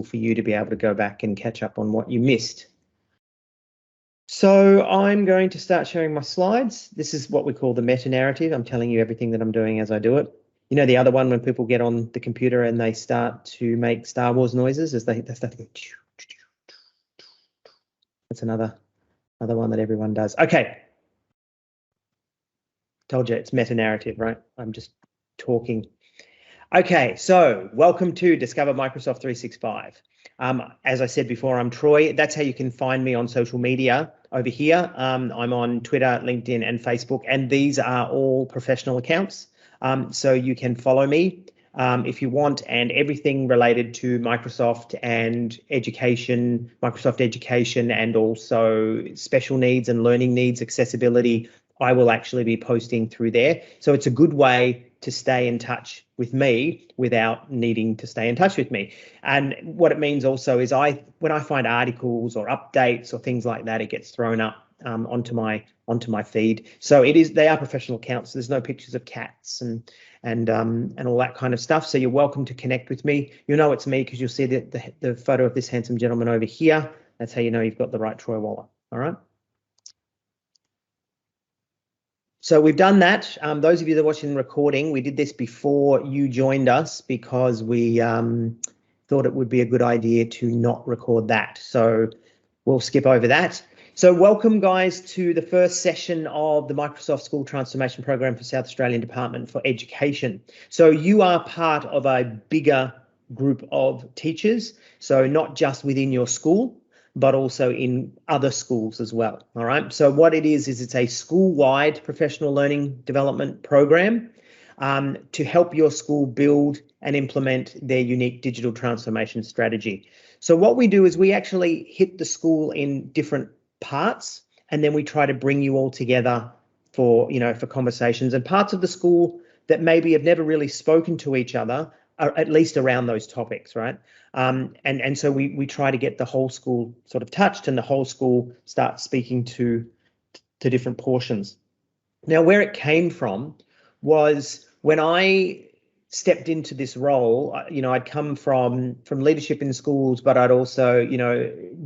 for you to be able to go back and catch up on what you missed. So I'm going to start sharing my slides. This is what we call the meta narrative. I'm telling you everything that I'm doing as I do it. You know the other one when people get on the computer and they start to make Star Wars noises as they start to go. That's another one that everyone does. Okay. Told you it's meta narrative, right? I'm just talking. Okay, so welcome to Discover Microsoft 365. As I said before, I'm Troy. That's how you can find me on social media over here. I'm on Twitter, LinkedIn, and Facebook, and these are all professional accounts. So you can follow me if you want, and everything related to Microsoft and education, Microsoft education, and also special needs and learning needs, accessibility, I will actually be posting through there. So it's a good way to stay in touch with me without needing to stay in touch with me. And what it means also is when I find articles or updates or things like that, it gets thrown up onto my feed. So they are professional accounts. So there's no pictures of cats and all that kind of stuff. So you're welcome to connect with me. You'll know it's me because you'll see the photo of this handsome gentleman over here. That's how you know you've got the right Troy Waller. All right. So we've done that. Those of you that are watching the recording, we did this before you joined us because we thought it would be a good idea to not record that. So we'll skip over that. So welcome, guys, to the first session of the Microsoft School Transformation Program for South Australian Department for Education. So you are part of a bigger group of teachers, so not just within your school, but also in other schools as well. All right. So what it is it's a school-wide professional learning development program to help your school build and implement their unique digital transformation strategy. So what we do is we actually hit the school in different parts, and then we try to bring you all together for conversations, and parts of the school that maybe have never really spoken to each other are at least around those topics, right? And so we try to get the whole school sort of touched, and the whole school start speaking to different portions. Now, where it came from was when I stepped into this role, I'd come from leadership in schools, but I'd also,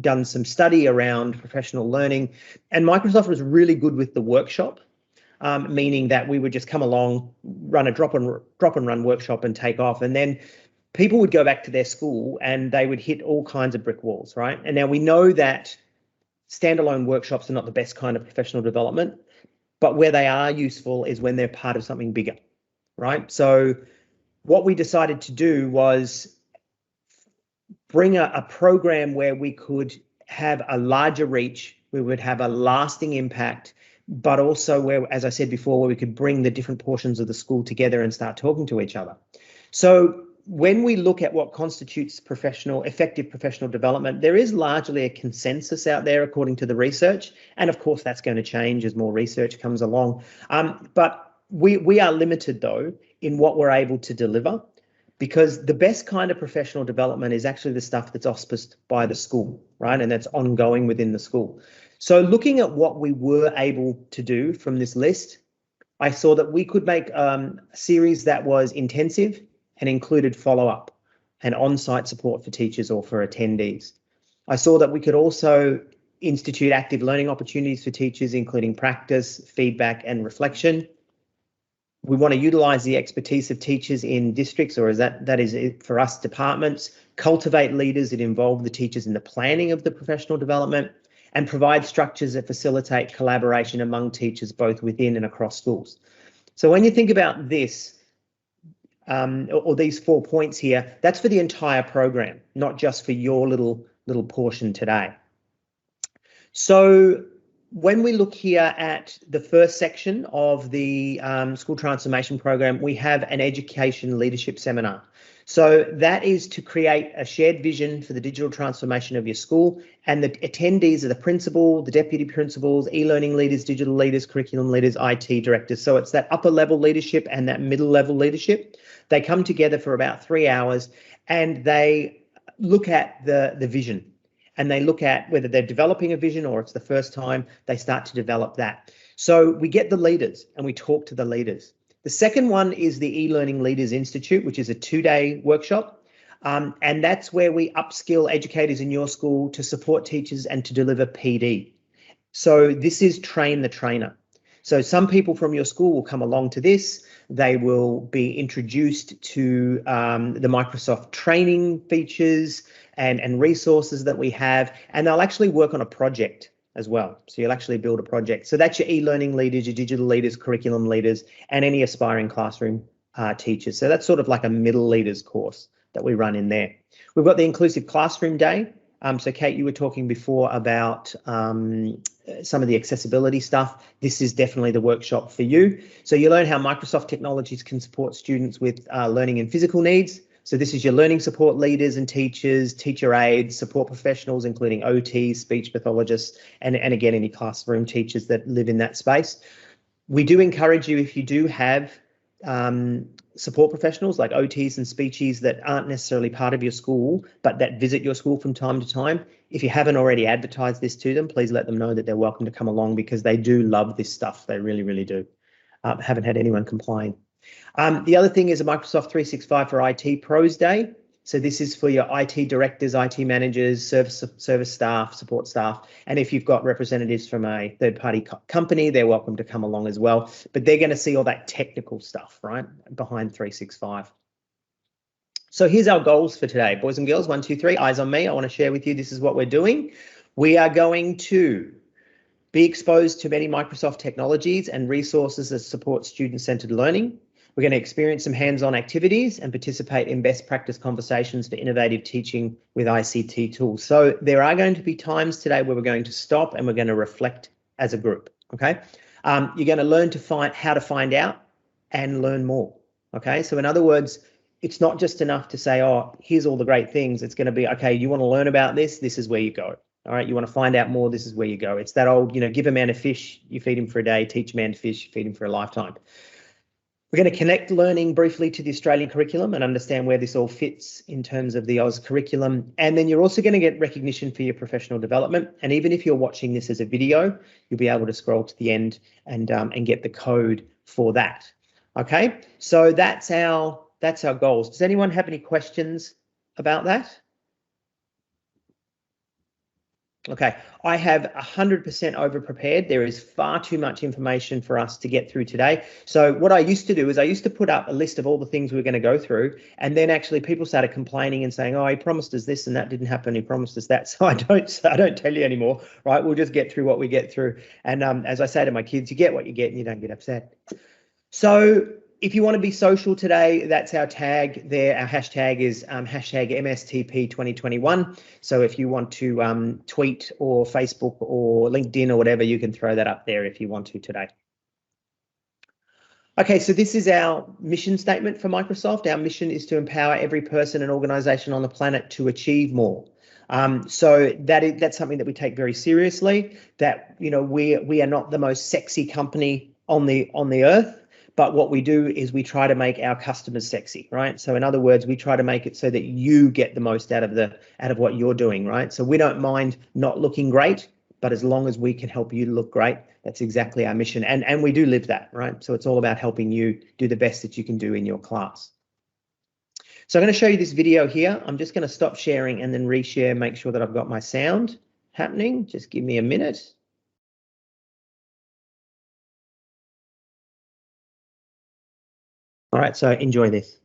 done some study around professional learning, and Microsoft was really good with the workshop. Meaning that we would just come along, run a drop and run workshop and take off. And then people would go back to their school and they would hit all kinds of brick walls, right? And now we know that standalone workshops are not the best kind of professional development, but where they are useful is when they're part of something bigger, right? So what we decided to do was bring a program where we could have a larger reach, we would have a lasting impact, but also where, as I said before, where we could bring the different portions of the school together and start talking to each other. So when we look at what constitutes effective professional development, there is largely a consensus out there according to the research. And of course, that's going to change as more research comes along. But we are limited, though, in what we're able to deliver, because the best kind of professional development is actually the stuff that's auspiced by the school, right? And that's ongoing within the school. So looking at what we were able to do from this list, I saw that we could make a series that was intensive and included follow-up and on-site support for teachers or for attendees. I saw that we could also institute active learning opportunities for teachers, including practice, feedback, and reflection. We want to utilise the expertise of teachers in districts, or that is for us, departments, cultivate leaders that involve the teachers in the planning of the professional development, and provide structures that facilitate collaboration among teachers both within and across schools. So when you think about this, or these 4 points here, that's for the entire program, not just for your little portion today. So when we look here at the first section of the School Transformation Program, we have an education leadership seminar. So that is to create a shared vision for the digital transformation of your school, and the attendees are the principal, the deputy principals, e-learning leaders, digital leaders, curriculum leaders, IT directors. So it's that upper level leadership and that middle level leadership. They come together for about 3 hours and they look at the vision, and they look at whether they're developing a vision or it's the first time they start to develop that. So we get the leaders and we talk to the leaders. The second one is the e-learning leaders institute, which is a 2-day workshop. And that's where we upskill educators in your school to support teachers and to deliver PD. So this is train the trainer. So some people from your school will come along to this. They will be introduced to the Microsoft training features and resources that we have, and they'll actually work on a project as well. So you'll actually build a project. So that's your e-learning leaders, your digital leaders, curriculum leaders, and any aspiring classroom teachers. So that's sort of like a middle leaders course that we run in there. We've got the Inclusive Classroom Day. So Kate, you were talking before about some of the accessibility stuff. This is definitely the workshop for you. So you learn how Microsoft technologies can support students with learning and physical needs. So this is your learning support leaders and teachers, teacher aides, support professionals, including OTs, speech pathologists, and again, any classroom teachers that live in that space. We do encourage you, if you do have support professionals like OTs and speechies that aren't necessarily part of your school, but that visit your school from time to time, if you haven't already advertised this to them, please let them know that they're welcome to come along, because they do love this stuff. They really, really do. Haven't had anyone complain. The other thing is a Microsoft 365 for IT Pros Day. So this is for your IT directors, IT managers, service staff, support staff. And if you've got representatives from a third-party company, they're welcome to come along as well. But they're going to see all that technical stuff, right, behind 365. So here's our goals for today. Boys and girls, 1, 2, 3, eyes on me. I want to share with you, this is what we're doing. We are going to be exposed to many Microsoft technologies and resources that support student-centered learning. We're going to experience some hands-on activities and participate in best practice conversations for innovative teaching with ICT tools. So there are going to be times today where we're going to stop and we're going to reflect as a group, okay? You're going to learn to find how to find out and learn more, okay? So in other words, it's not just enough to say, oh, here's all the great things. It's going to be, okay, you want to learn about this, this is where you go. All right, you want to find out more, this is where you go. It's that old, give a man a fish, you feed him for a day, teach a man to fish, you feed him for a lifetime. We're going to connect learning briefly to the Australian curriculum and understand where this all fits in terms of the Oz curriculum. And then you're also going to get recognition for your professional development. And even if you're watching this as a video, you'll be able to scroll to the end and get the code for that. Okay, so that's our goals. Does anyone have any questions about that? Okay, I have 100% over prepared. There is far too much information for us to get through today. So what I used to do is I used to put up a list of all the things we were going to go through, and then actually people started complaining and saying, oh, he promised us this and that didn't happen, he promised us that. So I don't tell you anymore, right? We'll just get through what we get through. And as I say to my kids, you get what you get and you don't get upset. So if you want to be social today, that's our tag there. Our hashtag is hashtag MSTP 2021. So if you want to tweet or Facebook or LinkedIn or whatever, you can throw that up there if you want to today. Okay, so this is our mission statement for Microsoft. Our mission is to empower every person and organization on the planet to achieve more. So that's something that we take very seriously. That we are not the most sexy company on the earth. But what we do is we try to make our customers sexy, right? So in other words, we try to make it so that you get the most out of what you're doing, right? So we don't mind not looking great, but as long as we can help you look great, that's exactly our mission. And we do live that, right? So it's all about helping you do the best that you can do in your class. So I'm going to show you this video here. I'm just going to stop sharing and then reshare, make sure that I've got my sound happening. Just give me a minute. All right, so enjoy this.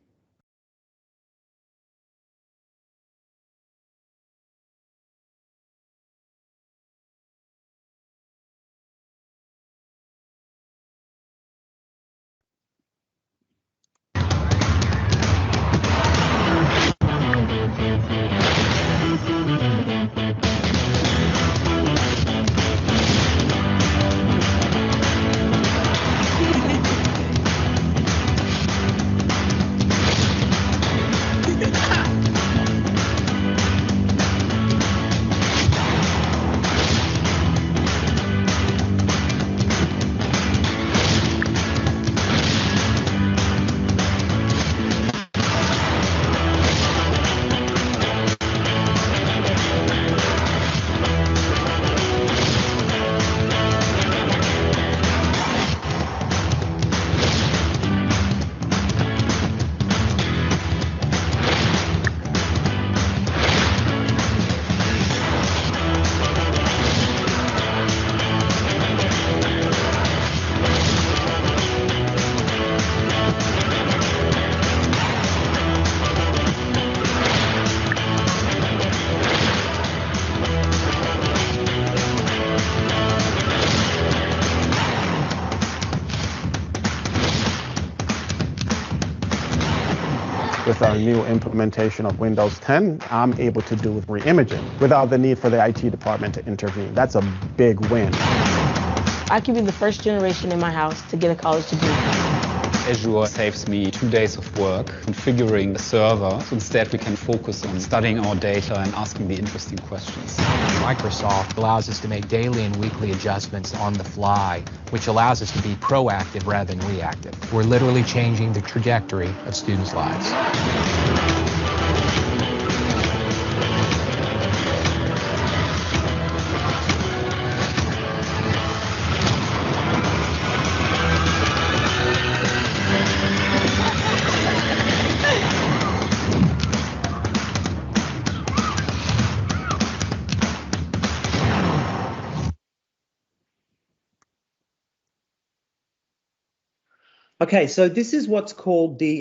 our new implementation of Windows 10, I'm able to do re-imaging without the need for the IT department to intervene. That's a big win. I can be the first generation in my house to get a college degree. Azure saves me 2 days of work configuring the server. So instead, we can focus on studying our data and asking the interesting questions. Microsoft allows us to make daily and weekly adjustments on the fly, which allows us to be proactive rather than reactive. We're literally changing the trajectory of students' lives. Okay, so this is what's called the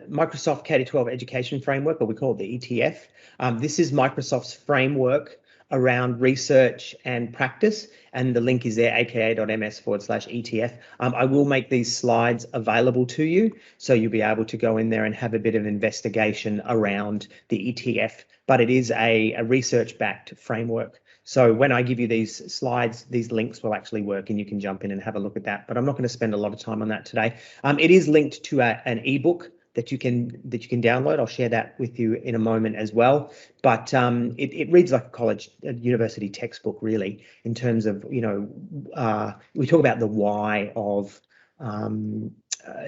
Microsoft K-12 Education Framework, or we call it the ETF. This is Microsoft's framework around research and practice, and the link is there, aka.ms/ETF. I will make these slides available to you, so you'll be able to go in there and have a bit of investigation around the ETF, but it is a research-backed framework. So when I give you these slides, these links will actually work and you can jump in and have a look at that. But I'm not going to spend a lot of time on that today. It is linked to an ebook that you can download. I'll share that with you in a moment as well. But it reads like a university textbook, really, in terms of, we talk about the why of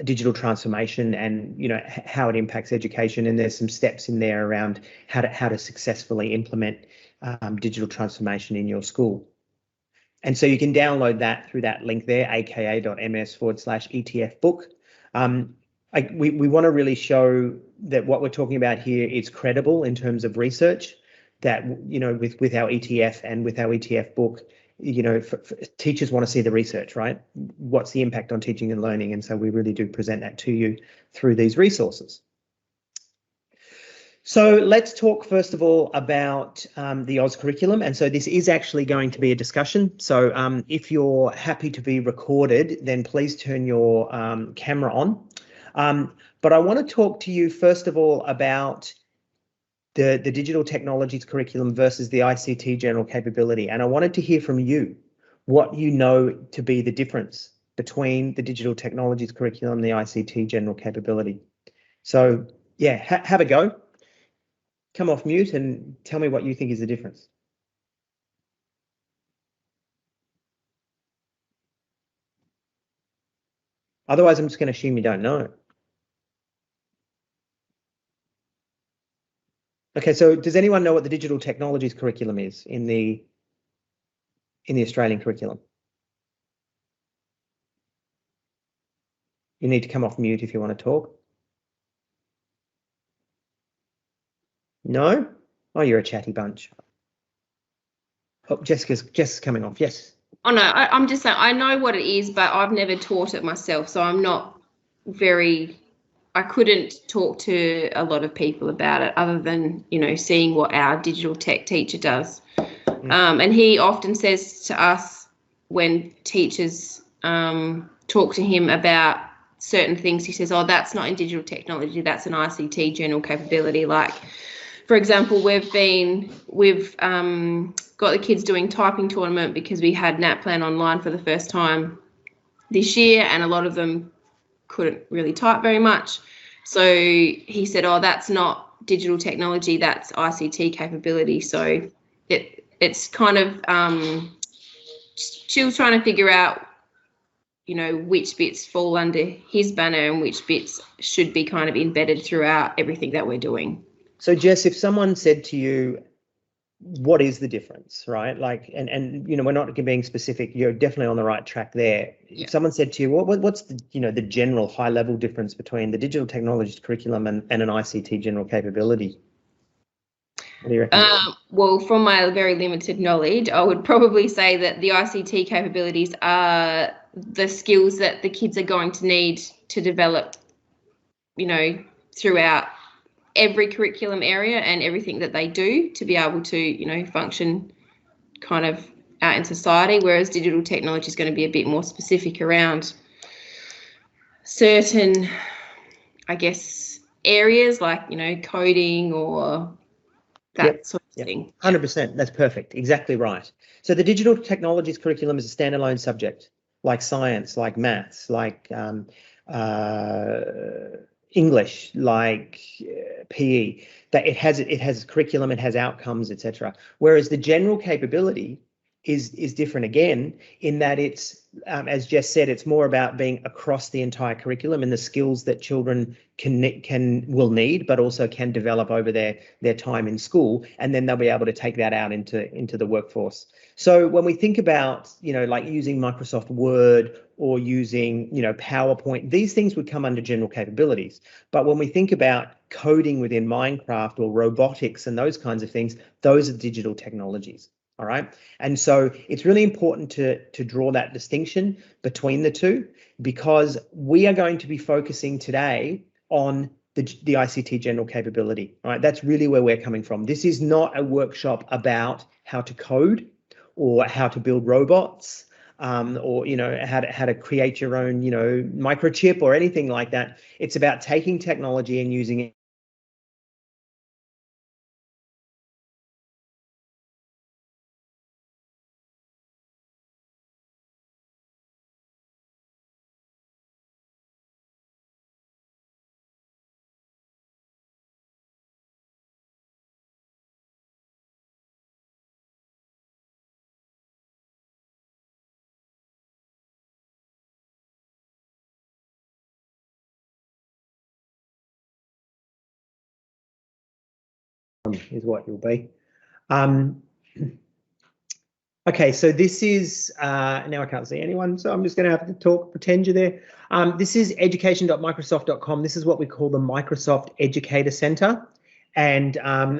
digital transformation and how it impacts education, and there's some steps in there around how to successfully implement digital transformation in your school. And so you can download that through that link there, aka.ms/ETF book. We want to really show that what we're talking about here is credible in terms of research, that, with our ETF and with our ETF book, teachers want to see the research, right? What's the impact on teaching and learning? And so we really do present that to you through these resources. So let's talk first of all about the Oz curriculum. And so this is actually going to be a discussion. So if you're happy to be recorded, then please turn your camera on. But I want to talk to you first of all about the digital technologies curriculum versus the ICT general capability. And I wanted to hear from you what you know to be the difference between the digital technologies curriculum and the ICT general capability. So yeah, have a go. Come off mute and tell me what you think is the difference. Otherwise, I'm just going to assume you don't know. Okay, so does anyone know what the digital technologies curriculum is in the Australian curriculum? You need to come off mute if you want to talk. No? Oh, you're a chatty bunch. Oh, Jessica's coming off. Yes. Oh no, I'm just saying I know what it is, but I've never taught it myself, so I'm not I couldn't talk to a lot of people about it other than, seeing what our digital tech teacher does. And he often says to us when teachers talk to him about certain things, he says, oh, that's not in digital technology, that's an ICT general capability. Like, for example, we've got the kids doing typing tournament because we had NatPlan online for the first time this year, and a lot of them couldn't really type very much. So he said, oh, that's not digital technology, that's ICT capability. So it's kind of still trying to figure out, which bits fall under his banner and which bits should be kind of embedded throughout everything that we're doing. So Jess, if someone said to you, what is the difference, right? Like, and we're not being specific, you're definitely on the right track there. Yeah. If someone said to you, what's the, the general high level difference between the digital technologies curriculum and an ICT general capability? What do you reckon? Well, from my very limited knowledge, I would probably say that the ICT capabilities are the skills that the kids are going to need to develop, throughout every curriculum area and everything that they do to be able to, function kind of out in society, whereas digital technology is going to be a bit more specific around certain, I guess, areas like, you know, coding or that sort of thing. 100%. That's perfect. Exactly right. So the digital technologies curriculum is a standalone subject, like science, like maths, like English, like PE. That it has curriculum, it has outcomes, etc. Whereas the general capability is different again, in that it's as Jess said, it's more about being across the entire curriculum and the skills that children will need, but also can develop over their time in school, and then they'll be able to take that out into the workforce. So when we think about, you know, like using Microsoft Word or using, you know, PowerPoint, these things would come under general capabilities. But when we think about coding within Minecraft or robotics and those kinds of things, those are digital technologies. All right. And so it's really important to draw that distinction between the two, because we are going to be focusing today on the ICT general capability. All right. That's really where we're coming from. This is not a workshop about how to code or how to build robots, or, you know, how to create your own, you know, microchip or anything like that. It's about taking technology and using it. Is what you'll be. Okay, so this is, now I can't see anyone, so I'm just going to have to pretend you're there. This is education.microsoft.com. This is what we call the Microsoft Educator Center. And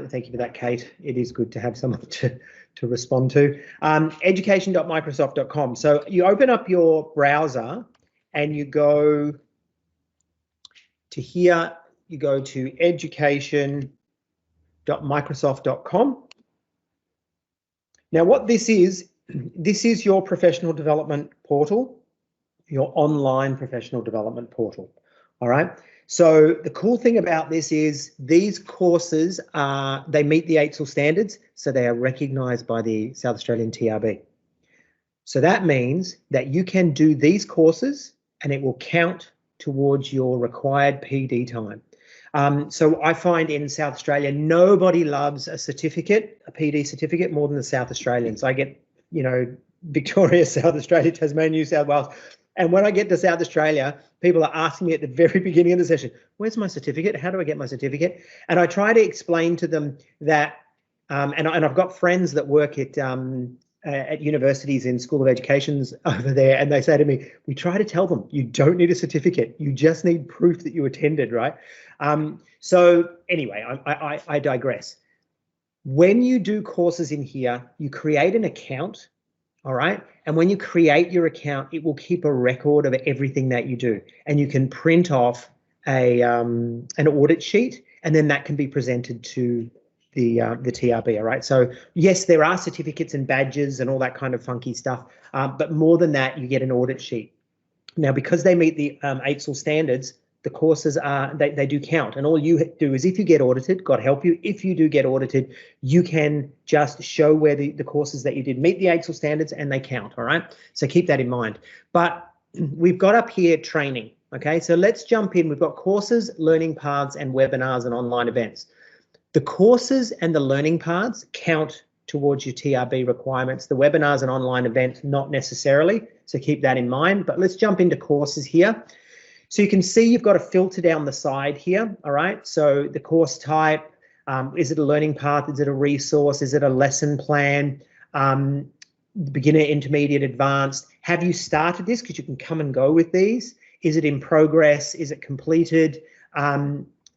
thank you for that, Kate. It is good to have someone to respond to. Education.microsoft.com. So you open up your browser and you go to here, you go to education.microsoft.com. Now, what this is your professional development portal, your online professional development portal. All right. So the cool thing about this is these courses they meet the AITSL standards, so they are recognised by the South Australian TRB. So that means that you can do these courses and it will count towards your required PD time. So I find in South Australia, nobody loves a certificate, a PD certificate, more than the South Australians. I get, you know, Victoria, South Australia, Tasmania, New South Wales. And when I get to South Australia, people are asking me at the very beginning of the session, where's my certificate? How do I get my certificate? And I try to explain to them that, and I've got friends that work at universities in School of Educations over there, and they say to me, we try to tell them, you don't need a certificate, you just need proof that you attended, right? So anyway, I digress. When you do courses in here, you create an account, all right? And when you create your account, it will keep a record of everything that you do, and you can print off an audit sheet, and then that can be presented to the TRB, all right? So yes, there are certificates and badges and all that kind of funky stuff, but more than that, you get an audit sheet. Now, because they meet the AITSL standards, the courses they do count, and all you do is, if you get audited, God help you, if you do get audited, you can just show where the courses that you did meet the AITSL standards and they count, all right? So keep that in mind. But we've got up here training, okay? So let's jump in. We've got courses, learning paths, and webinars and online events. The courses and the learning paths count towards your TRB requirements. The webinars and online events, not necessarily, so keep that in mind. But let's jump into courses here. So you can see you've got a filter down the side here, all right? So the course type, is it a learning path? Is it a resource? Is it a lesson plan? Beginner, intermediate, advanced. Have you started this? Because you can come and go with these. Is it in progress? Is it completed?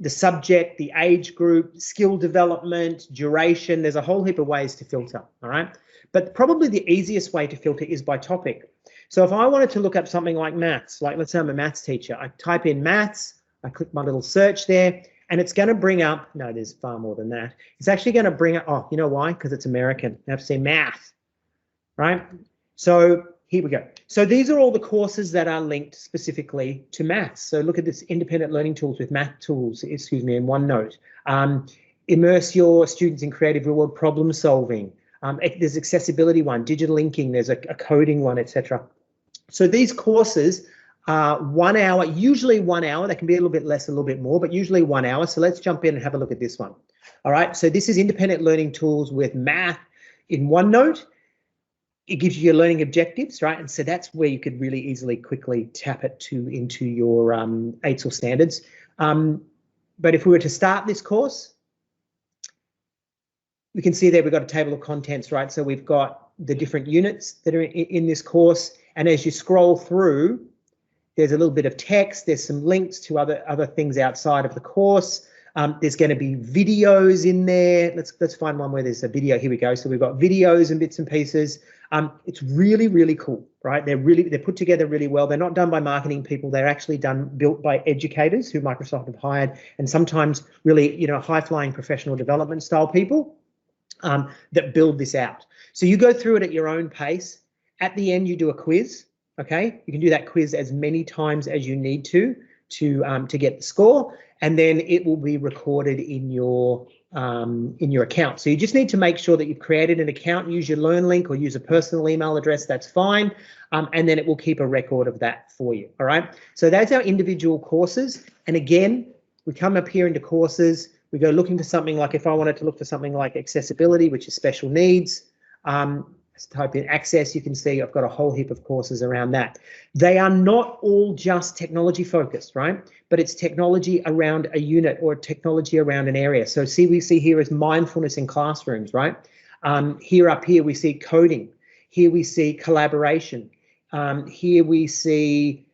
The subject, the age group, skill development, duration. There's a whole heap of ways to filter, all right? But probably the easiest way to filter is by topic. So if I wanted to look up something like maths, like let's say I'm a maths teacher, I type in maths, I click my little search there, and it's going to bring up, no, there's far more than that. It's actually going to bring up, oh, you know why? Because it's American. I have to say math, right? So here we go. So these are all the courses that are linked specifically to maths. So look at this: independent learning tools with math tools, in OneNote. Immerse your students in creative real world problem solving. There's accessibility one, digital inking, there's a coding one, etc. So these courses are 1 hour, usually 1 hour. They can be a little bit less, a little bit more, but usually 1 hour. So let's jump in and have a look at this one. All right, so this is independent learning tools with math in OneNote. It gives you your learning objectives, right? And so that's where you could really easily, quickly tap it into your AITS or standards. But if we were to start this course, we can see there we've got a table of contents, right? So we've got the different units that are in this course. And as you scroll through, there's a little bit of text. There's some links to other things outside of the course. There's going to be videos in there. Let's find one where there's a video. Here we go. So we've got videos and bits and pieces. It's really, really cool, right? They're put together really well. They're not done by marketing people. They're actually built by educators who Microsoft have hired, and sometimes really, high-flying professional development style people that build this out. So you go through it at your own pace. At the end, you do a quiz. Okay, you can do that quiz as many times as you need to get the score, and then it will be recorded in your account. So you just need to make sure that you've created an account. Use your Learn link or use a personal email address. That's fine, and then it will keep a record of that for you. All right. So that's our individual courses. And again, we come up here into courses. We go looking for something like, if I wanted to look for something like accessibility, which is special needs. Let's type in access. You can see I've got a whole heap of courses around that. They are not all just technology focused, right? But it's technology around a unit or technology around an area. So we see here is mindfulness in classrooms, right? Up here we see coding. Here we see collaboration. Here we see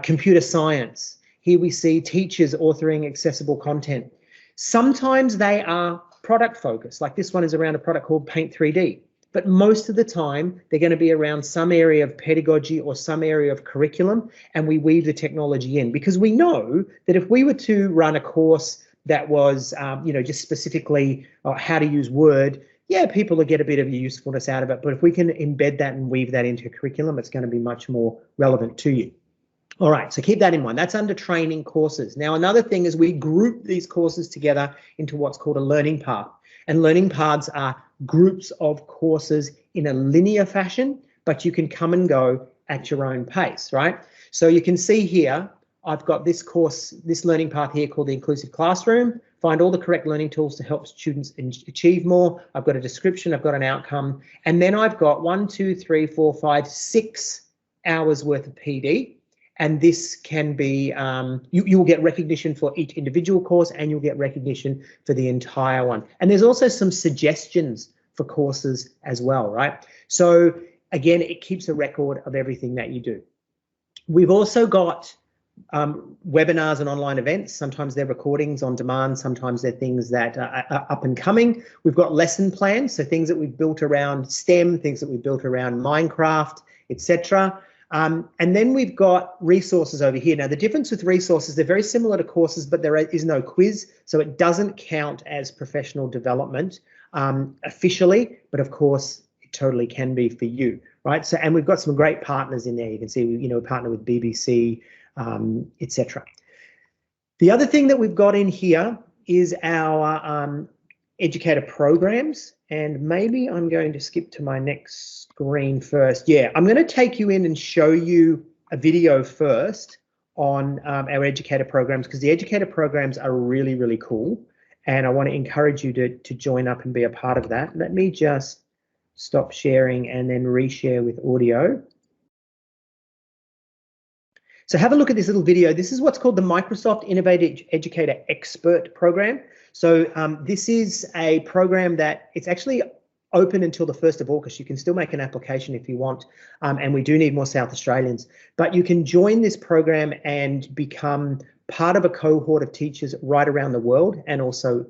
computer science. Here we see teachers authoring accessible content. Sometimes they are product focused, like this one is around a product called Paint 3D. But most of the time, they're going to be around some area of pedagogy or some area of curriculum, and we weave the technology in, because we know that if we were to run a course that was, just specifically how to use Word, yeah, people will get a bit of usefulness out of it. But if we can embed that and weave that into curriculum, it's going to be much more relevant to you. All right, so keep that in mind. That's under training courses. Now, another thing is we group these courses together into what's called a learning path. And learning paths are groups of courses in a linear fashion, but you can come and go at your own pace, right? So you can see here, I've got this course, this learning path here called the Inclusive Classroom. Find all the correct learning tools to help students achieve more. I've got a description, I've got an outcome, and then I've got 6 hours worth of PD. And this can be, you'll get recognition for each individual course, and you'll get recognition for the entire one. And there's also some suggestions for courses as well, right? So again, it keeps a record of everything that you do. We've also got webinars and online events. Sometimes they're recordings on demand. Sometimes they're things that are up and coming. We've got lesson plans, so things that we've built around STEM, things that we've built around Minecraft, etc. And then we've got resources over here. Now, the difference with resources, they're very similar to courses, but there is no quiz, so it doesn't count as professional development officially, but of course, it totally can be for you, right? So, and we've got some great partners in there. You can see, we partner with BBC, etc. The other thing that we've got in here is our educator programs, and maybe I'm going to skip to my next screen first. Yeah, I'm going to take you in and show you a video first on our educator programs, because the educator programs are really, really cool, and I want to encourage you to join up and be a part of that. Let me just stop sharing and then reshare with audio. So have a look at this little video. This is what's called the Microsoft Innovative Educator Expert Program. So this is a program that it's actually open until the 1st of August. You can still make an application if you want, and we do need more South Australians. But you can join this program and become part of a cohort of teachers right around the world, and also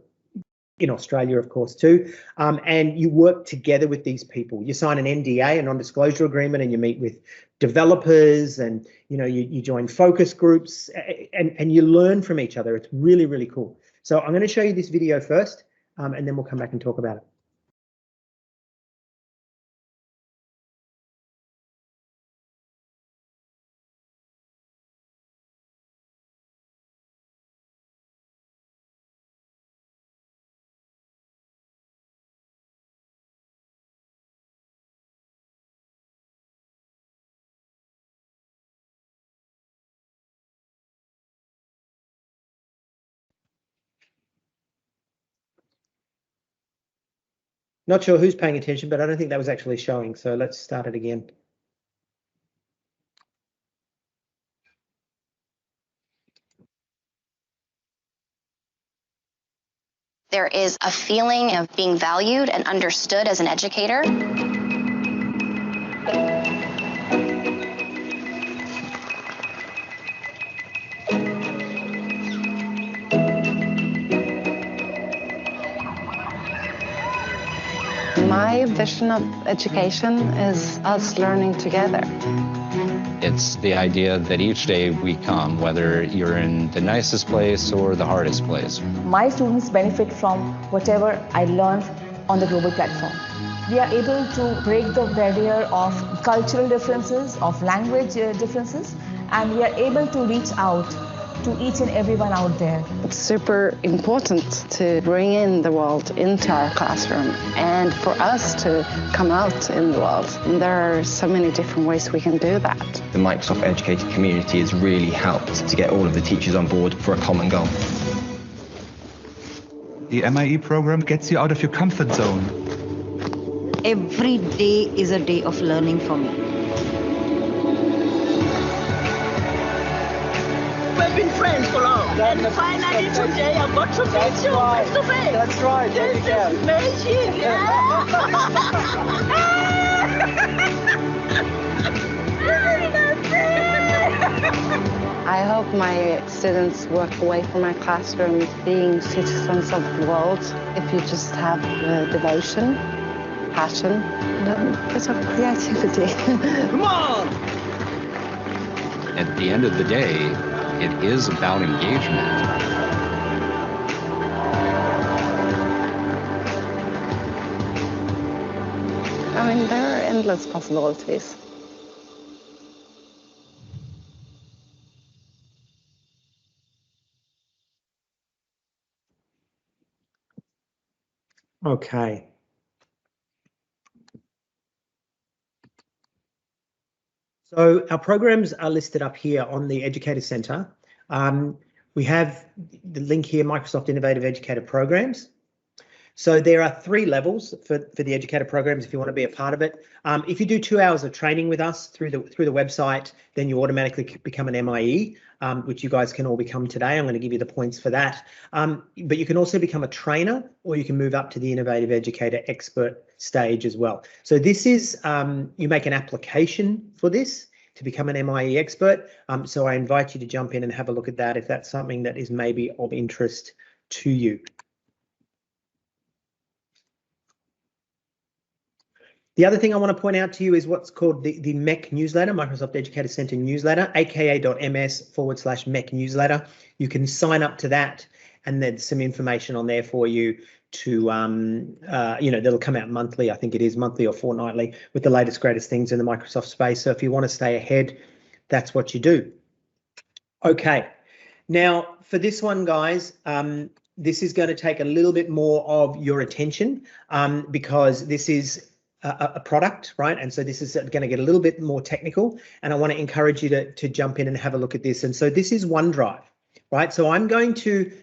in Australia, of course, too. And you work together with these people. You sign an NDA, a non-disclosure agreement, and you meet with developers, and you join focus groups, and you learn from each other. It's really, really cool. So I'm going to show you this video first, and then we'll come back and talk about it. Not sure who's paying attention, but I don't think that was actually showing. So let's start it again. There is a feeling of being valued and understood as an educator. My vision of education is us learning together. It's the idea that each day we come, whether you're in the nicest place or the hardest place. My students benefit from whatever I learn on the global platform. We are able to break the barrier of cultural differences, of language differences, and we are able to reach out to each and everyone out there. It's super important to bring in the world into our classroom and for us to come out in the world. And there are so many different ways we can do that. The Microsoft Educator community has really helped to get all of the teachers on board for a common goal. The MIE program gets you out of your comfort zone. Every day is a day of learning for me. We've been friends for long, and finally today I got to meet you face to face. That's right. This is magic. Yeah. I hope my students walk away from my classroom being citizens of the world. If you just have devotion, passion, and a bit of creativity. Come on! At the end of the day, it is about engagement. I mean, there are endless possibilities. Okay. So our programs are listed up here on the Educator Centre. We have the link here, Microsoft Innovative Educator Programs. So there are 3 levels for the educator programs if you want to be a part of it. If you do 2 hours of training with us through the website, then you automatically become an MIE, which you guys can all become today. I'm going to give you the points for that. But you can also become a trainer, or you can move up to the Innovative Educator Expert stage as well. So this is, you make an application for this to become an MIE expert. So I invite you to jump in and have a look at that if that's something that is maybe of interest to you. The other thing I want to point out to you is what's called the MEC newsletter, Microsoft Educator Centre newsletter, aka.ms/MEC newsletter. You can sign up to that, and there's some information on there for you to, that'll come out monthly. I think it is monthly or fortnightly with the latest, greatest things in the Microsoft space. So if you want to stay ahead, that's what you do. Okay, now for this one, guys, this is going to take a little bit more of your attention because this is a product, right? And so this is going to get a little bit more technical, and I want to encourage you to jump in and have a look at this. And so this is OneDrive, right? So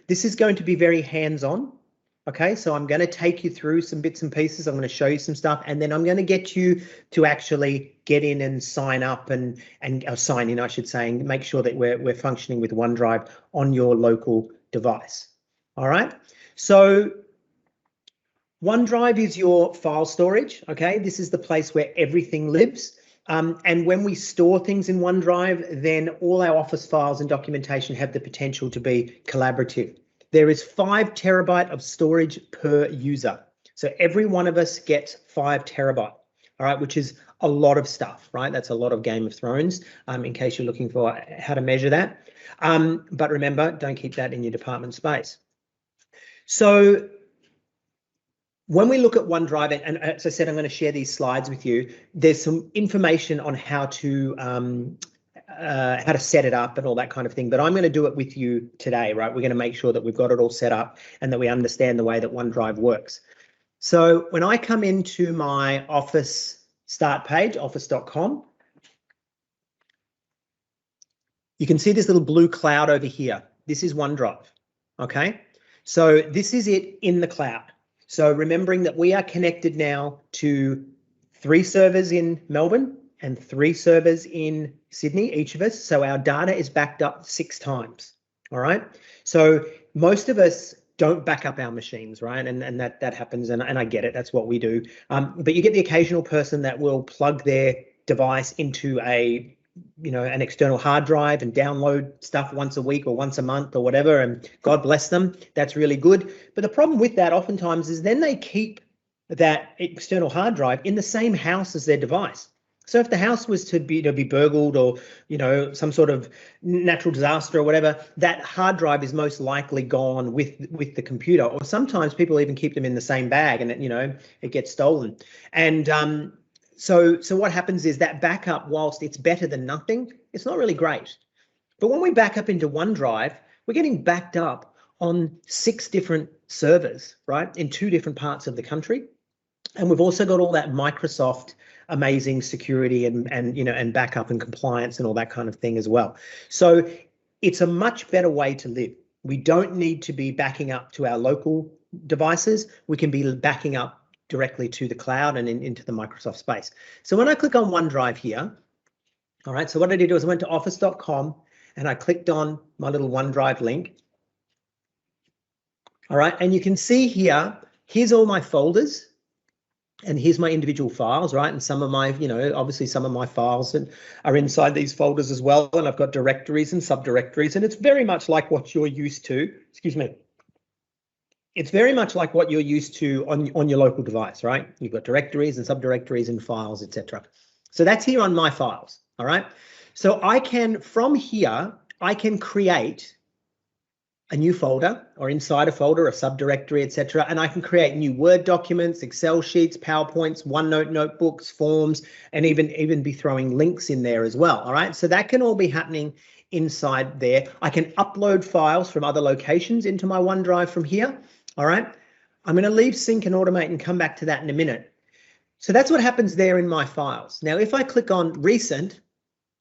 this is going to be very hands-on. Okay, so I'm going to take you through some bits and pieces. I'm going to show you some stuff, and then I'm going to get you to actually get in and sign up and sign in, I should say, and make sure that we're functioning with OneDrive on your local device. All right, so OneDrive is your file storage. Okay, this is the place where everything lives. And when we store things in OneDrive, then all our Office files and documentation have the potential to be collaborative. There is 5 terabyte of storage per user. So every one of us gets 5 terabyte, all right, which is a lot of stuff, right? That's a lot of Game of Thrones, in case you're looking for how to measure that. But remember, don't keep that in your department space. So when we look at OneDrive, and as I said, I'm going to share these slides with you. There's some information on how to set it up and all that kind of thing, but I'm going to do it with you today, right? We're going to make sure that we've got it all set up and that we understand the way that OneDrive works. So when I come into my Office start page, office.com, you can see this little blue cloud over here. This is OneDrive, okay? So this is it in the cloud. So remembering that we are connected now to 3 servers in Melbourne and 3 servers in Sydney, each of us. So our data is backed up 6 times. All right. So most of us don't back up our machines, right? And that happens, and I get it. That's what we do. But you get the occasional person that will plug their device into a, an external hard drive and download stuff once a week or once a month or whatever, and God bless them. That's really good. But the problem with that oftentimes is then they keep that external hard drive in the same house as their device. So if the house was to be burgled or, some sort of natural disaster or whatever, that hard drive is most likely gone with the computer. Or sometimes people even keep them in the same bag and it gets stolen. And so what happens is that backup, whilst it's better than nothing, it's not really great. But when we back up into OneDrive, we're getting backed up on 6 different servers, right, in 2 different parts of the country. And we've also got all that Microsoft amazing security and backup and compliance and all that kind of thing as well. So it's a much better way to live. We don't need to be backing up to our local devices. We can be backing up directly to the cloud and into the Microsoft space. So when I click on OneDrive here, all right, so what I did was I went to office.com and I clicked on my little OneDrive link. All right, and you can see here, here's all my folders. And here's my individual files, right? And some of my, obviously some of my files are inside these folders as well. And I've got directories and subdirectories. And it's very much like what you're used to. Excuse me. It's very much like what you're used to on your local device, right? You've got directories and subdirectories and files, etc. So that's here on my files, all right? So from here, I can create a new folder or inside a folder, a subdirectory, etc. And I can create new Word documents, Excel sheets, PowerPoints, OneNote notebooks, forms, and even be throwing links in there as well. All right, so that can all be happening inside there. I can upload files from other locations into my OneDrive from here. All right, I'm going to leave sync and automate and come back to that in a minute. So that's what happens there in my files. Now, if I click on recent,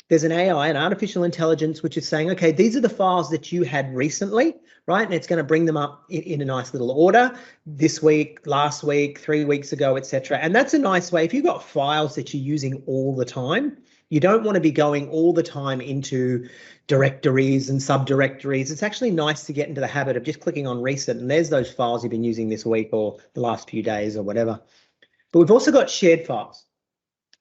there's an AI, an artificial intelligence, which is saying, okay, these are the files that you had recently, right? And it's going to bring them up in a nice little order, this week, last week, 3 weeks ago, etc. And that's a nice way. If you've got files that you're using all the time, you don't want to be going all the time into directories and subdirectories. It's actually nice to get into the habit of just clicking on recent, and there's those files you've been using this week or the last few days or whatever. But we've also got shared files.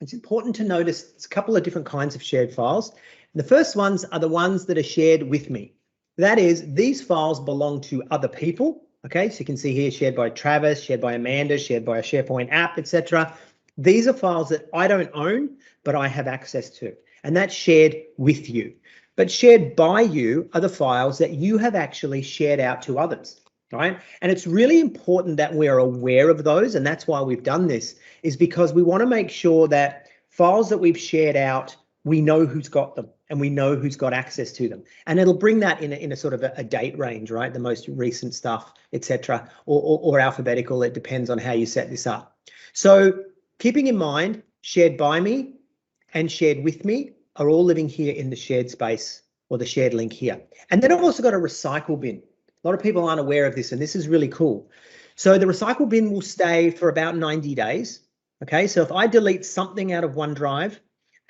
It's important to notice there's a couple of different kinds of shared files. The first ones are the ones that are shared with me. That is, these files belong to other people. Okay, so you can see here shared by Travis, shared by Amanda, shared by a SharePoint app, etc. These are files that I don't own, but I have access to, and that's shared with you. But shared by you are the files that you have actually shared out to others. Right? And it's really important that we're aware of those. And that's why we've done this, is because we want to make sure that files that we've shared out, we know who's got them and we know who's got access to them. And it'll bring that in a sort of a date range, right? The most recent stuff, etc., or alphabetical. It depends on how you set this up. So keeping in mind, shared by me and shared with me are all living here in the shared space or the shared link here. And then I've also got a recycle bin. A lot of people aren't aware of this, and this is really cool. So the recycle bin will stay for about 90 days. Okay, so if I delete something out of OneDrive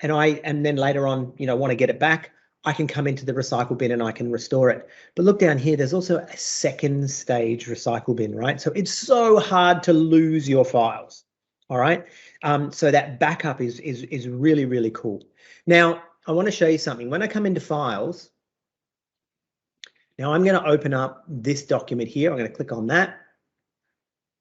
and then later on, want to get it back, I can come into the recycle bin and I can restore it. But look down here, there's also a second stage recycle bin, right? So it's so hard to lose your files. All right, so that backup is really, really cool. Now, I want to show you something. When I come into files, now I'm going to open up this document here. I'm going to click on that.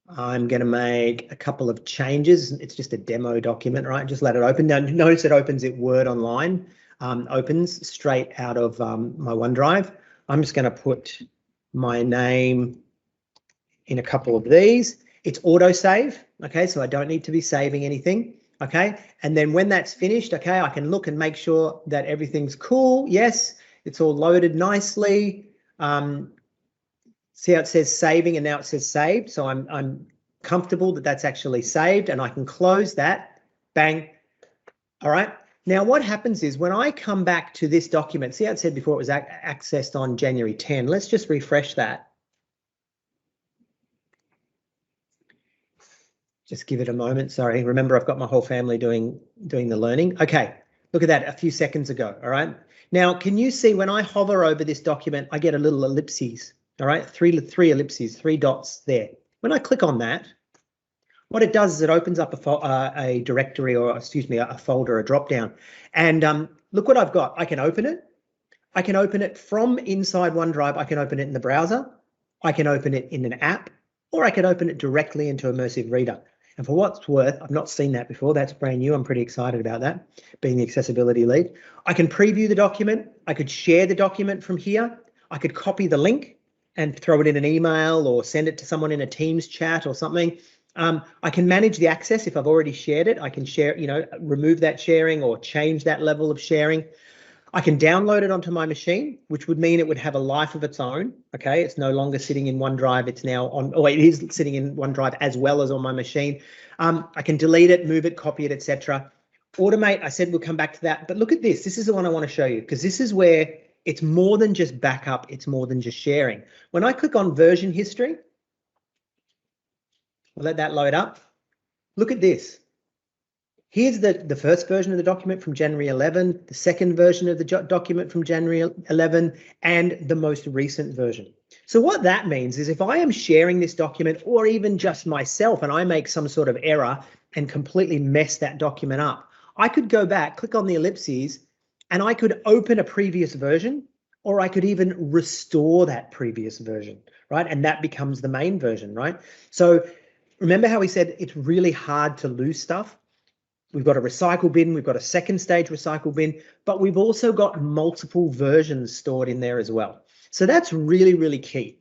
I'm going to make a couple of changes. It's just a demo document, right? Just let it open. Now notice it opens it Word Online, opens straight out of my OneDrive. I'm just going to put my name in a couple of these. It's autosave, okay? So I don't need to be saving anything, okay? And then when that's finished, okay, I can look and make sure that everything's cool. Yes, it's all loaded nicely. See how it says saving and now it says saved. So I'm comfortable that that's actually saved and I can close that. Bang. All right. Now what happens is when I come back to this document, see how it said before it was accessed on January 10. Let's just refresh that. Just give it a moment. Sorry. Remember, I've got my whole family doing the learning. Okay. Look at that a few seconds ago. All right. Now, can you see when I hover over this document, I get a little ellipses. All right. Three ellipses, 3 dots there. When I click on that, what it does is it opens up a directory, or excuse me, a folder, a drop down. And look what I've got. I can open it. I can open it from inside OneDrive. I can open it in the browser. I can open it in an app, or I can open it directly into Immersive Reader. And for what's worth, I've not seen that before. That's brand new. I'm pretty excited about that, being the accessibility lead. I can preview the document. I could share the document from here. I could copy the link and throw it in an email or send it to someone in a Teams chat or something. I can manage the access if I've already shared it. I can share, remove that sharing or change that level of sharing. I can download it onto my machine, which would mean it would have a life of its own. Okay, it's no longer sitting in OneDrive. It's now on, oh, it is sitting in OneDrive as well as on my machine. I can delete it, move it, copy it, etc. Automate, I said we'll come back to that. But look at this. This is the one I want to show you, because this is where it's more than just backup. It's more than just sharing. When I click on version history, we'll let that load up. Look at this. Here's the first version of the document from January 11, the second version of the document from January 11, and the most recent version. So what that means is if I am sharing this document, or even just myself, and I make some sort of error and completely mess that document up, I could go back, click on the ellipses, and I could open a previous version, or I could even restore that previous version, right? And that becomes the main version, right? So remember how we said it's really hard to lose stuff? We've got a recycle bin, we've got a second stage recycle bin, but we've also got multiple versions stored in there as well. So that's really, really key,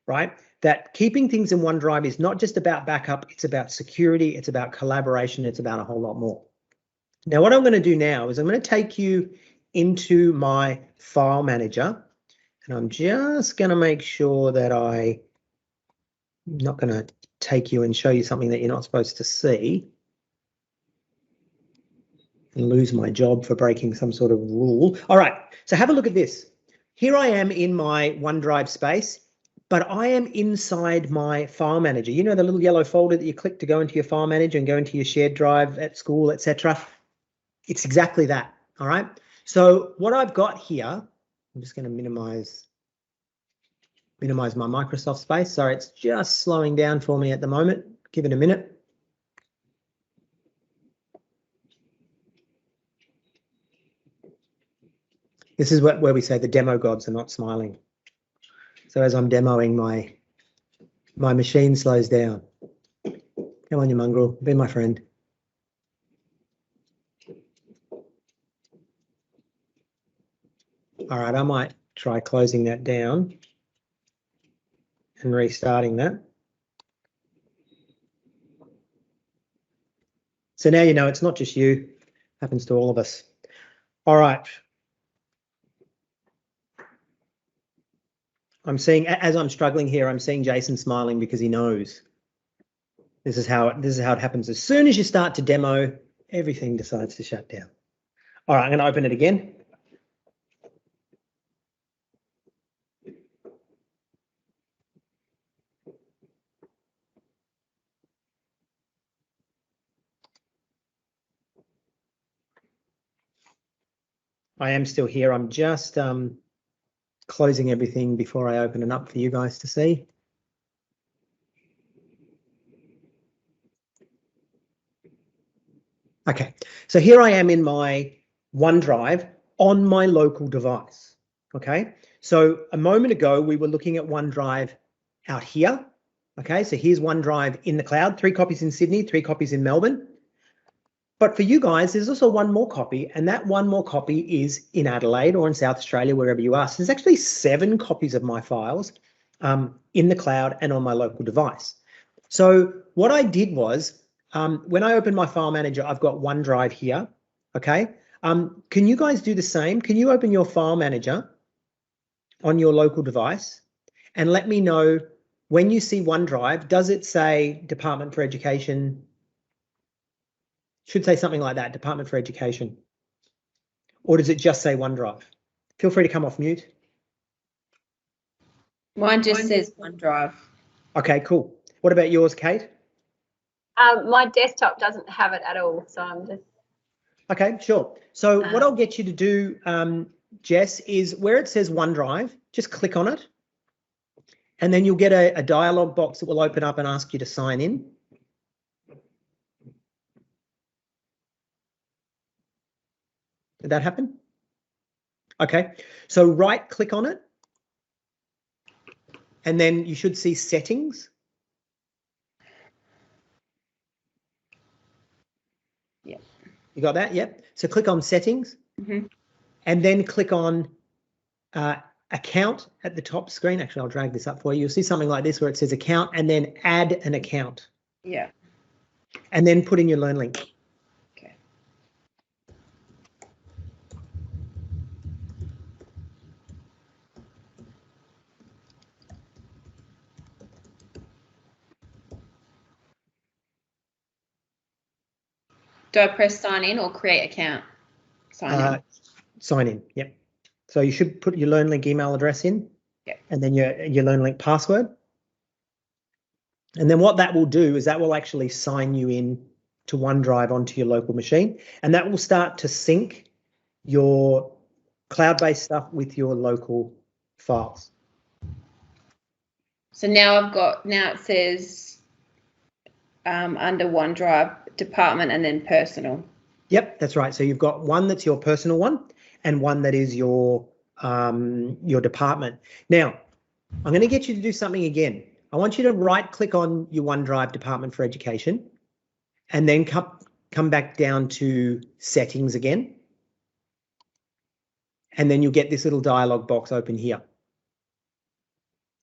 right? That keeping things in OneDrive is not just about backup, it's about security, it's about collaboration, it's about a whole lot more. Now, what I'm going to do now is I'm going to take you into my file manager, and I'm just going to make sure that I'm not going to take you and show you something that you're not supposed to see and lose my job for breaking some sort of rule. All right, so have a look at this. Here I am in my OneDrive space, but I am inside my file manager. You know the little yellow folder that you click to go into your file manager and go into your shared drive at school, etc. It's exactly that, all right? So what I've got here, I'm just going to minimize my Microsoft space. Sorry, it's just slowing down for me at the moment. Give it a minute. This is where we say the demo gods are not smiling. So as I'm demoing, my machine slows down. Come on, you mongrel, be my friend. All right, I might try closing that down and restarting that. So now you know it's not just you, it happens to all of us. All right. I'm seeing, as I'm struggling here, I'm seeing Jason smiling because he knows this is how it happens. As soon as you start to demo, everything decides to shut down. All right, I'm going to open it again. I am still here. I'm just closing everything before I open it up for you guys to see. Okay, so here I am in my OneDrive on my local device. Okay, so a moment ago we were looking at OneDrive out here. Okay, so here's OneDrive in the cloud, 3 copies in Sydney, 3 copies in Melbourne. But for you guys, there's also one more copy, and that one more copy is in Adelaide or in South Australia, wherever you are. So there's actually 7 copies of my files in the cloud and on my local device. So what I did was, when I open my file manager, I've got OneDrive here, okay? Can you guys do the same? Can you open your file manager on your local device and let me know when you see OneDrive, does it say Department for Education? Should say something like that, Department for Education. Or does it just say OneDrive? Feel free to come off mute. Mine just says OneDrive. Okay, cool. What about yours, Kate? My desktop doesn't have it at all, so I'm just. Okay, sure. So what I'll get you to do, Jess, is where it says OneDrive, just click on it. And then you'll get a dialog box that will open up and ask you to sign in. Did that happen? Okay, so right click on it. And then you should see settings. Yeah. You got that? Yep. So click on settings. Mm-hmm. And then click on account at the top screen. Actually, I'll drag this up for you. You'll see something like this where it says account and then add an account. Yeah. And then put in your Learn link. Okay. Do I press sign in or create account? Sign in. Sign in. Yep. So you should put your Learn link email address in. Yep. And then your Learn link password. And then what that will do is that will actually sign you in to OneDrive onto your local machine. And that will start to sync your cloud-based stuff with your local files. So now it says under OneDrive department and then personal. Yep, that's right. So you've got one that's your personal one and one that is your department. Now, I'm going to get you to do something again. I want you to right click on your OneDrive Department for Education and then come back down to settings again. And then you'll get this little dialog box open here.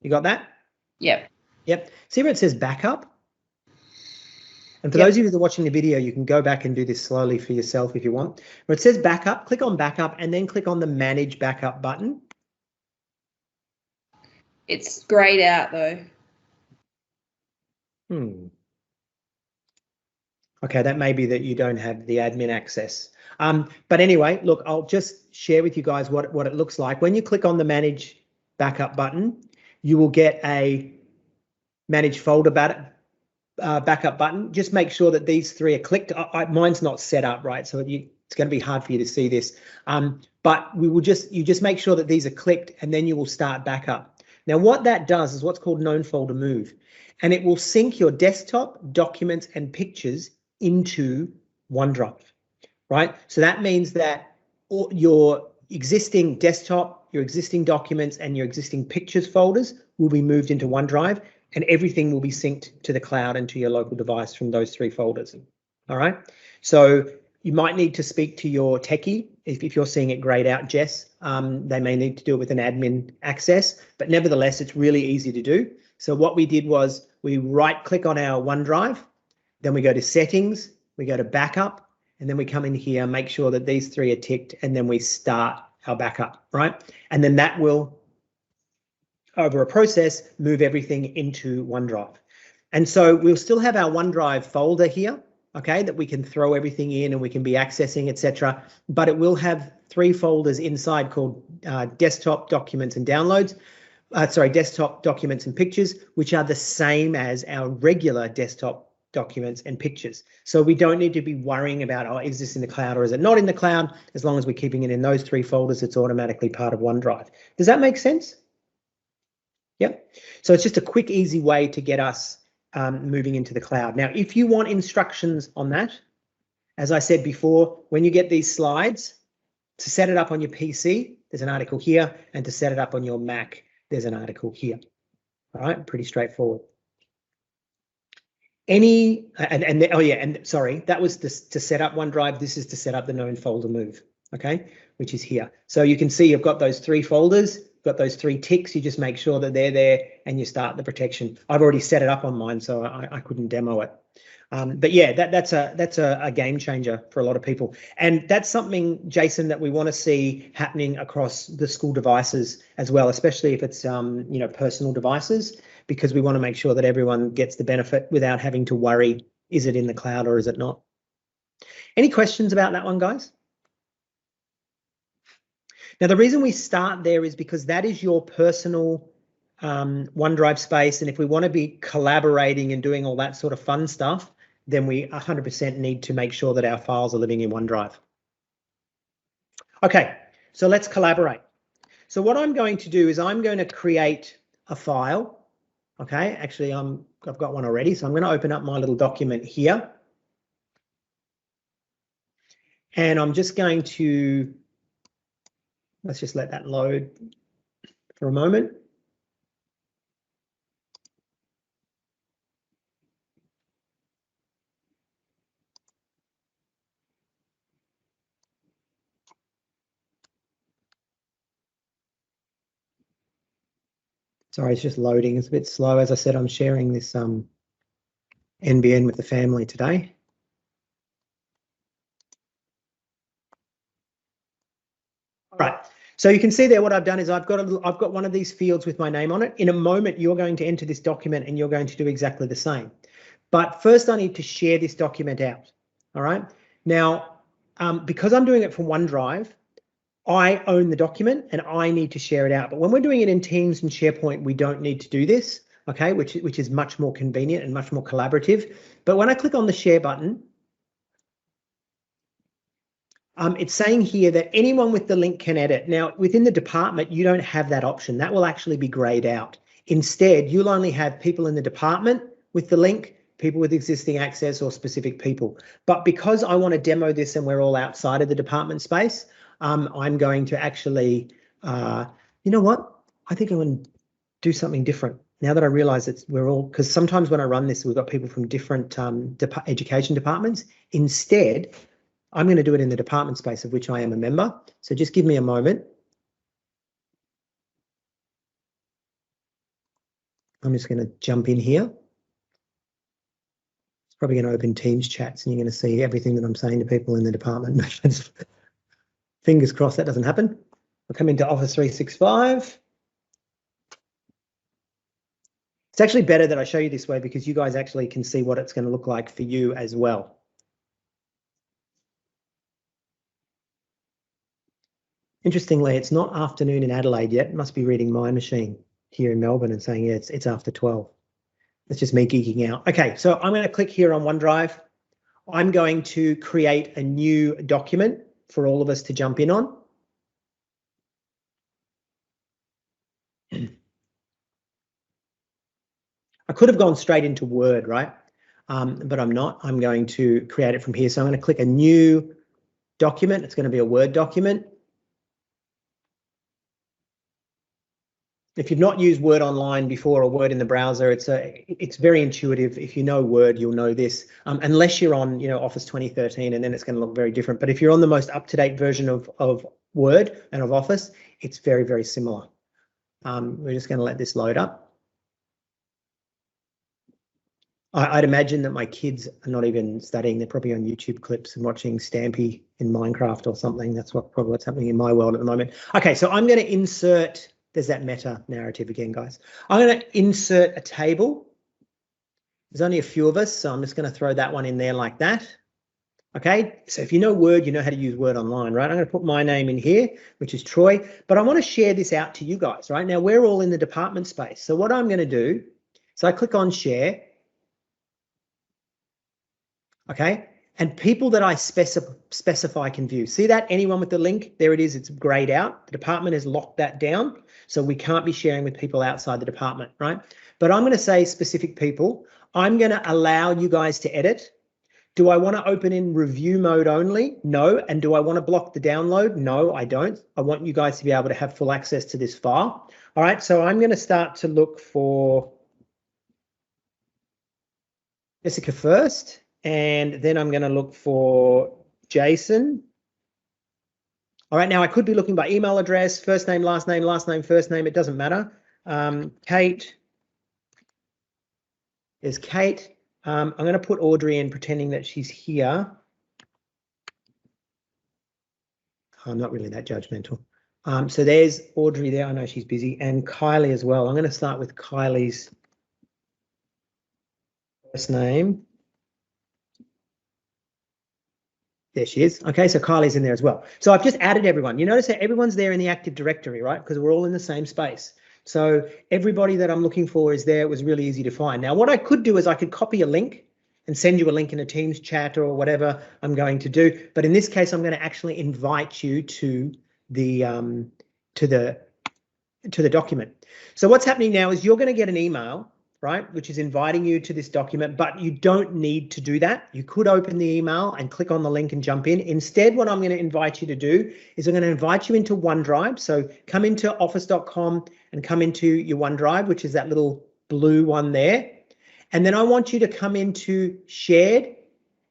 You got that? Yep. Yep. See where it says backup? And for those of you that are watching the video, you can go back and do this slowly for yourself if you want. Where it says backup, click on backup and then click on the Manage Backup button. It's grayed out though. Okay, that may be that you don't have the admin access. But anyway, look, I'll just share with you guys what it looks like. When you click on the Manage Backup button, you will get a Manage Folder backup button. Just make sure that these three are clicked. Mine's not set up right, so it's going to be hard for you to see this. But you just make sure that these are clicked, and then you will start backup. Now, what that does is what's called known folder move, and it will sync your desktop, documents, and pictures into OneDrive, right? So that means that all your existing desktop, your existing documents, and your existing pictures folders will be moved into OneDrive, and everything will be synced to the cloud and to your local device from those three folders. All right. So you might need to speak to your techie if you're seeing it grayed out, Jess. They may need to do it with an admin access, but nevertheless, it's really easy to do. So what we did was we right click on our OneDrive, then we go to settings, we go to backup, and then we come in here, make sure that these three are ticked, and then we start our backup, right? And then that will, over a process, move everything into OneDrive. And so we'll still have our OneDrive folder here, okay, that we can throw everything in and we can be accessing, etc. But it will have three folders inside called desktop, documents, and downloads. Desktop, documents, and pictures, which are the same as our regular desktop documents and pictures. So we don't need to be worrying about, oh, is this in the cloud or is it not in the cloud? As long as we're keeping it in those three folders, it's automatically part of OneDrive. Does that make sense? Yep. So it's just a quick, easy way to get us moving into the cloud. Now, if you want instructions on that, as I said before, when you get these slides, to set it up on your PC, there's an article here, and to set it up on your Mac, there's an article here. All right, pretty straightforward. Sorry, that was to set up OneDrive. This is to set up the known folder move, okay, which is here. So you can see you've got those three folders, got those three ticks. You just make sure that they're there and you start the protection. I've already set it up on mine, so I couldn't demo it. But yeah, that's a game changer for a lot of people. And that's something, Jason, that we want to see happening across the school devices as well, especially if it's personal devices, because we want to make sure that everyone gets the benefit without having to worry, is it in the cloud or is it not? Any questions about that one, guys? Now, the reason we start there is because that is your personal OneDrive space. And if we want to be collaborating and doing all that sort of fun stuff, then we 100% need to make sure that our files are living in OneDrive. Okay, so let's collaborate. So what I'm going to do is I'm going to create a file. Okay, actually I've got one already, so I'm going to open up my little document here. And I'm just going to, let's just let that load for a moment. Sorry, it's just loading. It's a bit slow. As I said, I'm sharing this NBN with the family today. All right. So you can see there what I've done is I've got one of these fields with my name on it. In a moment, you're going to enter this document and you're going to do exactly the same. But first, I need to share this document out. All right. Now, because I'm doing it from OneDrive, I own the document and I need to share it out. But when we're doing it in Teams and SharePoint, we don't need to do this, okay, which is much more convenient and much more collaborative. But when I click on the share button, it's saying here that anyone with the link can edit. Now, within the department, you don't have that option. That will actually be grayed out. Instead, you'll only have people in the department with the link, people with existing access, or specific people. But because I want to demo this and we're all outside of the department space, I'm going to actually, you know what? I think I'm going to do something different. Now that I realize we're all, because sometimes when I run this, we've got people from different education departments. Instead, I'm going to do it in the department space of which I am a member. So just give me a moment. I'm just going to jump in here. It's probably going to open Teams chats and you're going to see everything that I'm saying to people in the department. Fingers crossed that doesn't happen. I'll come into Office 365. It's actually better that I show you this way because you guys actually can see what it's going to look like for you as well. Interestingly, it's not afternoon in Adelaide yet. It must be reading my machine here in Melbourne and saying, yeah, it's after 12. It's just me geeking out. Okay, so I'm going to click here on OneDrive. I'm going to create a new document for all of us to jump in on. I could have gone straight into Word, right? But I'm not. I'm going to create it from here. So I'm going to click a new document. It's going to be a Word document. If you've not used Word Online before or Word in the browser, it's very intuitive. If you know Word, you'll know this, unless you're on Office 2013, and then it's going to look very different. But if you're on the most up-to-date version of Word and of Office, it's very, very similar. We're just going to let this load up. I'd imagine that my kids are not even studying. They're probably on YouTube clips and watching Stampy in Minecraft or something. That's probably what's happening in my world at the moment. Okay, so I'm going to insert, there's that meta narrative again, guys. I'm going to insert a table. There's only a few of us, so I'm just going to throw that one in there like that. Okay, so if you know Word, you know how to use Word Online, right? I'm going to put my name in here, which is Troy, but I want to share this out to you guys, right? Now, we're all in the department space. So what I'm going to do, so I click on Share. Okay, and people that I specify can view. See that? Anyone with the link, there it is, it's grayed out. The department has locked that down, so we can't be sharing with people outside the department, right? But I'm going to say specific people. I'm going to allow you guys to edit. Do I want to open in review mode only? No. And do I want to block the download? No, I don't. I want you guys to be able to have full access to this file. All right, so I'm going to start to look for Jessica first. And then I'm going to look for Jason. All right, now I could be looking by email address, first name, last name, first name. It doesn't matter. Kate. There's Kate. I'm going to put Audrey in, pretending that she's here. I'm not really that judgmental. So there's Audrey there. I know she's busy. And Kylie as well. I'm going to start with Kylie's first name. There she is. Okay, so Kylie's in there as well. So I've just added everyone. You notice that everyone's there in the Active Directory, right? Because we're all in the same space. So everybody that I'm looking for is there. It was really easy to find. Now, what I could do is I could copy a link and send you a link in a Teams chat or whatever I'm going to do. But in this case, I'm going to actually invite you to the document. So what's happening now is you're going to get an email, right, which is inviting you to this document, but you don't need to do that. You could open the email and click on the link and jump in. Instead, what I'm going to invite you to do is I'm going to invite you into OneDrive. So come into office.com and come into your OneDrive, which is that little blue one there. And then I want you to come into shared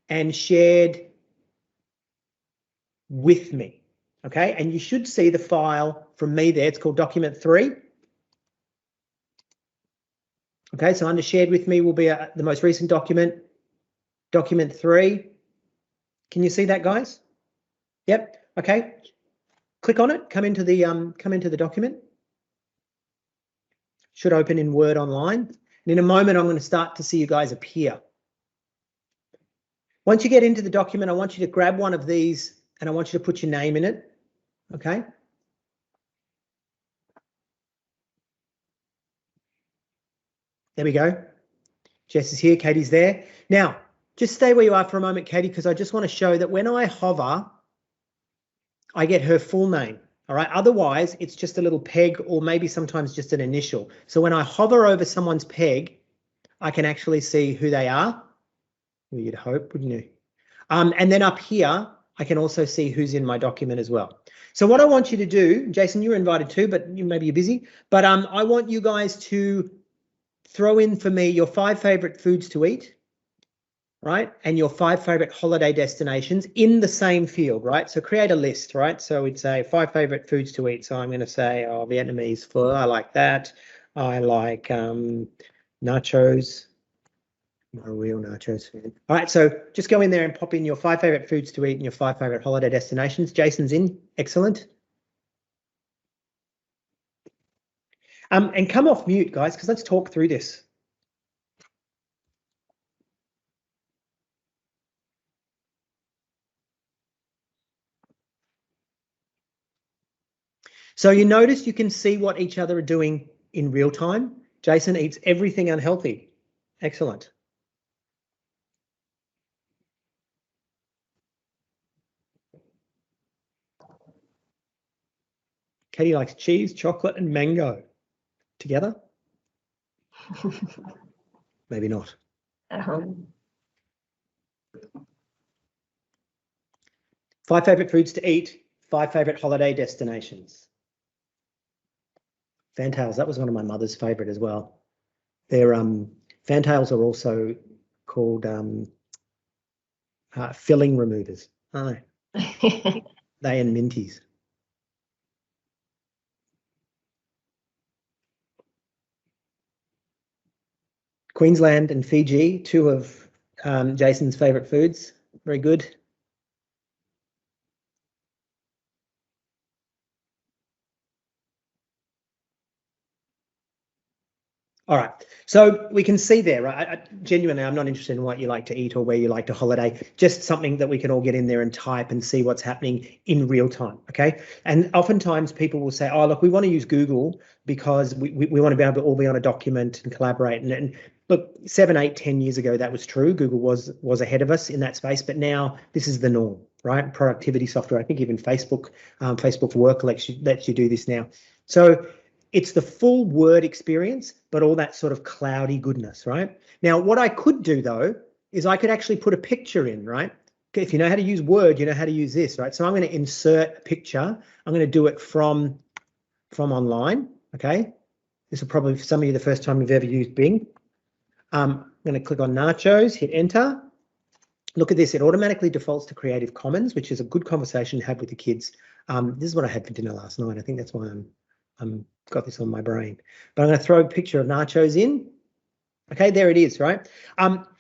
and shared with me. Okay, and you should see the file from me there. It's called document 3. Okay, so under shared with me will be the most recent document, document 3. Can you see that, guys? Yep. Okay. Click on it. Come into the document. Should open in Word Online. And in a moment, I'm going to start to see you guys appear. Once you get into the document, I want you to grab one of these and I want you to put your name in it. Okay. There we go. Jess is here, Katie's there. Now, just stay where you are for a moment, Katie, because I just want to show that when I hover, I get her full name. All right. Otherwise, it's just a little peg or maybe sometimes just an initial. So when I hover over someone's peg, I can actually see who they are. Well, you'd hope, wouldn't you? And then up here, I can also see who's in my document as well. So what I want you to do, Jason, you were invited too, but maybe you're busy. But I want you guys to throw in for me your 5 favorite foods to eat, right? And your 5 favorite holiday destinations in the same field, right? So create a list, right? So we'd say 5 favorite foods to eat. So I'm going to say, oh, Vietnamese pho, I like that. I like nachos. I'm a real nachos fan. All right, so just go in there and pop in your 5 favorite foods to eat and your 5 favorite holiday destinations. Jason's in. Excellent. And come off mute, guys, because let's talk through this. So you notice you can see what each other are doing in real time. Jason eats everything unhealthy. Excellent. Katie likes cheese, chocolate, and mango. Together? Maybe not. At home. 5 favorite foods to eat, 5 favorite holiday destinations. Fantails, that was one of my mother's favorite as well. They're fantails are also called filling removers, aren't they? They and minties. Queensland and Fiji, 2 of Jason's favorite foods. Very good. All right, so we can see there, right? Genuinely, I'm not interested in what you like to eat or where you like to holiday, just something that we can all get in there and type and see what's happening in real time, okay? And oftentimes people will say, oh, look, we want to use Google because we want to be able to all be on a document and collaborate. And look, 7, 8, 10 years ago, that was true. Google was ahead of us in that space, but now this is the norm, right? Productivity software, I think even Facebook Work lets you do this now. So it's the full Word experience, but all that sort of cloudy goodness, right? Now, what I could do, though, is I could actually put a picture in, right? If you know how to use Word, you know how to use this, right? So I'm going to insert a picture. I'm going to do it from online, okay? This will probably, for some of you, the first time you've ever used Bing. I'm going to click on Nachos, hit Enter. Look at this. It automatically defaults to Creative Commons, which is a good conversation to have with the kids. This is what I had for dinner last night. I think that's why I'm got this on my brain. But I'm going to throw a picture of nachos in. Okay, there it is, right?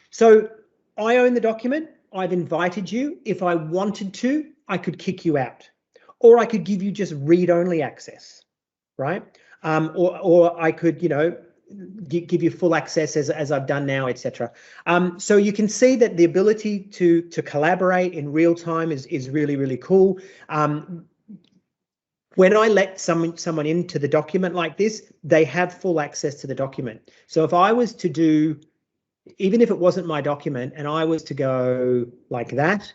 So I own the document. I've invited you. If I wanted to, I could kick you out, or I could give you just read-only access, right? Or I could, you know, give you full access as I've done now, etc. So you can see that the ability to collaborate in real time is really, really cool. When I let someone into the document like this, they have full access to the document. So if I was to do, even if it wasn't my document and I was to go like that,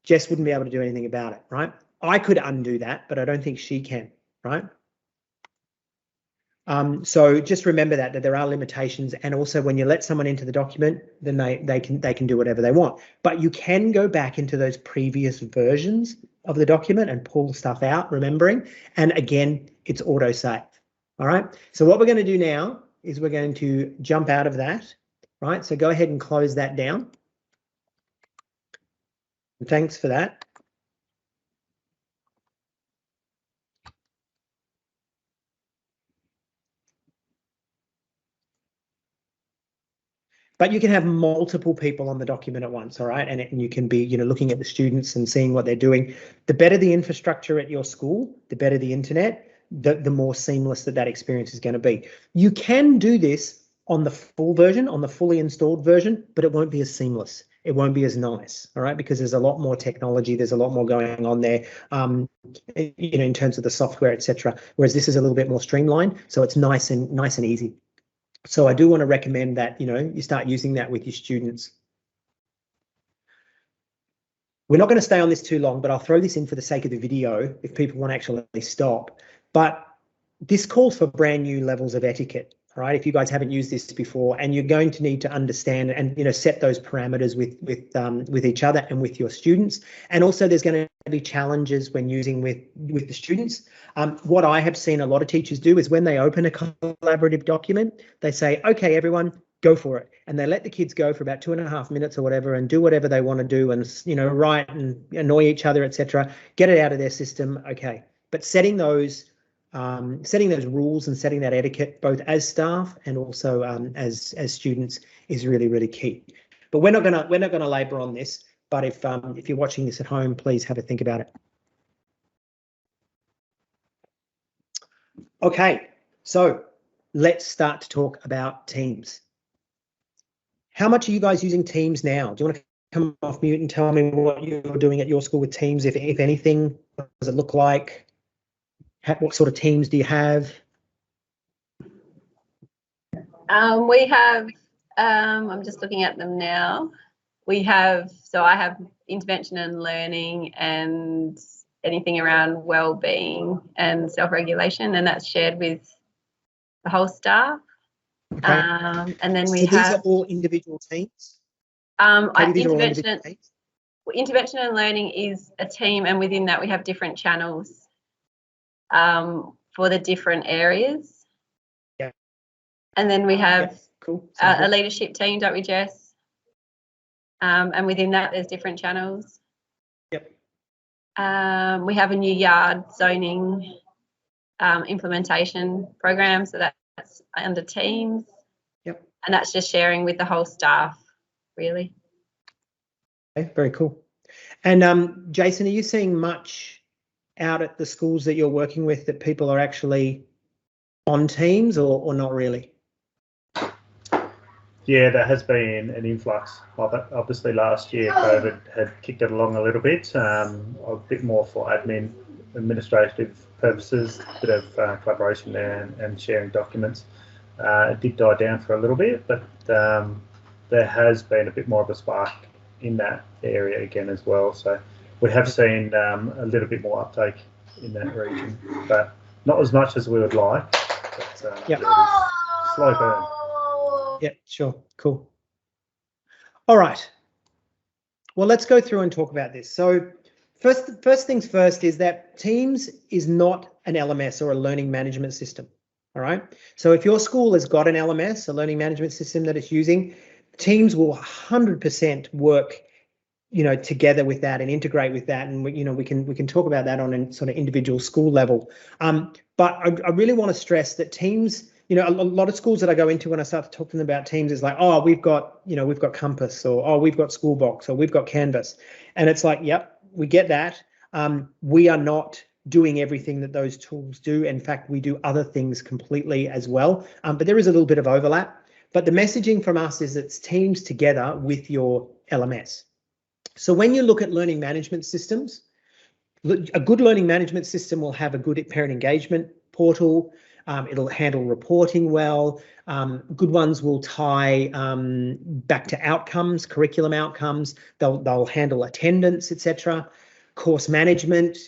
Jess wouldn't be able to do anything about it, right? I could undo that, but I don't think she can, right? So just remember that there are limitations, and also when you let someone into the document, then they can do whatever they want. But you can go back into those previous versions of the document and pull stuff out, remembering, and again, it's auto-save. All right. So what we're going to do now is we're going to jump out of that, right? So go ahead and close that down. And thanks for that. But you can have multiple people on the document at once, all right? And you can be, looking at the students and seeing what they're doing. The better the infrastructure at your school, the better the internet, the more seamless that experience is going to be. You can do this on the full version, on the fully installed version, but it won't be as seamless. It won't be as nice, all right? Because there's a lot more technology, there's a lot more going on there, in terms of the software, etc. Whereas this is a little bit more streamlined, so it's nice and easy. So I do want to recommend that, you start using that with your students. We're not going to stay on this too long, but I'll throw this in for the sake of the video if people want to actually stop. But this calls for brand new levels of etiquette, right? If you guys haven't used this before, and you're going to need to understand and set those parameters with each other and with your students. And also there's going to be challenges when using with the students. What I have seen a lot of teachers do is when they open a collaborative document, they say, okay, everyone, go for it. And they let the kids go for about 2.5 minutes or whatever and do whatever they want to do and, write and annoy each other, etc. Get it out of their system. Okay. But setting those rules and setting that etiquette, both as staff and also as students, is really, really key. But we're not gonna labour on this. But if you're watching this at home, please have a think about it. Okay, so let's start to talk about Teams. How much are you guys using Teams now? Do you want to come off mute and tell me what you're doing at your school with Teams, if anything? What does it look like? What sort of teams do you have? We have, I'm just looking at them now. I have intervention and learning and anything around well-being and self-regulation, and that's shared with the Okay. whole staff. And then these are all individual teams? Intervention and learning is a team, and within that we have different channels for the different areas. Yeah. And then we have cool. a leadership team, don't we, Jess? And within that there's different channels. Yep. We have a new yard zoning implementation program, so that's under teams. Yep. And that's just sharing with the whole staff, really. Okay, very cool. And Jason, are you seeing much out at the schools that you're working with that people are actually on Teams or not really? Yeah, there has been an influx of it. Obviously last year COVID had kicked it along a little bit, a bit more for administrative purposes, a bit of collaboration there and sharing documents. It did die down for a little bit, but there has been a bit more of a spark in that area again as well. So we have seen a little bit more uptake in that region, but not as much as we would like. But yep. Slow burn. Yeah, sure. Cool. All right. Well, let's go through and talk about this. So first things first is that Teams is not an LMS or a learning management system. All right. So if your school has got an LMS, a learning management system that it's using, Teams will 100% work, together with that and integrate with that. And we can talk about that on a sort of individual school level. But I really want to stress that Teams, a lot of schools that I go into when I start to talk to them about Teams is like, oh, we've got Compass, or oh, we've got Schoolbox, or we've got Canvas. And it's like, yep, we get that. We are not doing everything that those tools do. In fact, we do other things completely as well. But there is a little bit of overlap. But the messaging from us is it's Teams together with your LMS. So when you look at learning management systems, a good learning management system will have a good parent engagement portal. It'll handle reporting well. Good ones will tie back to outcomes, curriculum outcomes. They'll handle attendance, etc. Course management,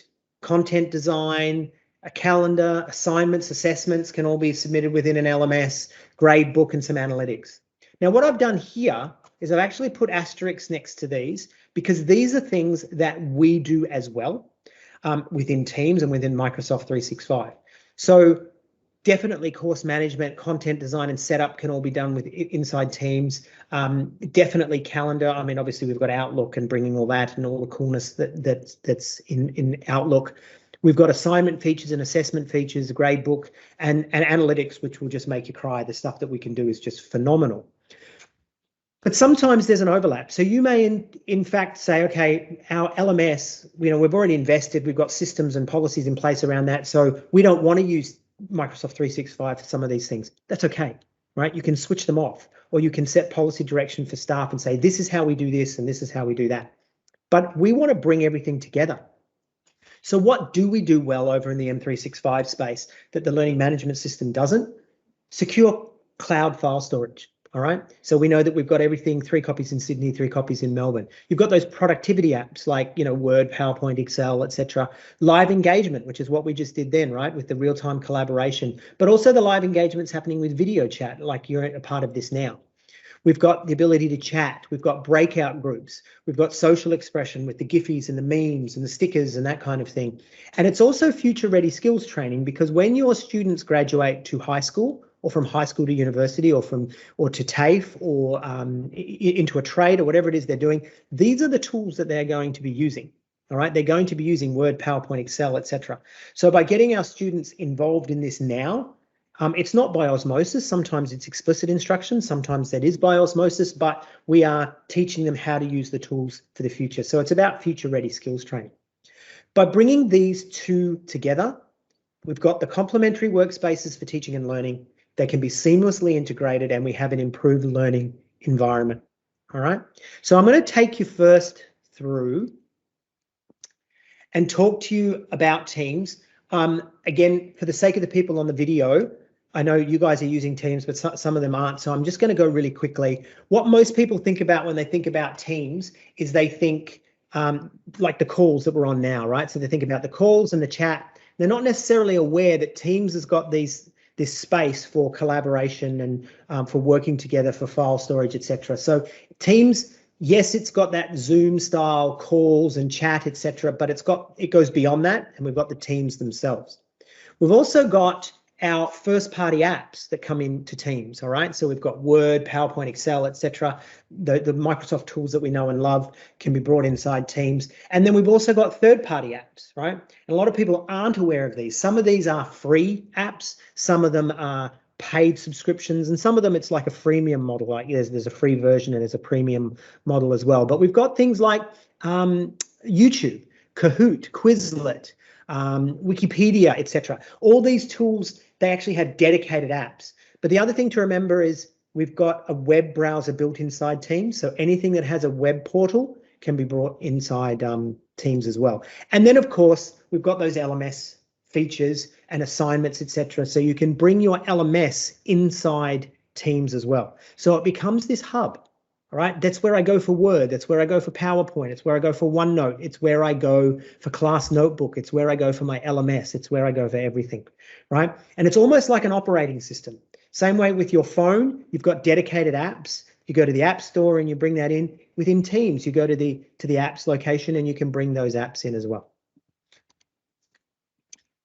content design, a calendar, assignments, assessments can all be submitted within an LMS, grade book, and some analytics. Now, what I've done here is I've actually put asterisks next to these because these are things that we do as well within Teams and within Microsoft 365. So definitely course management, content design, and setup can all be done with inside Teams. Definitely calendar. I mean, obviously we've got Outlook and bringing all that and all the coolness that's in Outlook. We've got assignment features and assessment features, grade book, and analytics, which will just make you cry. The stuff that we can do is just phenomenal. But sometimes there's an overlap. So you may, in fact, say, okay, our LMS, we've already invested. We've got systems and policies in place around that. So we don't want to use Microsoft 365 for some of these things. That's okay, right? You can switch them off, or you can set policy direction for staff and say, this is how we do this and this is how we do that. But we want to bring everything together. So what do we do well over in the M365 space that the learning management system doesn't? Secure cloud file storage. All right. So we know that we've got everything, 3 copies in Sydney, 3 copies in Melbourne. You've got those productivity apps like, Word, PowerPoint, Excel, etc. Live engagement, which is what we just did then, right, with the real-time collaboration, but also the live engagements happening with video chat, like you're a part of this now. We've got the ability to chat. We've got breakout groups. We've got social expression with the Giphies and the memes and the stickers and that kind of thing. And it's also future-ready skills training, because when your students graduate to high school, or from high school to university, or to TAFE, or into a trade, or whatever it is they're doing, these are the tools that they're going to be using. All right, they're going to be using Word, PowerPoint, Excel, etc. So by getting our students involved in this now, it's not by osmosis. Sometimes it's explicit instruction. Sometimes that is by osmosis, but we are teaching them how to use the tools for the future. So it's about future-ready skills training. By bringing these two together, we've got the complementary workspaces for teaching and learning. They can be seamlessly integrated, and we have an improved learning environment. All right. So I'm going to take you first through and talk to you about Teams. Again, for the sake of the people on the video, I know you guys are using Teams, but some of them aren't. So I'm just going to go really quickly. What most people think about when they think about Teams is they think like the calls that we're on now, right? So they think about the calls and the chat. They're not necessarily aware that Teams has got this space for collaboration and for working together for file storage, etc. So Teams, yes, it's got that Zoom style calls and chat, etc., but it goes beyond that, and we've got the Teams themselves. We've also got our first-party apps that come into Teams. All right, so we've got Word, PowerPoint, Excel, etc. The Microsoft tools that we know and love can be brought inside Teams, and then we've also got third-party apps, right? And a lot of people aren't aware of these. Some of these are free apps, some of them are paid subscriptions, and some of them it's like a freemium model. Like there's a free version and there's a premium model as well. But we've got things like YouTube, Kahoot, Quizlet, Wikipedia, etc. All these tools, they actually have dedicated apps. But the other thing to remember is we've got a web browser built inside Teams. So anything that has a web portal can be brought inside Teams as well. And then, of course, we've got those LMS features and assignments, etc. So you can bring your LMS inside Teams as well. So it becomes this hub. All right, that's where I go for Word. That's where I go for PowerPoint. It's where I go for OneNote. It's where I go for Class Notebook. It's where I go for my LMS. It's where I go for everything, right? And it's almost like an operating system. Same way with your phone, you've got dedicated apps. You go to the App Store and you bring that in. Within Teams, you go to the apps location and you can bring those apps in as well.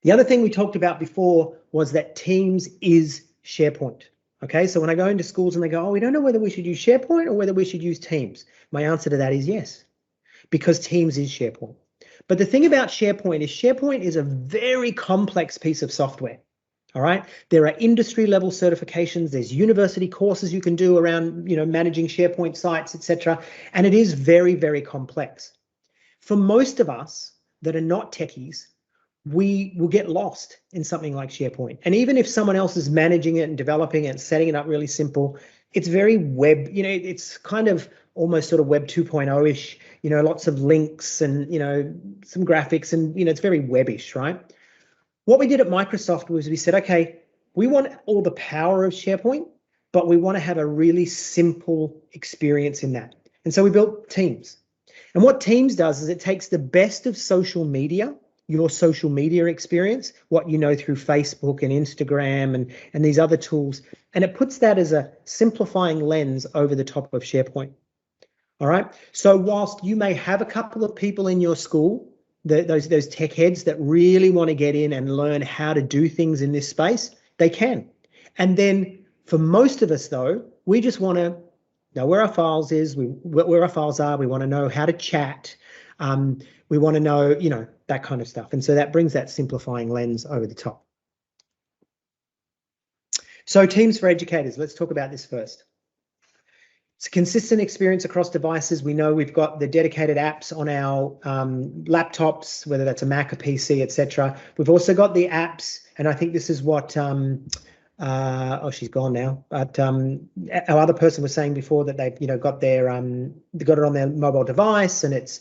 The other thing we talked about before was that Teams is SharePoint. Okay, so when I go into schools and they go, oh, we don't know whether we should use SharePoint or whether we should use Teams. My answer to that is yes, because Teams is SharePoint. But the thing about SharePoint is a very complex piece of software. All right, there are industry level certifications. There's university courses you can do around, managing SharePoint sites, etc. And it is very, very complex. For most of us that are not techies, we will get lost in something like SharePoint. And even if someone else is managing it and developing it and setting it up really simple, it's very web, it's kind of almost sort of web 2.0-ish, lots of links and, some graphics and, it's very webbish, right? What we did at Microsoft was we said, okay, we want all the power of SharePoint, but we want to have a really simple experience in that. And so we built Teams. And what Teams does is it takes the best of social media, your social media experience, what you know through Facebook and Instagram and these other tools, and it puts that as a simplifying lens over the top of SharePoint. All right. So whilst you may have a couple of people in your school, those tech heads that really want to get in and learn how to do things in this space, they can. And then for most of us, though, we just want to know where our files is, where our files are. We want to know how to chat. We want to know, that kind of stuff. And so that brings that simplifying lens over the top. So Teams for educators. Let's talk about this first. It's a consistent experience across devices. We know we've got the dedicated apps on our laptops, whether that's a Mac, a PC, etc. We've also got the apps, and I think this is what oh, she's gone now. But our other person was saying before that they've got their they got it on their mobile device, and it's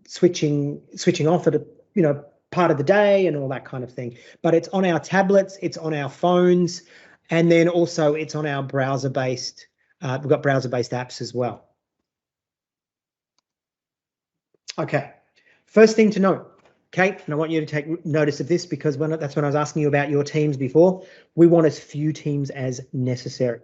switching off at a part of the day and all that kind of thing. But it's on our tablets, it's on our phones, and then also it's on our browser-based. We've got browser-based apps as well. Okay, first thing to note. Kate, and I want you to take notice of this because that's when I was asking you about your teams before. We want as few teams as necessary.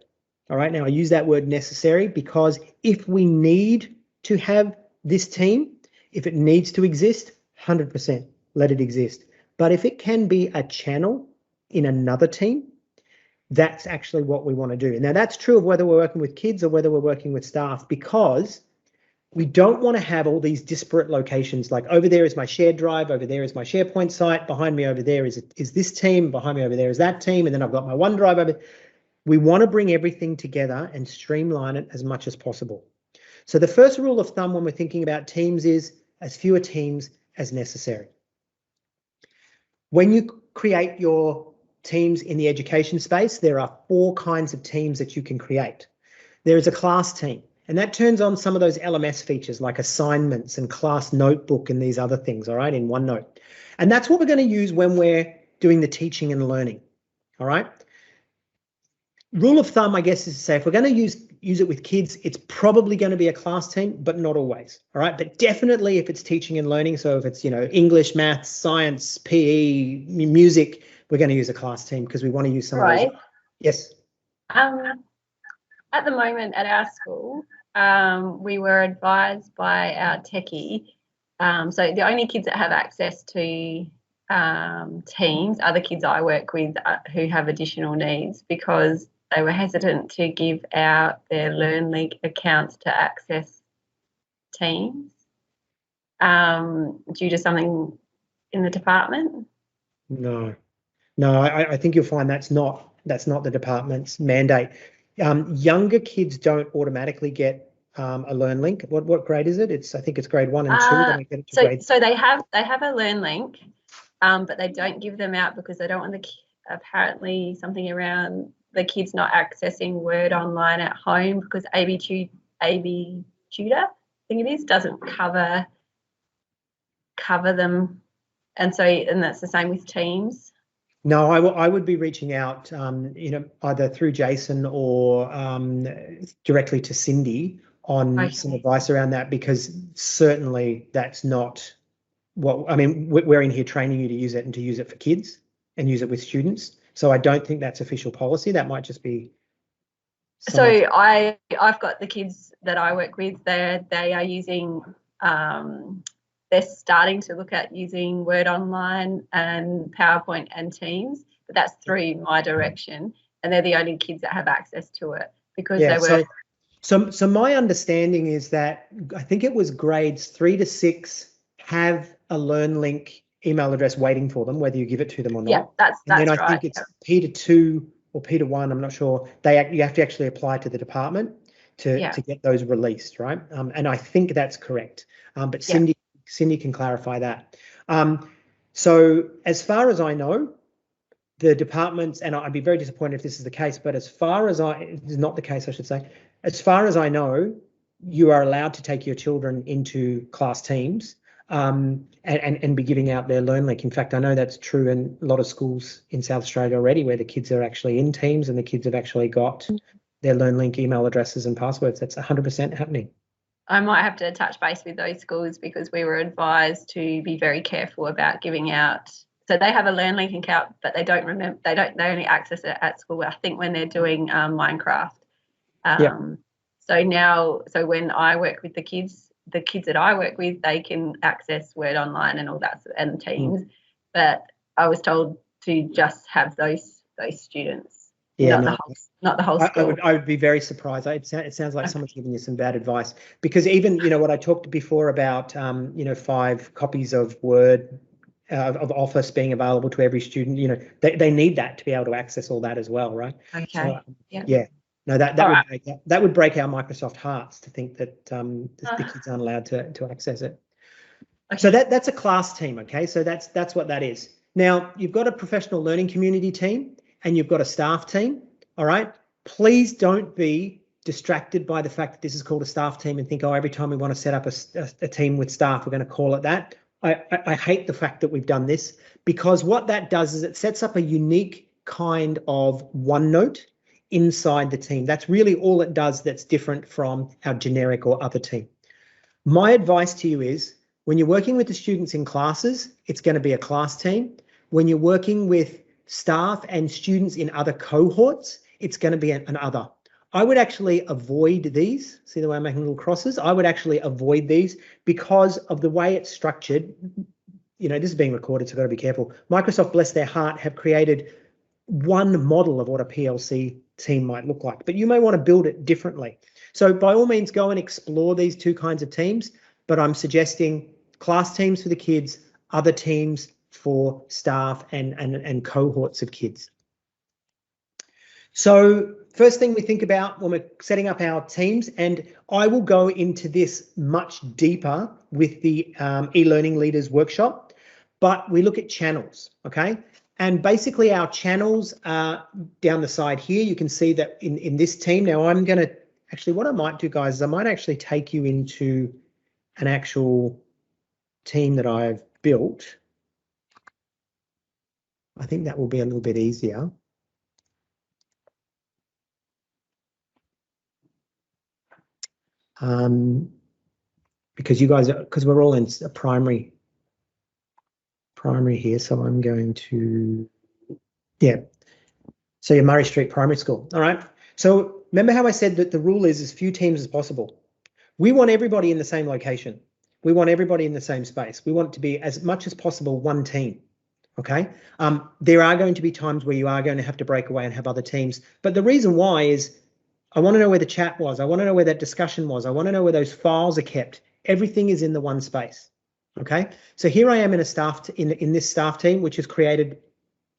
All right, now I use that word necessary because if we need to have this team, if it needs to exist, 100% let it exist. But if it can be a channel in another team, that's actually what we want to do. Now that's true of whether we're working with kids or whether we're working with staff, because we don't want to have all these disparate locations, like over there is my shared drive, over there is my SharePoint site, behind me over there is this team, behind me over there is that team, and then I've got my OneDrive over. We want to bring everything together and streamline it as much as possible. So the first rule of thumb when we're thinking about teams is as fewer teams as necessary. When you create your teams in the education space, there are 4 kinds of teams that you can create. There is a class team. And that turns on some of those LMS features like assignments and class notebook and these other things, all right, in OneNote. And that's what we're going to use when we're doing the teaching and learning, all right? Rule of thumb, I guess, is to say if we're going to use it with kids, it's probably going to be a class team, but not always, all right? But definitely if it's teaching and learning, so if it's, English, maths, science, PE, music, we're going to use a class team because we want to use some of those. Yes? At the moment at our school, we were advised by our techie. So the only kids that have access to Teams are the kids I work with who have additional needs, because they were hesitant to give out their LearnLink accounts to access Teams due to something in the department. No, I think you'll find that's not the department's mandate. Younger kids don't automatically get a LearnLink. What grade is it? I think it's grade 1 and 2. Then I get it to grade. So they have a LearnLink, but they don't give them out because they don't want apparently something around the kids not accessing Word Online at home, because AB Tutor, I think it is, doesn't cover them, and that's the same with Teams. No, I would be reaching out, either through Jason or directly to Cindy on some advice around that, because certainly that's not what, we're in here training you to use it and to use it for kids and use it with students. So I don't think that's official policy. That might just be. So I've got the kids that I work with, they are using, they're starting to look at using Word Online and PowerPoint and Teams, but that's through my direction, and they're the only kids that have access to it because they were. So my understanding is that I think it was grades 3 to 6 have a LearnLink email address waiting for them, whether you give it to them or not. Yeah, that's right. And then I think it's P to 2 or P to 1, I'm not sure. You have to actually apply to the department to get those released, right? And I think that's correct. But Cindy can clarify that. So as far as I know, the departments, and I'd be very disappointed if this is the case, but as far as it is not the case, I should say, as far as I know, you are allowed to take your children into class teams. and be giving out their LearnLink. In fact, I know that's true in a lot of schools in South Australia already, where the kids are actually in teams and the kids have actually got their LearnLink email addresses and passwords. That's 100% happening. I might have to touch base with those schools because we were advised to be very careful about giving out. So they have a LearnLink account, but they don't remember. They only access it at school. I think when they're doing Minecraft. So when I work with the kids that I work with, they can access Word Online and all that and Teams. But I was told to just have those students, not the whole school. I would be very surprised. It sounds like someone's giving you some bad advice, because even what I talked before about 5 copies of Word of Office being available to every student. They need that to be able to access all that as well, right? Okay. So, yeah. No, that would break our Microsoft hearts to think that the kids aren't allowed to access it. Okay. So that's a class team, okay? So that's what that is. Now, you've got a professional learning community team and you've got a staff team, all right? Please don't be distracted by the fact that this is called a staff team and think, oh, every time we want to set up a team with staff, we're going to call it that. I hate the fact that we've done this, because what that does is it sets up a unique kind of OneNote inside the team. That's really all it does that's different from our generic or other team. My advice to you is, when you're working with the students in classes, it's going to be a class team. When you're working with staff and students in other cohorts, it's going to be an other. I would actually avoid these. See the way I'm making little crosses? I would actually avoid these because of the way it's structured. This is being recorded, so I've got to be careful. Microsoft, bless their heart, have created one model of what a PLC team might look like, but you may want to build it differently. So by all means, go and explore these 2 kinds of teams, but I'm suggesting class teams for the kids, other teams for staff and cohorts of kids. So first thing we think about when we're setting up our teams, and I will go into this much deeper with the e-learning leaders workshop, but we look at channels, okay? And basically our channels are down the side here. You can see that in this team. Now I'm going to actually, what I might do, guys, is I might actually take you into an actual team that I've built. I think that will be a little bit easier. Because we're all in a primary here, so I'm going to, so your Murray Street Primary School, all right? So remember how I said that the rule is as few teams as possible. We want everybody in the same location. We want everybody in the same space. We want it to be as much as possible one team, okay? There are going to be times where you are going to have to break away and have other teams, but the reason why is I want to know where the chat was. I want to know where that discussion was. I want to know where those files are kept. Everything is in the one space. Okay, so here I am in in this staff team, which is created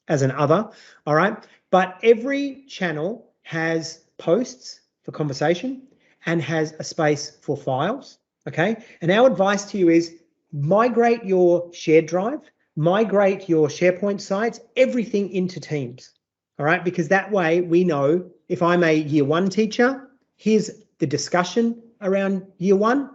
as an other. All right, but every channel has posts for conversation and has a space for files. Okay, and our advice to you is migrate your shared drive, migrate your SharePoint sites, everything into Teams. All right, because that way we know if I'm a year 1 teacher, here's the discussion around year 1.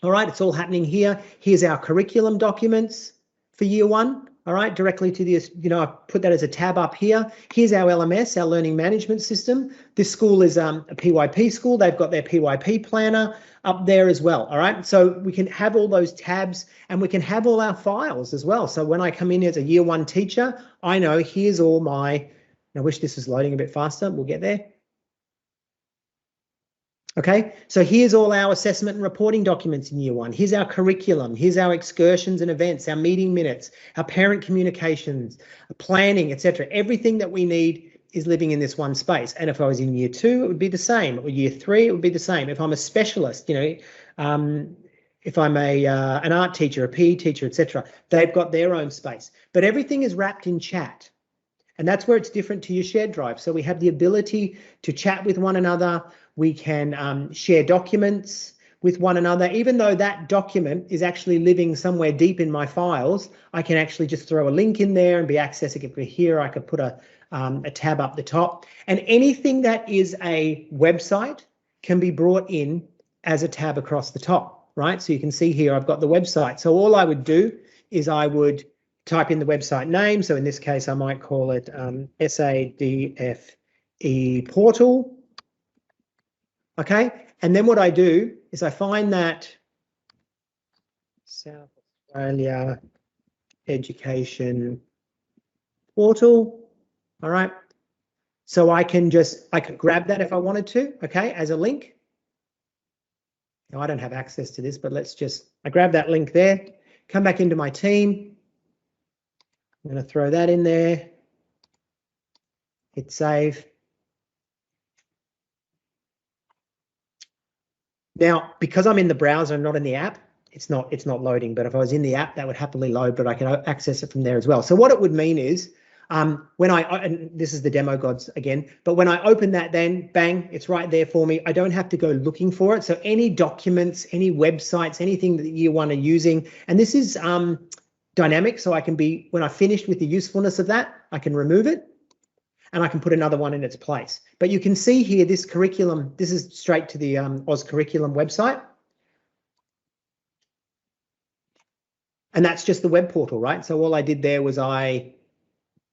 All right, it's all happening here. Here's our curriculum documents for year 1. All right, directly to this, I put that as a tab up here. Here's our LMS, our learning management system. This school is a PYP school. They've got their PYP planner up there as well. All right, so we can have all those tabs and we can have all our files as well. So when I come in as a year 1 teacher, I know here's all my, I wish this was loading a bit faster. We'll get there. Okay, so here's all our assessment and reporting documents in year 1. Here's our curriculum. Here's our excursions and events, our meeting minutes, our parent communications, planning, etc. Everything that we need is living in this one space. And if I was in year 2, it would be the same. Or year 3, it would be the same. If I'm a specialist, if I'm an art teacher, a PE teacher, etc., they've got their own space. But everything is wrapped in chat. And that's where it's different to your shared drive. So we have the ability to chat with one another. We can share documents with one another. Even though that document is actually living somewhere deep in my files, I can actually just throw a link in there and be accessing it from here. I could put a tab up the top. And anything that is a website can be brought in as a tab across the top. right? So you can see here I've got the website. So all I would do is I would type in the website name. So in this case, I might call it SADFE portal. Okay, and then what I do is I find that South Australia Education portal. All right, so I could grab that if I wanted to, okay, as a link. Now I don't have access to this, but I grab that link there, come back into my team. I'm going to throw that in there, hit save. Now, because I'm in the browser and not in the app, it's not loading, but if I was in the app, that would happily load, but I can access it from there as well. So what it would mean is and this is the demo gods again, but when I open that, then bang, it's right there for me. I don't have to go looking for it. So any documents, any websites, anything that you want to using, and this is dynamic. So I can when I finished with the usefulness of that, I can remove it and I can put another one in its place. But you can see here, this curriculum, this is straight to the Oz Curriculum website. And that's just the web portal, right? So all I did there was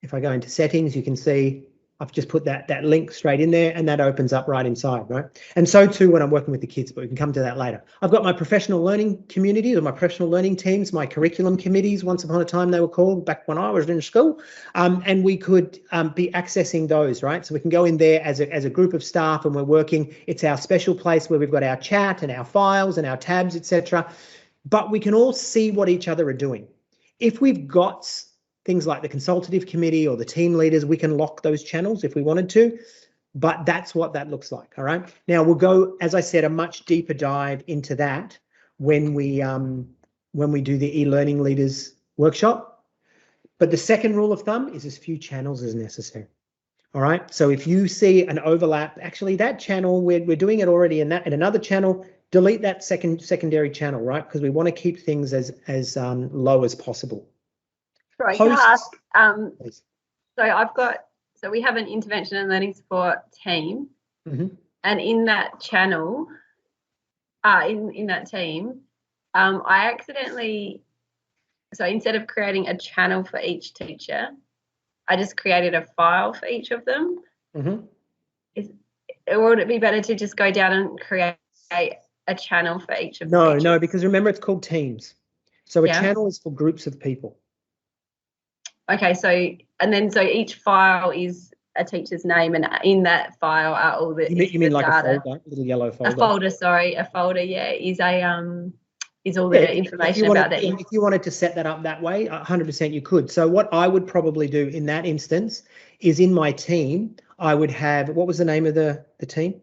if I go into settings, you can see I've just put that link straight in there and that opens up right inside, right? And so too when I'm working with the kids, but we can come to that later. I've got my professional learning community or my professional learning teams, my curriculum committees, once upon a time they were called back when I was in school, and we could be accessing those, right? So we can go in there as a group of staff and we're working. It's our special place where we've got our chat and our files and our tabs, etc. But we can all see what each other are doing. If we've got things like the consultative committee or the team leaders, we can lock those channels if we wanted to, but that's what that looks like. All right. Now we'll go, as I said, a much deeper dive into that when we do the e-learning leaders workshop. But the second rule of thumb is as few channels as necessary. All right. So if you see an overlap, actually that channel, we're doing it already in another channel, delete that secondary channel, right? Because we want to keep things as low as possible. Sorry, can I ask, so we have an intervention and learning support team, and in that channel, in that team, I accidentally, so instead of creating a channel for each teacher, I just created a file for each of them. Would it be better to just go down and create a channel for each of them? No, because remember it's called teams. So a channel is for groups of people. Okay, so each file is a teacher's name, and in that file are all the you mean like data. a folder, a little yellow folder. A folder, yeah, is all the information about that. If you wanted to set that up that way, 100% you could. So what I would probably do in that instance is in my team, I would have, what was the name of the team?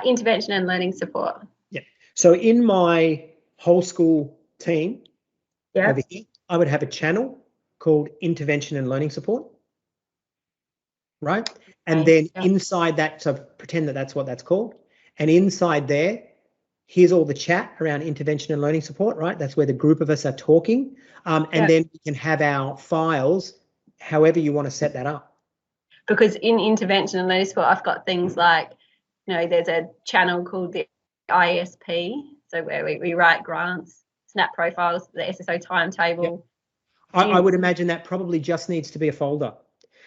Intervention and learning support. Yeah. So in my whole school team, over here, I would have a channel called intervention and learning support, right? And then inside that, so pretend that that's what that's called. And inside there, here's all the chat around intervention and learning support, right? That's where the group of us are talking. And then we can have our files, however you want to set that up. Because in intervention and learning support, I've got things like, there's a channel called the ISP, so where we write grants, SNAP profiles, the SSO timetable. I would imagine that probably just needs to be a folder,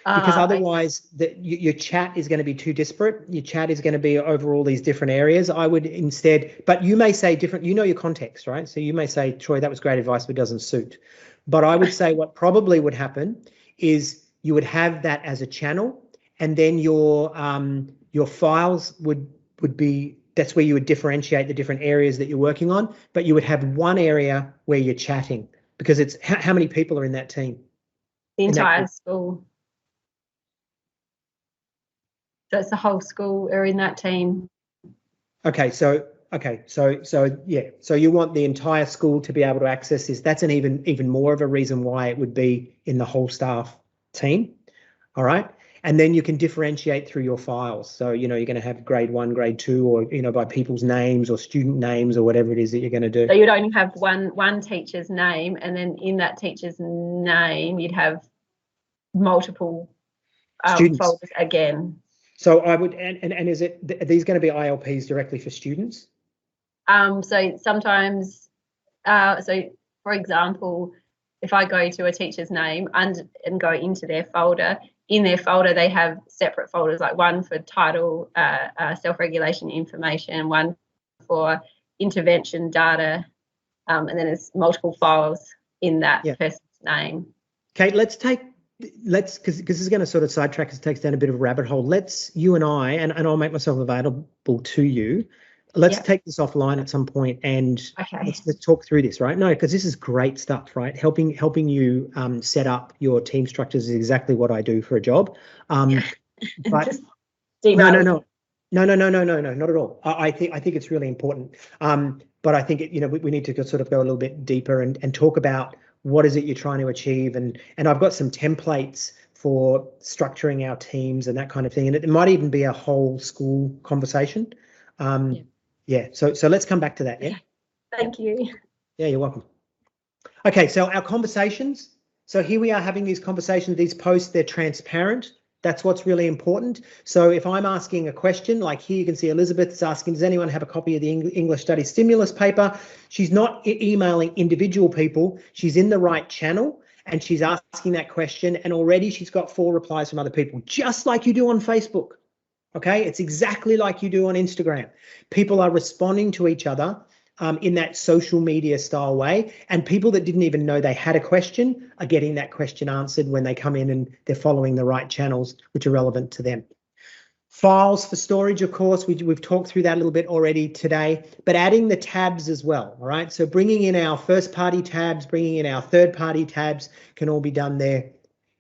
because otherwise your chat is going to be too disparate. Your chat is going to be over all these different areas. I would instead, but you may say different, your context, right? So you may say, Troy, that was great advice, but it doesn't suit. But I would say what probably would happen is you would have that as a channel, and then your files would be, that's where you would differentiate the different areas that you're working on, but you would have one area where you're chatting. Because it's how many people are in that team? The entire school. So it's the whole school are in that team. So you want the entire school to be able to access this. That's an even more of a reason why it would be in the whole staff team. All right. And then you can differentiate through your files. So, you're going to have grade 1, grade 2, or, by people's names or student names or whatever it is that you're going to do. So you'd only have one teacher's name, and then in that teacher's name, you'd have multiple folders again. So I would, and are these going to be ILPs directly for students? So sometimes, so for example, if I go to a teacher's name and go into their folder, in their folder they have separate folders, like one for title, self-regulation information, one for intervention data, and then there's multiple files in that person's name. Kate, because this is going to sort of sidetrack us, takes down a bit of a rabbit hole. You and I, and I'll make myself available to you. Let's take this offline at some point and let's talk through this, right? No, because this is great stuff, right? Helping you set up your team structures is exactly what I do for a job. But no, not at all. I think it's really important. But I think we need to sort of go a little bit deeper and talk about what is it you're trying to achieve, and I've got some templates for structuring our teams and that kind of thing, and it might even be a whole school conversation. So let's come back to that. Yeah. Thank you. Yeah, you're welcome. Okay, so our conversations. So here we are having these conversations, these posts, they're transparent. That's what's really important. So if I'm asking a question, like here you can see Elizabeth is asking, does anyone have a copy of the English Study Stimulus paper? She's not emailing individual people. She's in the right channel and she's asking that question, and already she's got 4 replies from other people, just like you do on Facebook. Okay, it's exactly like you do on Instagram. People are responding to each other in that social media style way, and people that didn't even know they had a question are getting that question answered when they come in and they're following the right channels which are relevant to them. Files for storage, of course, we've talked through that a little bit already today, but adding the tabs as well, all right? So bringing in our first-party tabs, bringing in our third-party tabs can all be done there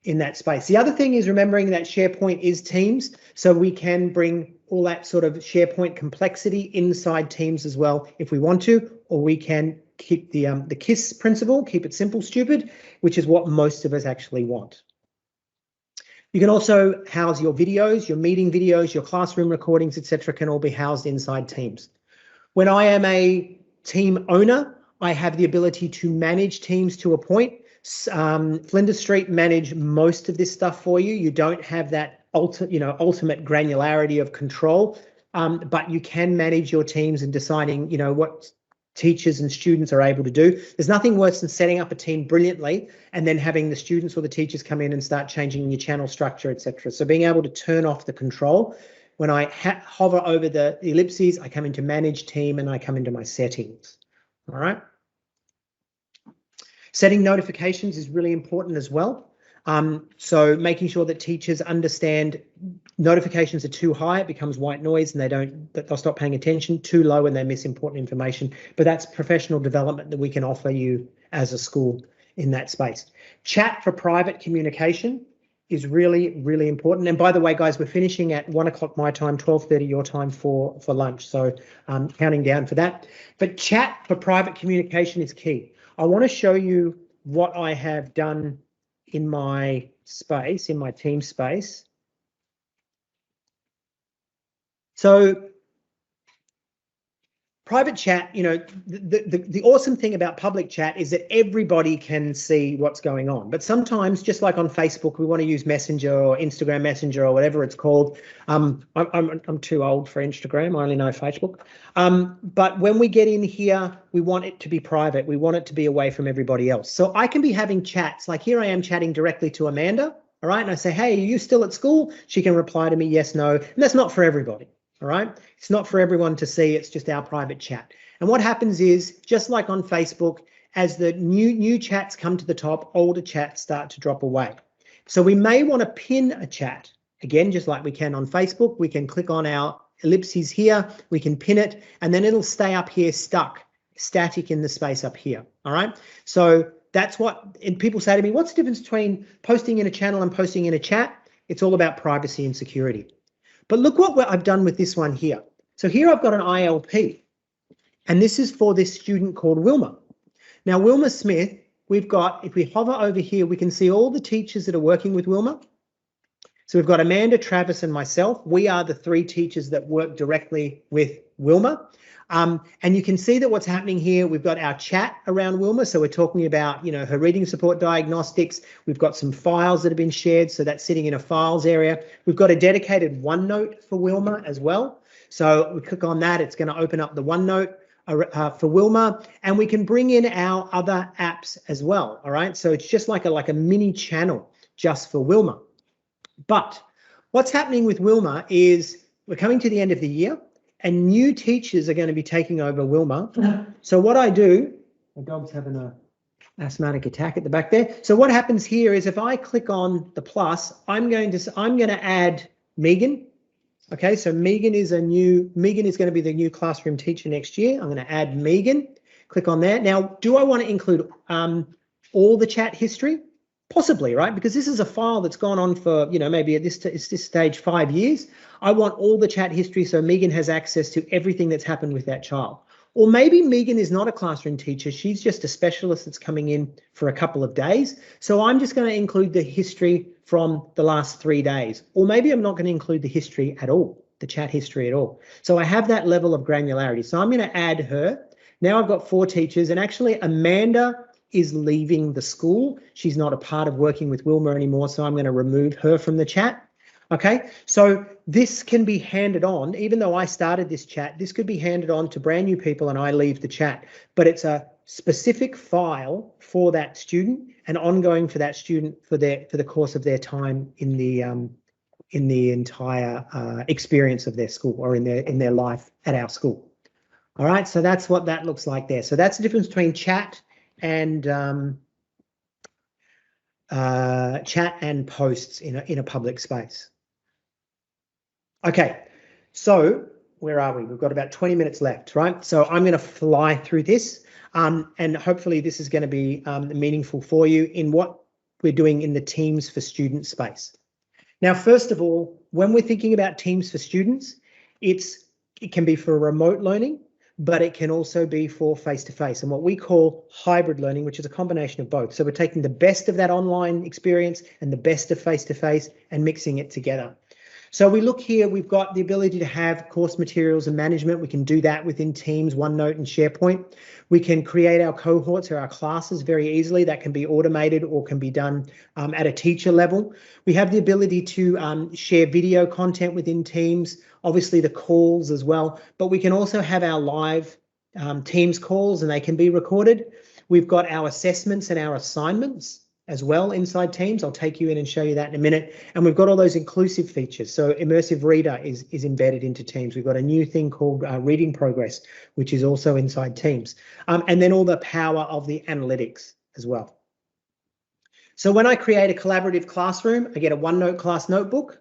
in that space. The other thing is remembering that SharePoint is Teams, so we can bring all that sort of SharePoint complexity inside Teams as well if we want to, or we can keep the KISS principle, keep it simple, stupid, which is what most of us actually want. You can also house your videos, your meeting videos, your classroom recordings, etc. can all be housed inside Teams. When I am a team owner, I have the ability to manage teams to a point. Flinders Street manage most of this stuff for you. You don't have that ultimate granularity of control, but you can manage your teams and deciding, what teachers and students are able to do. There's nothing worse than setting up a team brilliantly and then having the students or the teachers come in and start changing your channel structure, etc. So being able to turn off the control. When I hover over the ellipses, I come into manage team and I come into my settings. All right. Setting notifications is really important as well. So making sure that teachers understand notifications are too high, it becomes white noise and they'll stop paying attention. Too low and they miss important information. But that's professional development that we can offer you as a school in that space. Chat for private communication is really, really important. And by the way, guys, we're finishing at 1 o'clock my time, 12:30 your time for lunch. So counting down for that. But chat for private communication is key. I want to show you what I have done in my space, in my team space. So private chat, the awesome thing about public chat is that everybody can see what's going on. But sometimes, just like on Facebook, we want to use Messenger or Instagram Messenger or whatever it's called. I'm too old for Instagram. I only know Facebook. But when we get in here, we want it to be private. We want it to be away from everybody else. So I can be having chats. Like here I am chatting directly to Amanda. All right. And I say, hey, are you still at school? She can reply to me, yes, no. And that's not for everybody. All right. It's not for everyone to see. It's just our private chat. And what happens is, just like on Facebook, as the new chats come to the top, older chats start to drop away. So we may want to pin a chat. Again, just like we can on Facebook, we can click on our ellipses here, we can pin it, and then it'll stay up here static in the space up here. All right. So that's and people say to me, what's the difference between posting in a channel and posting in a chat? It's all about privacy and security. But look what I've done with this one here. So here I've got an ILP, and this is for this student called Wilma. Now, Wilma Smith, we've got, if we hover over here, we can see all the teachers that are working with Wilma. So we've got Amanda, Travis, and myself. We are the 3 teachers that work directly with Wilma. And you can see that what's happening here, we've got our chat around Wilma. So we're talking about, her reading support diagnostics. We've got some files that have been shared. So that's sitting in a files area. We've got a dedicated OneNote for Wilma as well. So we click on that. It's going to open up the OneNote. for Wilma, and we can bring in our other apps as well. All right, so it's just like a mini channel just for Wilma. But what's happening with Wilma is we're coming to the end of the year, and new teachers are going to be taking over Wilma. So what I do, my dog's having a asthmatic attack at the back there. So what happens here is if I click on the plus, I'm going to add Megan. Okay, so Megan is going to be the new classroom teacher next year. I'm going to add Megan. Click on that. Now, do I want to include all the chat history? Possibly, right? Because this is a file that's gone on for, maybe at this stage 5 years. I want all the chat history so Megan has access to everything that's happened with that child. Or maybe Megan is not a classroom teacher. She's just a specialist that's coming in for a couple of days. So I'm just going to include the history from the last 3 days. Or maybe I'm not going to include the history at all, the chat history at all. So I have that level of granularity. So I'm going to add her. Now I've got 4 teachers, and actually Amanda is leaving the school. She's not a part of working with Wilma anymore, so I'm going to remove her from the chat. Okay, so this can be handed on, even though I started this chat, this could be handed on to brand new people and I leave the chat, but it's a specific file for that student and ongoing for that student for the course of their time in the entire experience of their school or in their life at our school. All right, so that's what that looks like there. So that's the difference between chat and posts in a public space. Okay, so where are we? We've got about 20 minutes left, right? So I'm going to fly through this, and hopefully this is going to be meaningful for you in what we're doing in the Teams for Students space. Now, first of all, when we're thinking about Teams for Students, it can be for remote learning, but it can also be for face-to-face and what we call hybrid learning, which is a combination of both. So we're taking the best of that online experience and the best of face-to-face and mixing it together. So we look here, we've got the ability to have course materials and management. We can do that within Teams, OneNote and SharePoint. We can create our cohorts or our classes very easily. That can be automated or can be done at a teacher level. We have the ability to share video content within Teams, obviously the calls as well, but we can also have our live Teams calls and they can be recorded. We've got our assessments and our assignments as well inside Teams. I'll take you in and show you that in a minute. And we've got all those inclusive features. So Immersive Reader is embedded into Teams. We've got a new thing called Reading Progress, which is also inside Teams. And then all the power of the analytics as well. So when I create a collaborative classroom, I get a OneNote class notebook,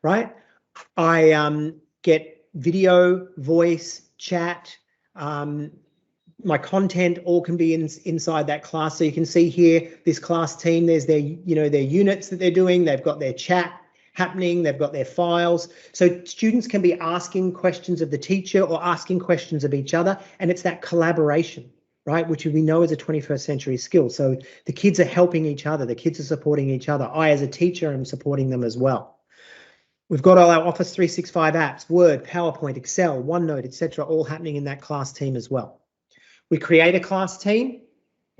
right? I get video, voice, chat, my content all can be inside that class. So you can see here, this class team, there's their units that they're doing. They've got their chat happening. They've got their files. So students can be asking questions of the teacher or asking questions of each other. And it's that collaboration, right, which we know is a 21st century skill. So the kids are helping each other. The kids are supporting each other. I, as a teacher, am supporting them as well. We've got all our Office 365 apps, Word, PowerPoint, Excel, OneNote, etc., all happening in that class team as well. We create a class team.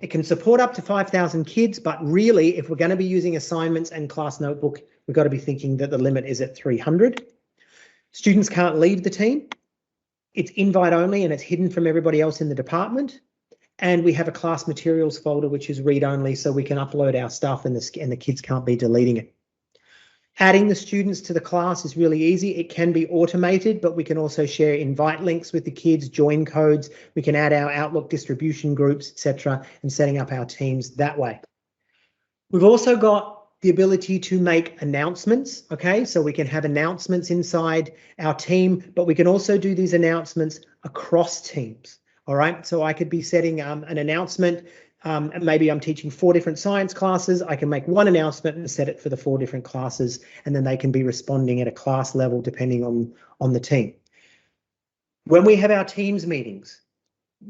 It can support up to 5,000 kids, but really, if we're going to be using assignments and class notebook, we've got to be thinking that the limit is at 300. Students can't leave the team. It's invite only and it's hidden from everybody else in the department. And we have a class materials folder, which is read only, so we can upload our stuff and the kids can't be deleting it. Adding the students to the class is really easy. It can be automated, but we can also share invite links with the kids, join codes. We can add our Outlook distribution groups, etc., and setting up our teams that way. We've also got the ability to make announcements, okay? So we can have announcements inside our team, but we can also do these announcements across teams, all right? So I could be setting an announcement. And maybe I'm teaching 4 different science classes. I can make one announcement and set it for the 4 different classes, and then they can be responding at a class level depending on the team. When we have our Teams meetings,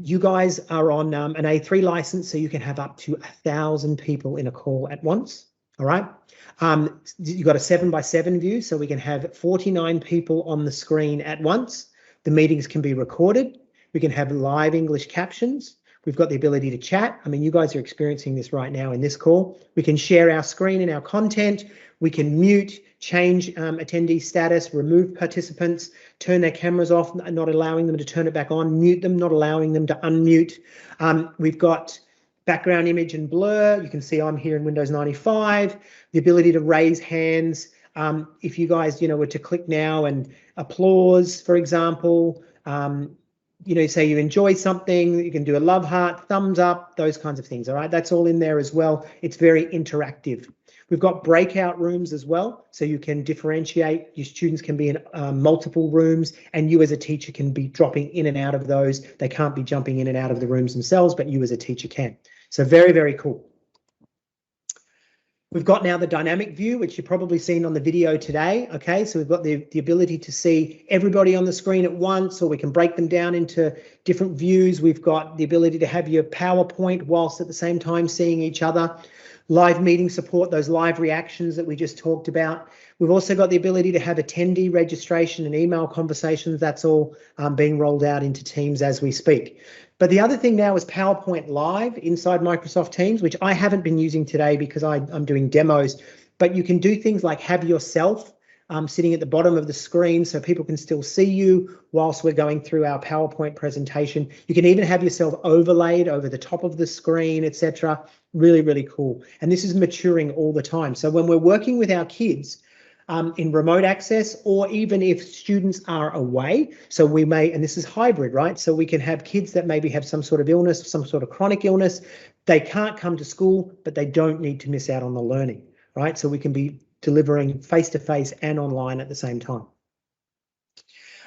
you guys are on an A3 license, so you can have up to 1,000 people in a call at once. All right. You've got a 7x7 view, so we can have 49 people on the screen at once. The meetings can be recorded. We can have live English captions. We've got the ability to chat. I mean, you guys are experiencing this right now in this call. We can share our screen and our content. We can mute, change attendee status, remove participants, turn their cameras off, not allowing them to turn it back on, mute them, not allowing them to unmute. We've got background image and blur. You can see I'm here in Windows 95. The ability to raise hands. If you guys, were to click now and applause, for example, say you enjoy something, you can do a love heart, thumbs up, those kinds of things. All right, that's all in there as well. It's very interactive. We've got breakout rooms as well, so you can differentiate. Your students can be in multiple rooms, and you as a teacher can be dropping in and out of those. They can't be jumping in and out of the rooms themselves, but you as a teacher can. So very, very cool. We've got now the dynamic view, which you've probably seen on the video today. Okay, so we've got the ability to see everybody on the screen at once, or we can break them down into different views. We've got the ability to have your PowerPoint whilst at the same time seeing each other. Live meeting support, those live reactions that we just talked about. We've also got the ability to have attendee registration and email conversations. That's all being rolled out into Teams as we speak. But the other thing now is PowerPoint Live inside Microsoft Teams, which I haven't been using today because I'm doing demos. But you can do things like have yourself sitting at the bottom of the screen so people can still see you whilst we're going through our PowerPoint presentation. You can even have yourself overlaid over the top of the screen, etc. Really, really cool. And this is maturing all the time. So when we're working with our kids in remote access, or even if students are away, so we may, and this is hybrid, right? So we can have kids that maybe have some sort of illness, some sort of chronic illness. They can't come to school, but they don't need to miss out on the learning, right? So we can be delivering face-to-face and online at the same time.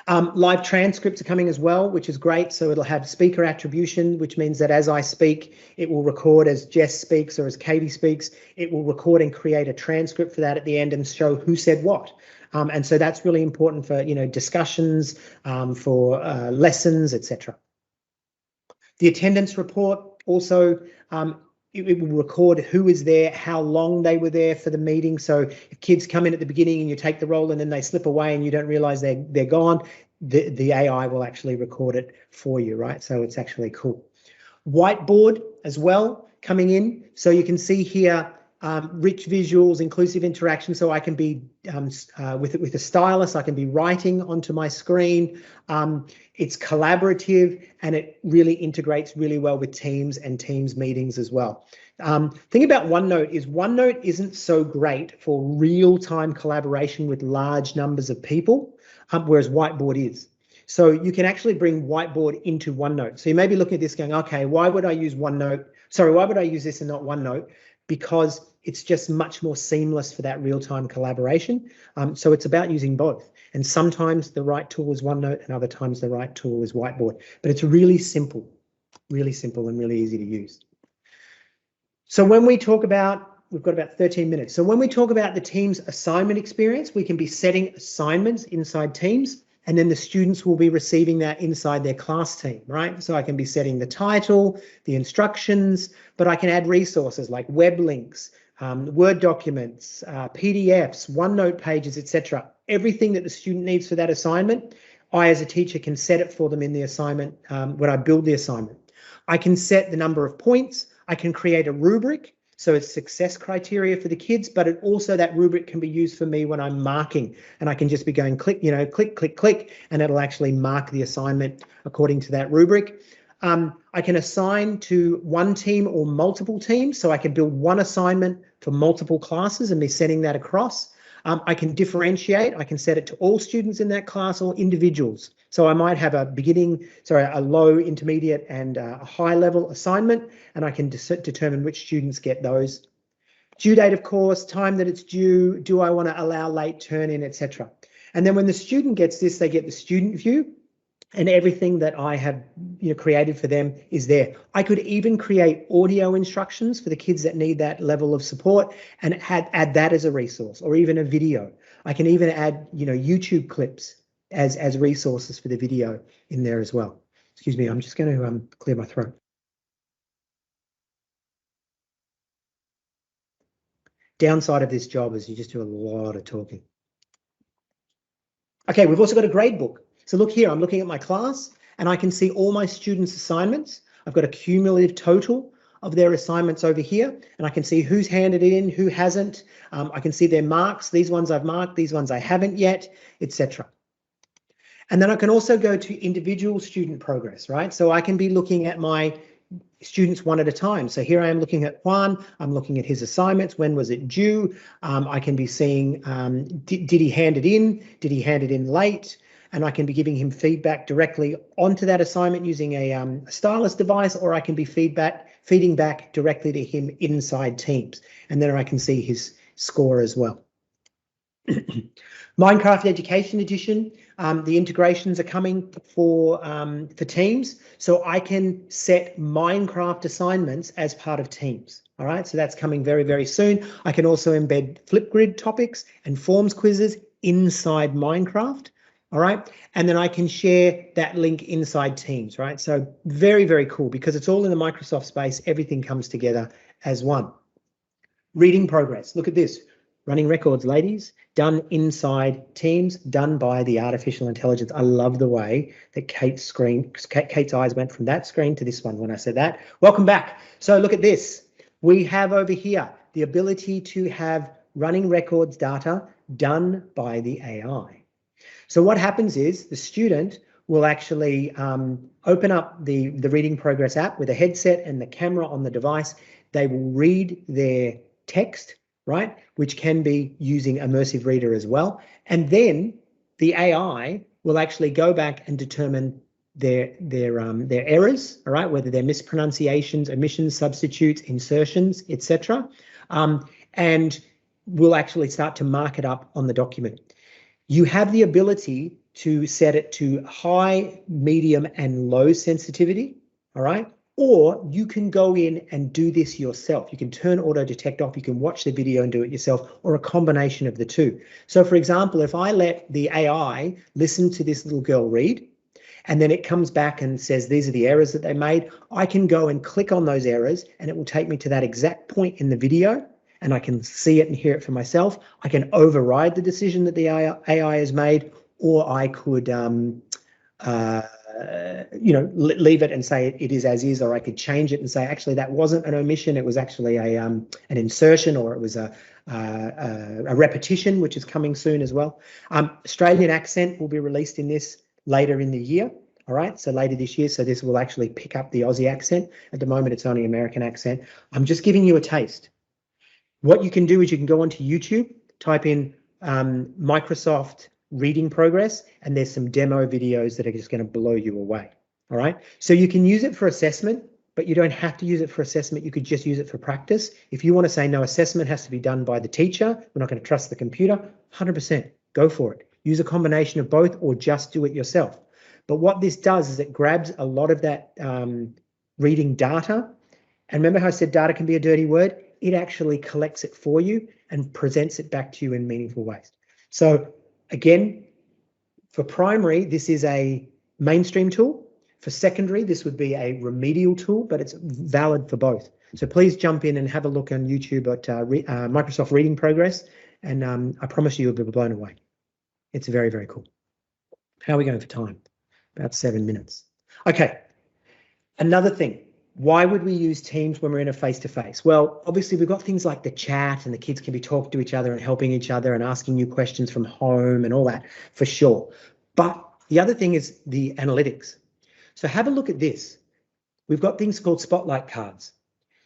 Live transcripts are coming as well, which is great. So it'll have speaker attribution, which means that as I speak, it will record as Jess speaks or as Katie speaks. It will record and create a transcript for that at the end and show who said what. And so that's really important for, discussions, for lessons, etc. The attendance report also, it will record who is there, how long they were there for the meeting. So if kids come in at the beginning and you take the roll and then they slip away and you don't realize they're gone, the AI will actually record it for you, right? So it's actually cool. Whiteboard as well coming in. So you can see here rich visuals, inclusive interaction. So I can be with a stylus, I can be writing onto my screen. It's collaborative and it really integrates really well with Teams and Teams meetings as well. Thing about OneNote is OneNote isn't so great for real-time collaboration with large numbers of people, whereas Whiteboard is. So you can actually bring Whiteboard into OneNote. So you may be looking at this going, okay, why would I use OneNote? Sorry, why would I use this and not OneNote? Because it's just much more seamless for that real-time collaboration. So it's about using both. And sometimes the right tool is OneNote and other times the right tool is Whiteboard. But it's really simple and really easy to use. So when we talk about, we've got about 13 minutes. So when we talk about the Teams assignment experience, we can be setting assignments inside Teams, and then the students will be receiving that inside their class team, right? So I can be setting the title, the instructions, but I can add resources like web links, Word documents, PDFs, OneNote pages, etc. Everything that the student needs for that assignment, I as a teacher can set it for them in the assignment when I build the assignment. I can set the number of points. I can create a rubric. So it's success criteria for the kids, but it also that rubric can be used for me when I'm marking, and I can just be going click, click, click, click, and it'll actually mark the assignment according to that rubric. I can assign to one team or multiple teams, so I can build one assignment for multiple classes and be sending that across. I can differentiate. I can set it to all students in that class or individuals. So I might have a low, intermediate, and a high level assignment, and I can determine which students get those. Due date, of course, time that it's due, do I want to allow late turn in, etc. And then when the student gets this, they get the student view, and everything that I have created for them is there. I could even create audio instructions for the kids that need that level of support and add that as a resource, or even a video. I can even add YouTube clips as resources for the video in there as well. Excuse me, I'm just going to clear my throat. Downside of this job is you just do a lot of talking. Okay, we've also got a grade book. So look here, I'm looking at my class and I can see all my students' assignments. I've got a cumulative total of their assignments over here, and I can see who's handed it in, who hasn't. I can see their marks. These ones I've marked, these ones I haven't yet, etc. And then I can also go to individual student progress, right? So I can be looking at my students one at a time. So here I am looking at Juan, I'm looking at his assignments, when was it due? I can be seeing, did he hand it in? Did he hand it in late? And I can be giving him feedback directly onto that assignment using a stylus device, or I can be feeding back directly to him inside Teams. And then I can see his score as well. Minecraft Education Edition, the integrations are coming for Teams, so I can set Minecraft assignments as part of Teams. All right, so that's coming very, very soon. I can also embed Flipgrid topics and forms quizzes inside Minecraft. All right, and then I can share that link inside Teams, right? So very, very cool, because it's all in the Microsoft space. Everything comes together as one. Reading progress. Look at this. Running records, ladies, done inside Teams, done by the artificial intelligence. I love the way that Kate's eyes went from that screen to this one when I said that. Welcome back. So look at this. We have over here the ability to have running records data done by the AI. So what happens is the student will actually open up the Reading Progress app with a headset and the camera on the device. They will read their text, right, which can be using Immersive Reader as well. And then the AI will actually go back and determine their errors, all right, whether they're mispronunciations, omissions, substitutes, insertions, etc. And will actually start to mark it up on the document. You have the ability to set it to high, medium, and low sensitivity, all right? Or you can go in and do this yourself. You can turn auto detect off, you can watch the video and do it yourself, or a combination of the two. So for example, if I let the AI listen to this little girl read, and then it comes back and says, these are the errors that they made, I can go and click on those errors and it will take me to that exact point in the video, and I can see it and hear it for myself. I can override the decision that the AI has made, or I could leave it and say it is as is, or I could change it and say, actually, that wasn't an omission. It was actually an insertion, or it was a repetition, which is coming soon as well. Australian accent will be released in this later in the year. All right, so later this year. So this will actually pick up the Aussie accent. At the moment, it's only American accent. I'm just giving you a taste. What you can do is you can go onto YouTube, type in Microsoft Reading Progress, and there's some demo videos that are just going to blow you away. All right, so you can use it for assessment, but you don't have to use it for assessment. You could just use it for practice. If you want to say no, assessment has to be done by the teacher, we're not going to trust the computer, 100%, go for it. Use a combination of both, or just do it yourself. But what this does is it grabs a lot of that reading data. And remember how I said data can be a dirty word? It actually collects it for you and presents it back to you in meaningful ways. So again, for primary, this is a mainstream tool. For secondary, this would be a remedial tool, but it's valid for both. So please jump in and have a look on YouTube at Microsoft Reading Progress, and I promise you, you'll be blown away. It's very, very cool. How are we going for time? About 7 minutes. Okay, another thing. Why would we use Teams when we're in a face-to-face? Well, obviously, we've got things like the chat, and the kids can be talking to each other and helping each other and asking you questions from home and all that, for sure. But the other thing is the analytics. So have a look at this. We've got things called spotlight cards.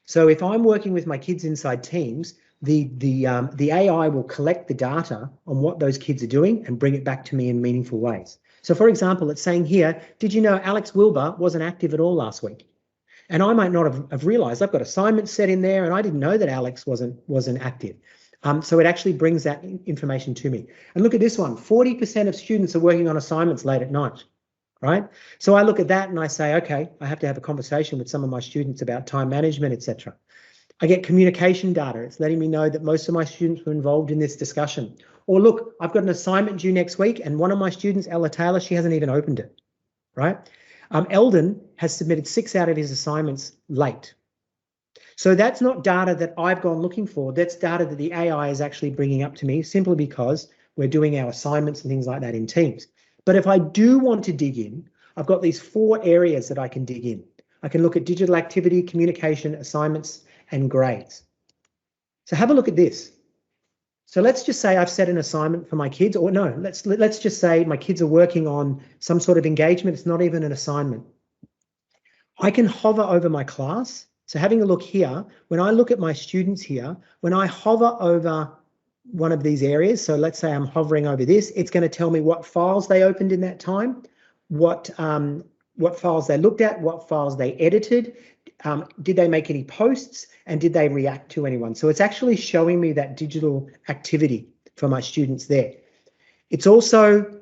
So if I'm working with my kids inside Teams, the AI will collect the data on what those kids are doing and bring it back to me in meaningful ways. So for example, it's saying here, did you know Alex Wilbur wasn't active at all last week? And I might not have realized I've got assignments set in there, and I didn't know that Alex wasn't active. So it actually brings that information to me. And look at this one, 40% of students are working on assignments late at night, right? So I look at that and I say, okay, I have to have a conversation with some of my students about time management, etc. I get communication data. It's letting me know that most of my students were involved in this discussion. Or look, I've got an assignment due next week, and one of my students, Ella Taylor, she hasn't even opened it, right? Eldon has submitted 6 out of his assignments late. So that's not data that I've gone looking for. That's data that the AI is actually bringing up to me, simply because we're doing our assignments and things like that in Teams. But if I do want to dig in, I've got these 4 areas that I can dig in. I can look at digital activity, communication, assignments, and grades. So have a look at this. So let's just say I've set an assignment for my kids, or no, let's just say my kids are working on some sort of engagement. It's not even an assignment. I can hover over my class. So having a look here, when I look at my students here, when I hover over one of these areas, so let's say I'm hovering over this, it's going to tell me what files they opened in that time, what files they looked at, what files they edited, did they make any posts, and did they react to anyone? So it's actually showing me that digital activity for my students there. It's also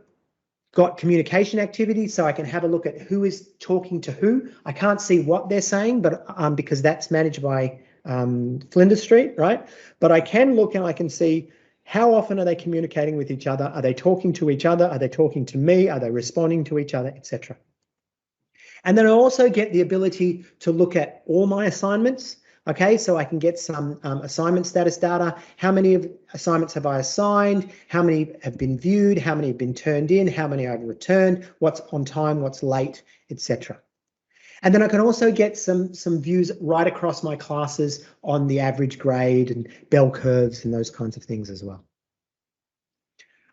got communication activity, so I can have a look at who is talking to who. I can't see what they're saying, but because that's managed by Flinders Street, right? But I can look and I can see how often are they communicating with each other? Are they talking to each other? Are they talking to me? Are they responding to each other, etc.? And then I also get the ability to look at all my assignments. Okay, so I can get some assignment status data. How many of assignments have I assigned? How many have been viewed? How many have been turned in? How many I've returned? What's on time? What's late, etc. And then I can also get some views right across my classes on the average grade and bell curves and those kinds of things as well.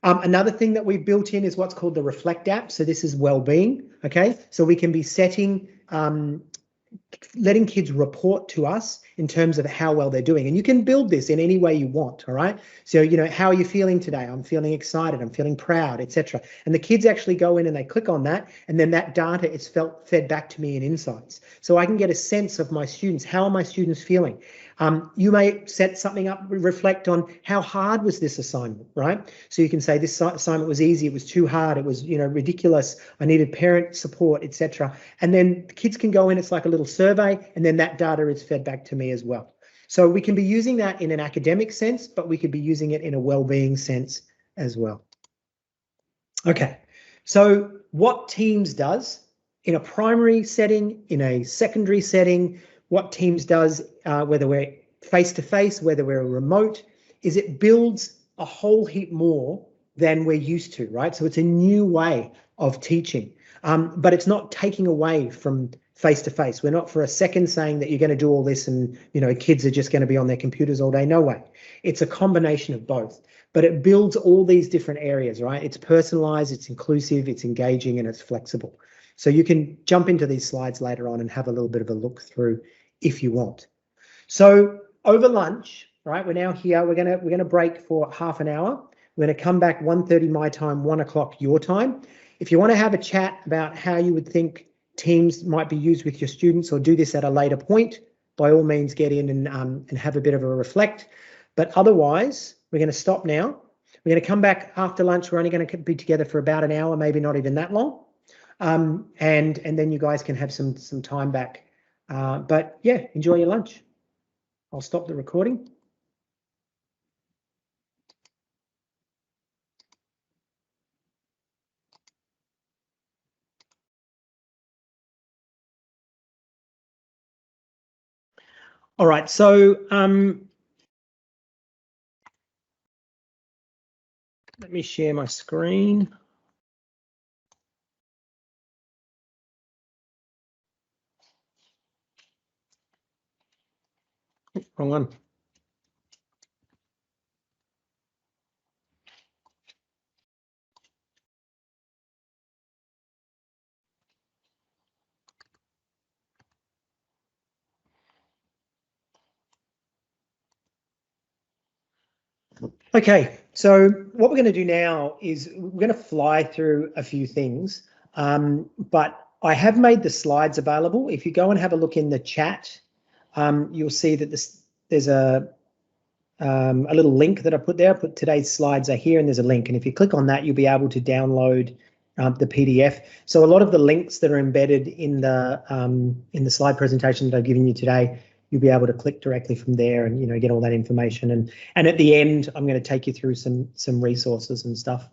Another thing that we've built in is what's called the Reflect app. So this is well-being. Okay, so we can be setting letting kids report to us in terms of how well they're doing. And you can build this in any way you want, all right? So, you know, how are you feeling today? I'm feeling excited, I'm feeling proud, etc. And the kids actually go in and they click on that, and then that data is fed back to me in insights. So I can get a sense of my students. How are my students feeling? You may set something up, reflect on how hard was this assignment, right? So you can say this assignment was easy, it was too hard, it was, you know, ridiculous, I needed parent support, etc. And then the kids can go in, it's like a little survey, and then that data is fed back to me as well. So we can be using that in an academic sense, but we could be using it in a well-being sense as well. Okay, so what Teams does in a primary setting, in a secondary setting, what Teams does, whether we're face-to-face, whether we're remote, is it builds a whole heap more than we're used to, right? So it's a new way of teaching, but it's not taking away from face-to-face. We're not for a second saying that you're going to do all this and, you know, kids are just going to be on their computers all day. No way. It's a combination of both, but it builds all these different areas, right? It's personalized, it's inclusive, it's engaging, and it's flexible. So you can jump into these slides later on and have a little bit of a look through if you want. So over lunch, right, we're now here, we're gonna break for half an hour. We're gonna come back 1:30 my time, 1 o'clock your time. If you want to have a chat about how you would think Teams might be used with your students, or do this at a later point, by all means get in and have a bit of a reflect. But otherwise, we're going to stop now. We're going to come back after lunch. We're only going to be together for about an hour, maybe not even that long. And then you guys can have some time back. But yeah, enjoy your lunch. I'll stop the recording. All right, so let me share my screen. Wrong one. Okay, so what we're going to do now is we're going to fly through a few things, but I have made the slides available. If you go and have a look in the chat, you'll see that there's a little link that I put there. I put today's slides are here, and there's a link. And if you click on that, you'll be able to download the PDF. So a lot of the links that are embedded in the slide presentation that I've given you today, you'll be able to click directly from there and, you know, get all that information. And at the end, I'm going to take you through some resources and stuff.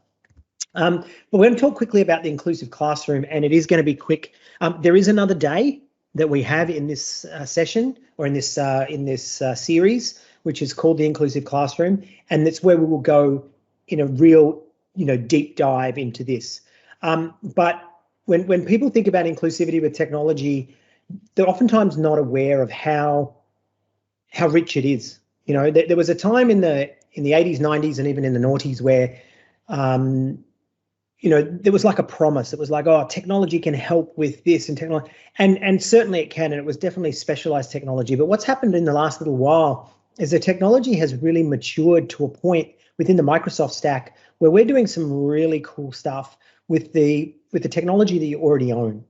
But we're going to talk quickly about the inclusive classroom, and it is going to be quick. There is another day that we have in this session, or in this series, which is called the Inclusive Classroom, and that's where we will go in a real, you know, deep dive into this. But when people think about inclusivity with technology, they're oftentimes not aware of how rich it is. You know, there was a time in the 80s, 90s, and even in the noughties where, you know, there was like a promise. It was like, oh, technology can help with this and technology, and certainly it can, and it was definitely specialized technology. But what's happened in the last little while is the technology has really matured to a point within the Microsoft stack where we're doing some really cool stuff with the technology that you already own.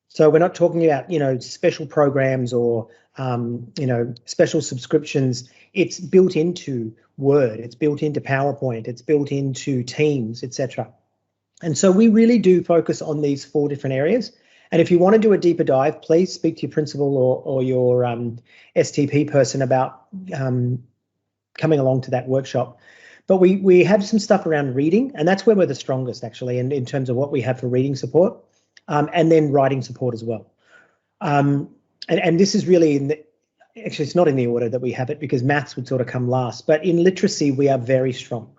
So we're not talking about, you know, special programs or, you know, special subscriptions. It's built into Word, it's built into PowerPoint, it's built into Teams, etc. And so we really do focus on these 4 different areas. And if you want to do a deeper dive, please speak to your principal or your STP person about coming along to that workshop. But we have some stuff around reading, and that's where we're the strongest, actually, in terms of what we have for reading support, and then writing support as well. And this is really actually, it's not in the order that we have it because maths would sort of come last. But in literacy, we are very strong.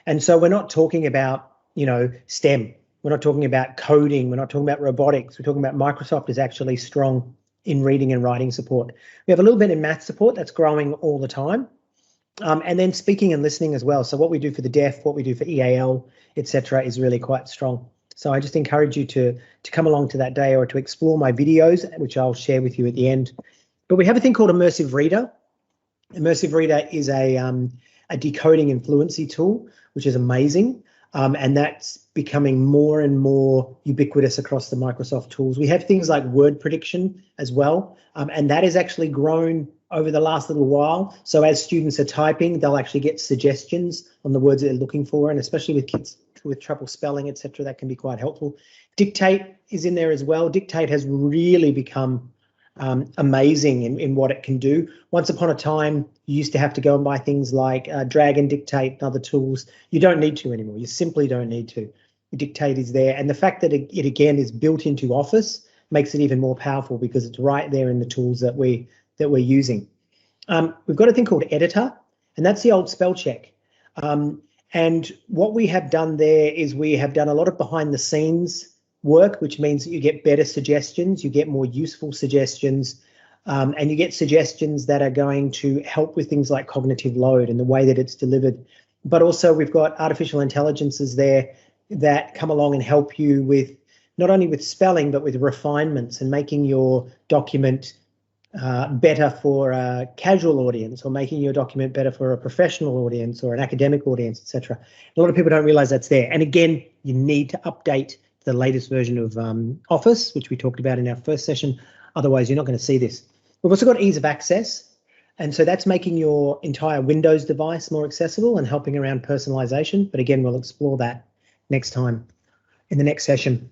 And so we're not talking about, you know, STEM. We're not talking about coding. We're not talking about robotics. We're talking about Microsoft is actually strong in reading and writing support. We have a little bit in math support that's growing all the time. And then speaking and listening as well. So what we do for the deaf, what we do for EAL, etc., is really quite strong. So I just encourage you to come along to that day or to explore my videos, which I'll share with you at the end. But we have a thing called Immersive Reader. Immersive Reader is a decoding and fluency tool, which is amazing. And that's becoming more and more ubiquitous across the Microsoft tools. We have things like word prediction as well. And that has actually grown over the last little while. So as students are typing, they'll actually get suggestions on the words that they're looking for. And especially with kids with trouble spelling, etc., that can be quite helpful. Dictate is in there as well. Dictate has really become amazing in what it can do. Once upon a time, you used to have to go and buy things like Drag and Dictate and other tools. You don't need to anymore. You simply don't need to. Dictate is there. And the fact that it again is built into Office makes it even more powerful because it's right there in the tools that we're using. We've got a thing called Editor, and that's the old spell check. And what we have done there is we have done a lot of behind the scenes work, which means that you get better suggestions, you get more useful suggestions, and you get suggestions that are going to help with things like cognitive load and the way that it's delivered. But also we've got artificial intelligences there that come along and help you with not only with spelling, but with refinements and making your document better for a casual audience or making your document better for a professional audience or an academic audience, etc. A lot of people don't realize that's there. And again, you need to update the latest version of Office, which we talked about in our first session. Otherwise, you're not going to see this. We've also got ease of access. And so that's making your entire Windows device more accessible and helping around personalization. But again, we'll explore that next time in the next session.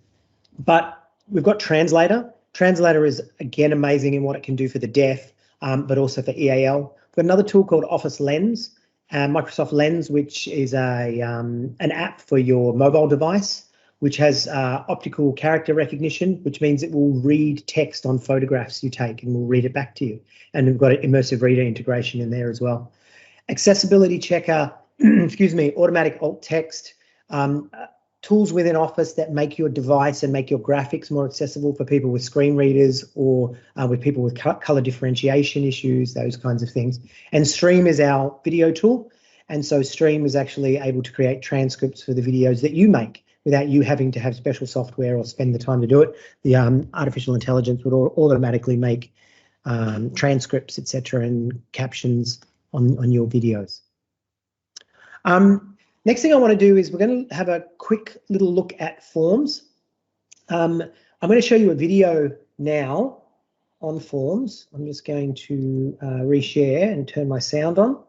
But we've got Translator. Translator is, again, amazing in what it can do for the deaf, but also for EAL. We've got another tool called Office Lens, Microsoft Lens, which is an app for your mobile device, which has optical character recognition, which means it will read text on photographs you take and will read it back to you. And we've got an immersive reader integration in there as well. Accessibility checker, excuse me, automatic alt text, tools within Office that make your device and make your graphics more accessible for people with screen readers or with people with color differentiation issues, those kinds of things. And Stream is our video tool. And so Stream is actually able to create transcripts for the videos that you make without you having to have special software or spend the time to do it. The artificial intelligence would automatically make transcripts, etc., and captions on your videos. Next thing I want to do is we're going to have a quick little look at forms. I'm going to show you a video now on forms. I'm just going to reshare and turn my sound on.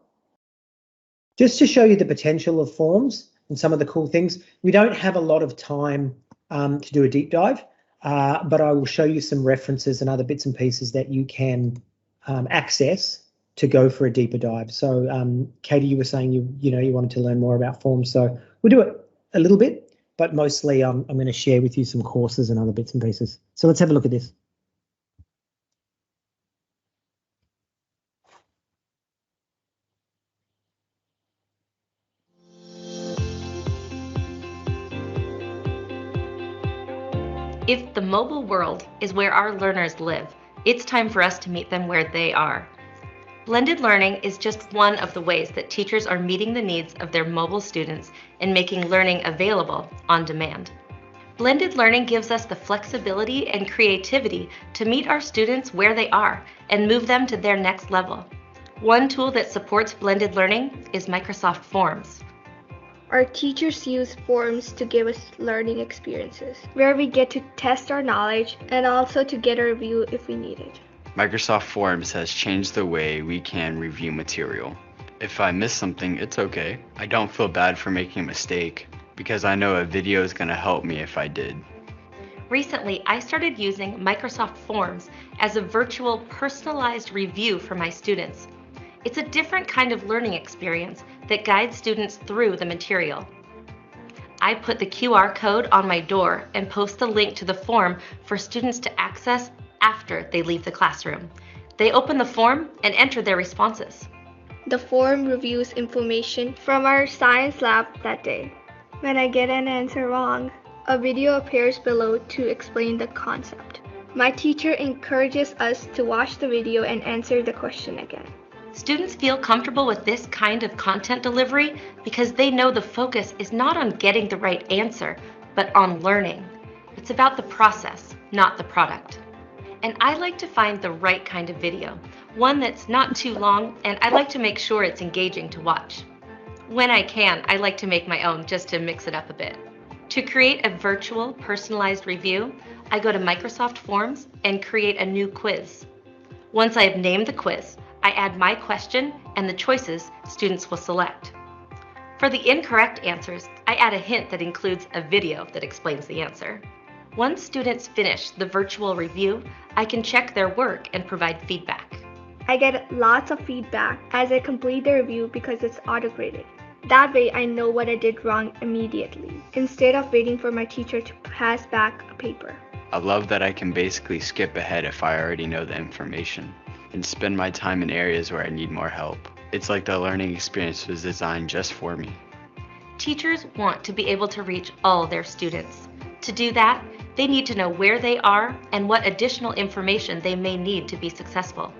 Just to show you the potential of forms and some of the cool things. We don't have a lot of time to do a deep dive, but I will show you some references and other bits and pieces that you can access to go for a deeper dive. So Katie, you were saying you wanted to learn more about forms, so we'll do it a little bit, but mostly I'm going to share with you some courses and other bits and pieces. So let's have a look at this. If the mobile world is where our learners live, It's time for us to meet them where they are. Blended learning is just one of the ways that teachers are meeting the needs of their mobile students and making learning available on demand. Blended learning gives us the flexibility and creativity to meet our students where they are and move them to their next level. One tool that supports blended learning is Microsoft Forms. Our teachers use forms to give us learning experiences, where we get to test our knowledge and also to get a review if we need it. Microsoft Forms has changed the way we can review material. If I miss something, it's okay. I don't feel bad for making a mistake because I know a video is going to help me if I did. Recently, I started using Microsoft Forms as a virtual personalized review for my students. It's a different kind of learning experience that guides students through the material. I put the QR code on my door and post the link to the form for students to access after they leave the classroom. They open the form and enter their responses. The form reviews information from our science lab that day. When I get an answer wrong, a video appears below to explain the concept. My teacher encourages us to watch the video and answer the question again. Students feel comfortable with this kind of content delivery because they know the focus is not on getting the right answer, but on learning. It's about the process, not the product. And I like to find the right kind of video, one that's not too long, and I like to make sure it's engaging to watch. When I can, I like to make my own just to mix it up a bit. To create a virtual, personalized review, I go to Microsoft Forms and create a new quiz. Once I have named the quiz, I add my question and the choices students will select. For the incorrect answers, I add a hint that includes a video that explains the answer. Once students finish the virtual review, I can check their work and provide feedback. I get lots of feedback as I complete the review because it's auto-graded. That way I know what I did wrong immediately, instead of waiting for my teacher to pass back a paper. I love that I can basically skip ahead if I already know the information and spend my time in areas where I need more help. It's like the learning experience was designed just for me. Teachers want to be able to reach all their students. To do that, they need to know where they are and what additional information they may need to be successful.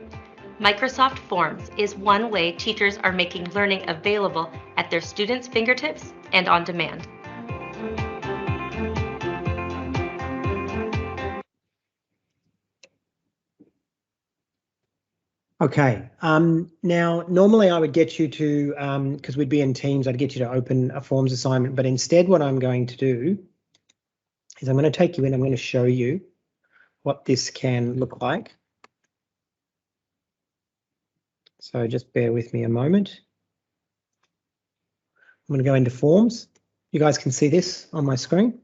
Microsoft Forms is one way teachers are making learning available at their students' fingertips and on demand. Okay, now normally I would get you to, because we'd be in Teams, I'd get you to open a forms assignment, but instead what I'm going to do is I'm going to take you in, I'm going to show you what this can look like. So just bear with me a moment. I'm going to go into forms. You guys can see this on my screen.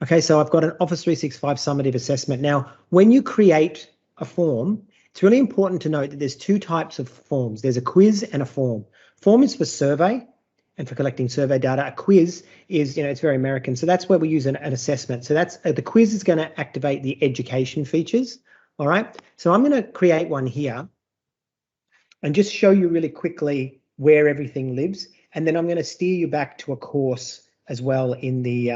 Okay, so I've got an Office 365 summative assessment. Now, when you create a form, it's really important to note that there's two types of forms. There's a quiz and a form. Form is for survey and for collecting survey data. A quiz is, it's very American. So that's where we use an assessment. So that's the quiz is going to activate the education features. All right, so I'm going to create one here and just show you really quickly where everything lives. And then I'm going to steer you back to a course as well in the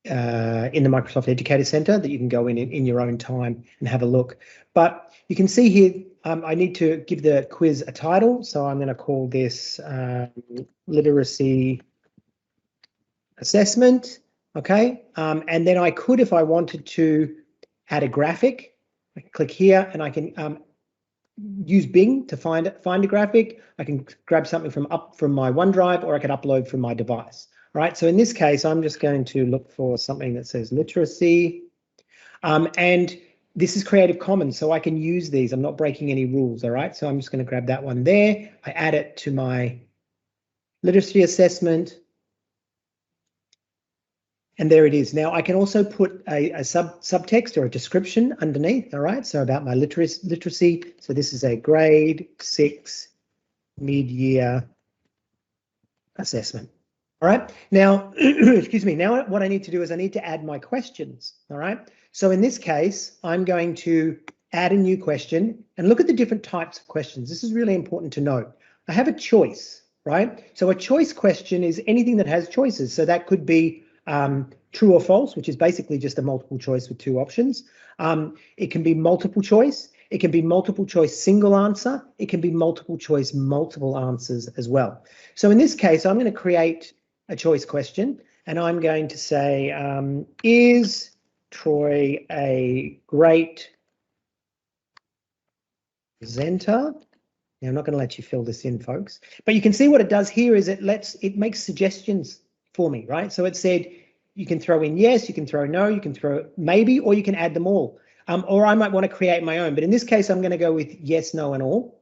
Microsoft Educator Center that you can go in your own time and have a look. But you can see here, I need to give the quiz a title. So I'm going to call this Literacy Assessment. Okay. And then I could, if I wanted to, add a graphic. I can click here and I can use Bing to find a graphic. I can grab something from my OneDrive, or I can upload from my device. All right, so in this case, I'm just going to look for something that says literacy. And this is Creative Commons, so I can use these. I'm not breaking any rules, all right? So I'm just going to grab that one there. I add it to my literacy assessment. And there it is. Now, I can also put a subtext or a description underneath, all right? So about my literacy. So this is a grade 6 mid-year assessment. All right, now, excuse me, now what I need to do is I need to add my questions, all right? So in this case, I'm going to add a new question and look at the different types of questions. This is really important to note. I have a choice, right? So a choice question is anything that has choices. So that could be true or false, which is basically just a multiple choice with 2 options. It can be multiple choice. It can be multiple choice single answer. It can be multiple choice multiple answers as well. So in this case, I'm going to create a choice question, and I'm going to say, is Troy a great presenter? Now, I'm not going to let you fill this in, folks, but you can see what it does here is it makes suggestions for me, right? So it said you can throw in yes, you can throw no, you can throw maybe, or you can add them all. Or I might want to create my own, but in this case, I'm going to go with yes, no, and all.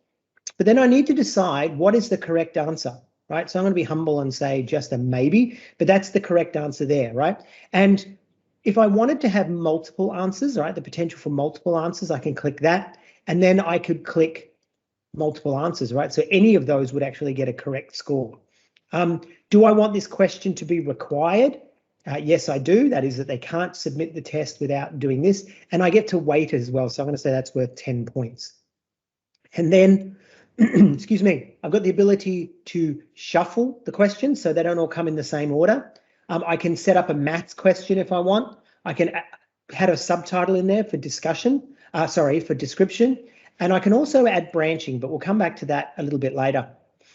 But then I need to decide what is the correct answer, right? So I'm going to be humble and say just a maybe, but that's the correct answer there, right? And if I wanted to have multiple answers, right, the potential for multiple answers, I can click that, and then I could click multiple answers, right? So any of those would actually get a correct score. Do I want this question to be required? Yes, I do. That is that they can't submit the test without doing this. And I get to weight as well. So I'm going to say that's worth 10 points. And then, excuse me, I've got the ability to shuffle the questions so they don't all come in the same order. I can set up a maths question if I want. I can add a subtitle in there for discussion, for description. And I can also add branching, but we'll come back to that a little bit later.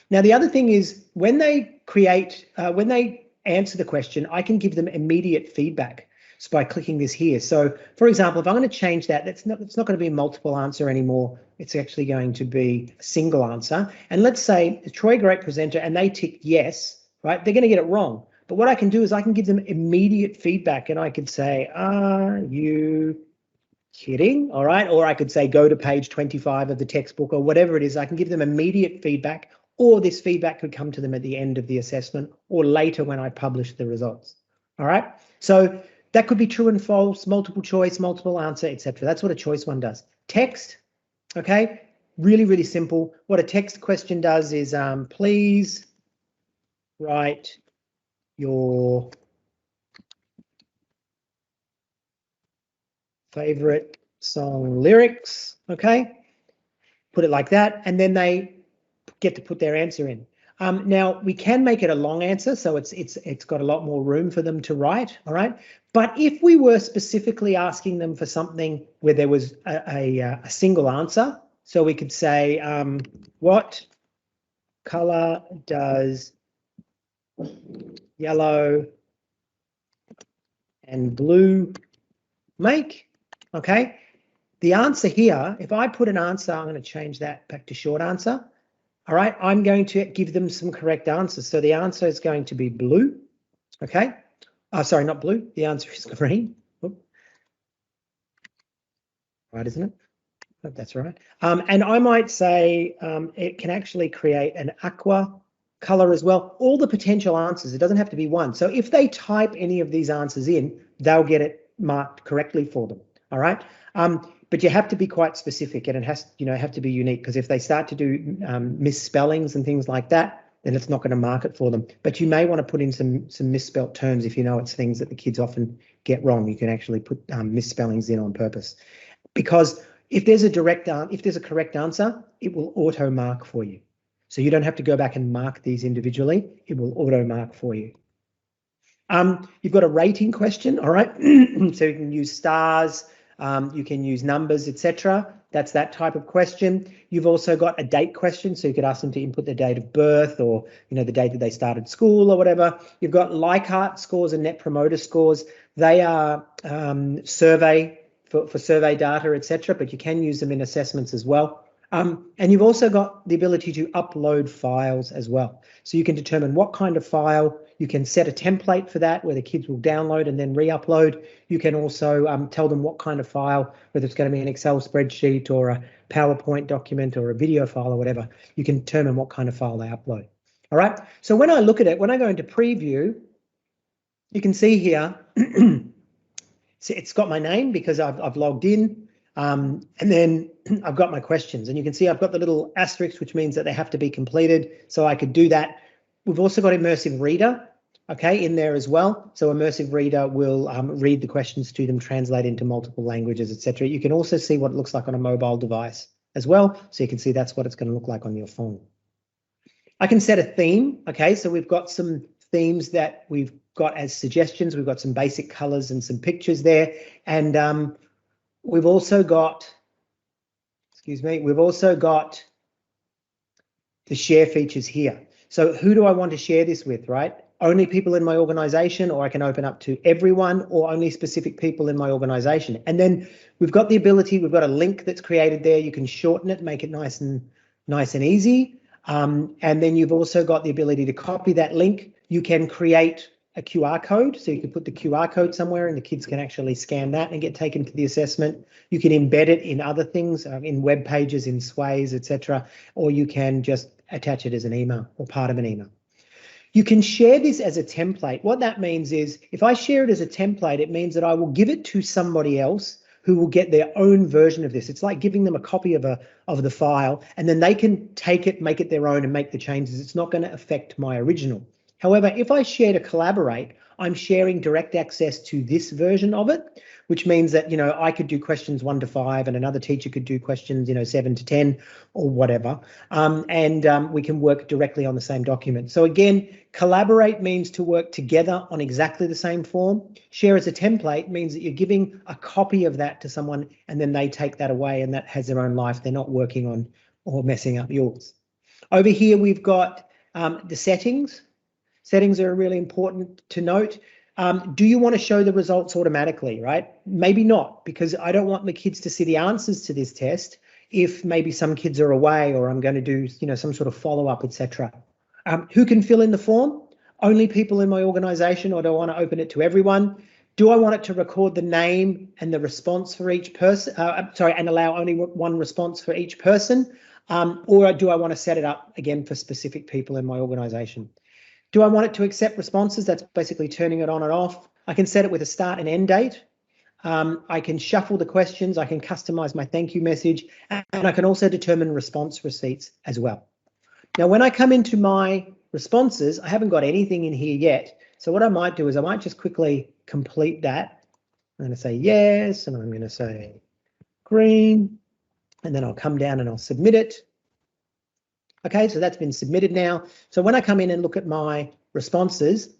Now, the other thing is when they answer the question, I can give them immediate feedback by clicking this here. So, for example, if I'm going to change that, it's not going to be a multiple answer anymore. It's actually going to be a single answer. And let's say Troy, great presenter, and they tick yes, right? They're going to get it wrong. But what I can do is I can give them immediate feedback, and I could say, are you kidding? All right. Or I could say, go to page 25 of the textbook, or whatever it is. I can give them immediate feedback, or this feedback could come to them at the end of the assessment or later when I publish the results. All right. So that could be true and false, multiple choice, multiple answer, etc. That's what a choice one does. Text. Okay. Really, really simple. What a text question does is please write your favorite song lyrics, okay? Put it like that, and then they get to put their answer in. Now we can make it a long answer, so it's got a lot more room for them to write, all right? But if we were specifically asking them for something where there was a single answer, so we could say, what color does yellow and blue make? Okay, the answer here, if I put an answer, I'm going to change that back to short answer. All right, I'm going to give them some correct answers. So the answer is going to be blue. Okay, sorry, not blue. The answer is green. Oop. Right, isn't it? Oh, that's right. And I might say it can actually create an aqua color as well. All the potential answers. It doesn't have to be one. So if they type any of these answers in, they'll get it marked correctly for them. All right. But you have to be quite specific, and it has, have to be unique, because if they start to do misspellings and things like that, then it's not going to mark it for them. But you may want to put in some misspelt terms if you know it's things that the kids often get wrong. You can actually put misspellings in on purpose, because if there's a correct answer, it will auto mark for you. So you don't have to go back and mark these individually. It will auto mark for you. You've got a rating question, all right? So you can use stars. You can use numbers, etc. That's that type of question. You've also got a date question, so you could ask them to input the date of birth, or the date that they started school or whatever. You've got Likert scores and Net Promoter scores. They are survey for survey data, etc. But you can use them in assessments as well. And you've also got the ability to upload files as well. So you can determine what kind of file. You can set a template for that where the kids will download and then re-upload. You can also tell them what kind of file, whether it's going to be an Excel spreadsheet or a PowerPoint document or a video file or whatever. You can determine what kind of file they upload. All right. So when I look at it, when I go into preview, you can see here, it's got my name because I've logged in. And then I've got my questions, and you can see I've got the little asterisk, which means that they have to be completed. So I could do that. We've also got Immersive Reader, okay, in there as well. So Immersive Reader will read the questions to them, translate into multiple languages, etc. You can also see what it looks like on a mobile device as well. So you can see that's what it's going to look like on your phone. I can set a theme, okay, so we've got some themes that we've got as suggestions. We've got some basic colors and some pictures there. And we've also got, we've also got the share features here. So who do I want to share this with, right? Only people in my organization, or I can open up to everyone, or only specific people in my organization. And then we've got the ability, we've got a link that's created there. You can shorten it, make it nice and easy. And then you've also got the ability to copy that link. You can create a QR code, so you can put the QR code somewhere and the kids can actually scan that and get taken to the assessment. You can embed it in other things, in web pages, in sways, etc., or you can just attach it as an email or part of an email. You can share this as a template. What that means is if I share it as a template, it means that I will give it to somebody else who will get their own version of this. It's like giving them a copy of the file, and then they can take it, make it their own and make the changes. It's not going to affect my original. However, if I share to collaborate, I'm sharing direct access to this version of it, which means that, I could do questions 1 to 5 and another teacher could do questions, 7 to 10 or whatever. And we can work directly on the same document. So again, collaborate means to work together on exactly the same form. Share as a template means that you're giving a copy of that to someone and then they take that away and that has their own life. They're not working on or messing up yours. Over here, we've got the settings. Settings are really important to note. Do you want to show the results automatically, right? Maybe not, because I don't want the kids to see the answers to this test if maybe some kids are away or I'm going to do, some sort of follow-up, etc. Who can fill in the form? Only people in my organization, or do I want to open it to everyone? Do I want it to record the name and the response for each person? And allow only one response for each person? Or do I want to set it up again for specific people in my organization? Do I want it to accept responses? That's basically turning it on and off. I can set it with a start and end date. I can shuffle the questions. I can customize my thank you message, and I can also determine response receipts as well. Now, when I come into my responses, I haven't got anything in here yet. So what I might do is I might just quickly complete that. I'm going to say yes, and I'm going to say green, and then I'll come down and I'll submit it. Okay, so that's been submitted now. So when I come in and look at my responses,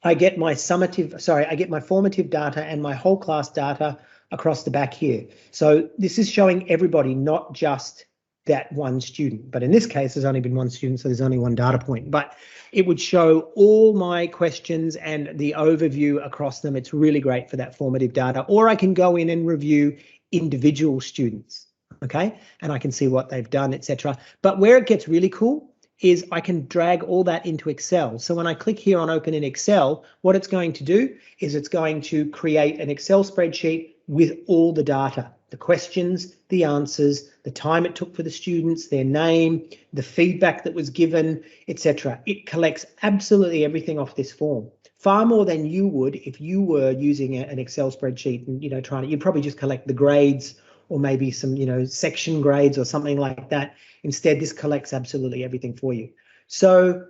I get my formative data and my whole class data across the back here. So this is showing everybody, not just that one student. But in this case, there's only been one student, so there's only one data point. But it would show all my questions and the overview across them. It's really great for that formative data. Or I can go in and review individual students. Okay, and I can see what they've done, etc. But where it gets really cool is I can drag all that into Excel. So when I click here on Open in Excel, what it's going to do is it's going to create an Excel spreadsheet with all the data, the questions, the answers, the time it took for the students, their name, the feedback that was given, etc. It collects absolutely everything off this form. Far more than you would if you were using an Excel spreadsheet and you'd probably just collect the grades or maybe some, section grades or something like that. Instead, this collects absolutely everything for you. So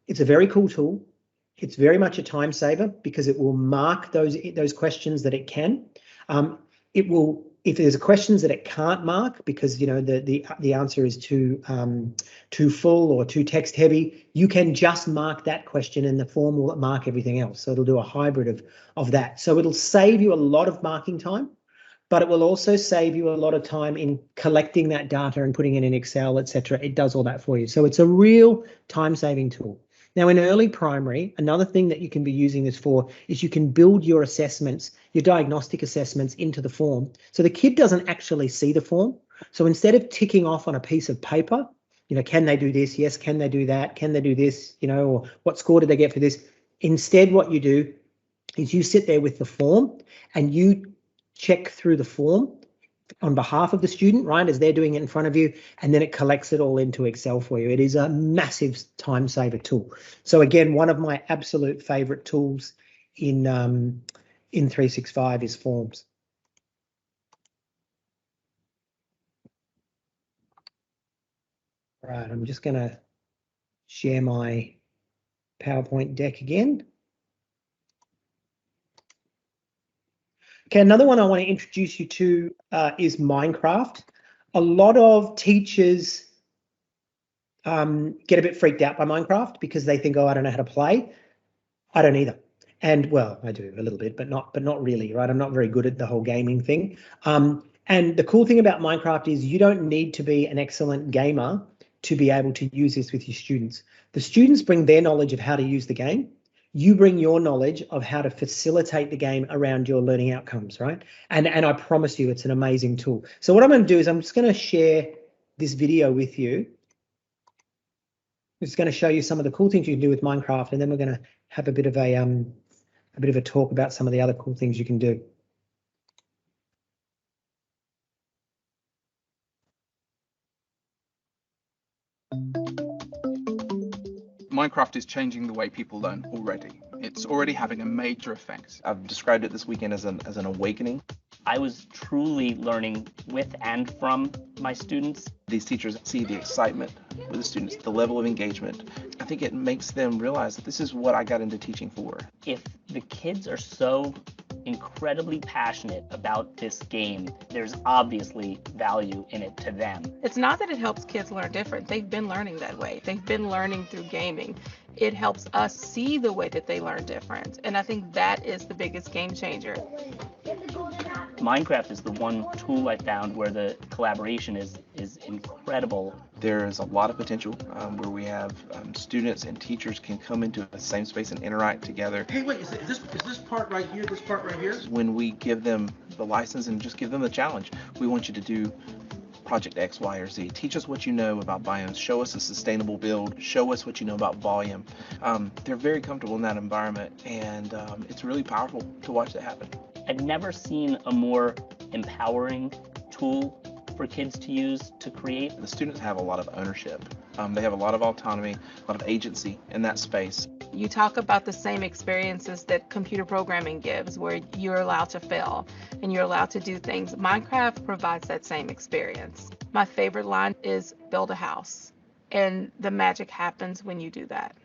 it's a very cool tool. It's very much a time saver because it will mark those questions that it can. It will, if there's questions that it can't mark because the answer is too full or too text heavy, you can just mark that question and the form will mark everything else. So it'll do a hybrid of that. So it'll save you a lot of marking time, but it will also save you a lot of time in collecting that data and putting it in Excel, etc. It does all that for you. So it's a real time-saving tool. Now, in early primary, another thing that you can be using this for is you can build your assessments, your diagnostic assessments into the form. So the kid doesn't actually see the form. So instead of ticking off on a piece of paper, can they do this? Yes. Can they do that? Can they do this? Or what score did they get for this? Instead, what you do is you sit there with the form and you check through the form on behalf of the student, right, as they're doing it in front of you, and then it collects it all into Excel for you. It is a massive time saver tool. So again, one of my absolute favorite tools in 365 is forms. Right, I'm just going to share my PowerPoint deck again. Okay, another one I want to introduce you to is Minecraft. A lot of teachers get a bit freaked out by Minecraft because they think, oh, I don't know how to play. I don't either. And well, I do a little bit, but not really, right? I'm not very good at the whole gaming thing. And the cool thing about Minecraft is you don't need to be an excellent gamer to be able to use this with your students. The students bring their knowledge of how to use the game. You bring your knowledge of how to facilitate the game around your learning outcomes, right? And I promise you, it's an amazing tool. So what I'm going to do is I'm just going to share this video with you. I'm just going to show you some of the cool things you can do with Minecraft, and then we're going to have a bit of a talk about some of the other cool things you can do. Minecraft is changing the way people learn already. It's already having a major effect. I've described it this weekend as an awakening. I was truly learning with and from my students. These teachers see the excitement with the students, the level of engagement. I think it makes them realize that this is what I got into teaching for. If the kids are so incredibly passionate about this game, there's obviously value in it to them. It's not that it helps kids learn different. They've been learning that way. They've been learning through gaming. It helps us see the way that they learn different. And I think that is the biggest game changer. Minecraft is the one tool I found where the collaboration is incredible. There's a lot of potential where we have students and teachers can come into the same space and interact together. Hey, wait, is this part right here, this part right here? When we give them the license and just give them the challenge, we want you to do project X, Y, or Z. Teach us what you know about biomes. Show us a sustainable build. Show us what you know about volume. They're very comfortable in that environment, and it's really powerful to watch that happen. I've never seen a more empowering tool for kids to use to create. The students have a lot of ownership. They have a lot of autonomy, a lot of agency in that space. You talk about the same experiences that computer programming gives, where you're allowed to fail and you're allowed to do things. Minecraft provides that same experience. My favorite line is build a house, and the magic happens when you do that.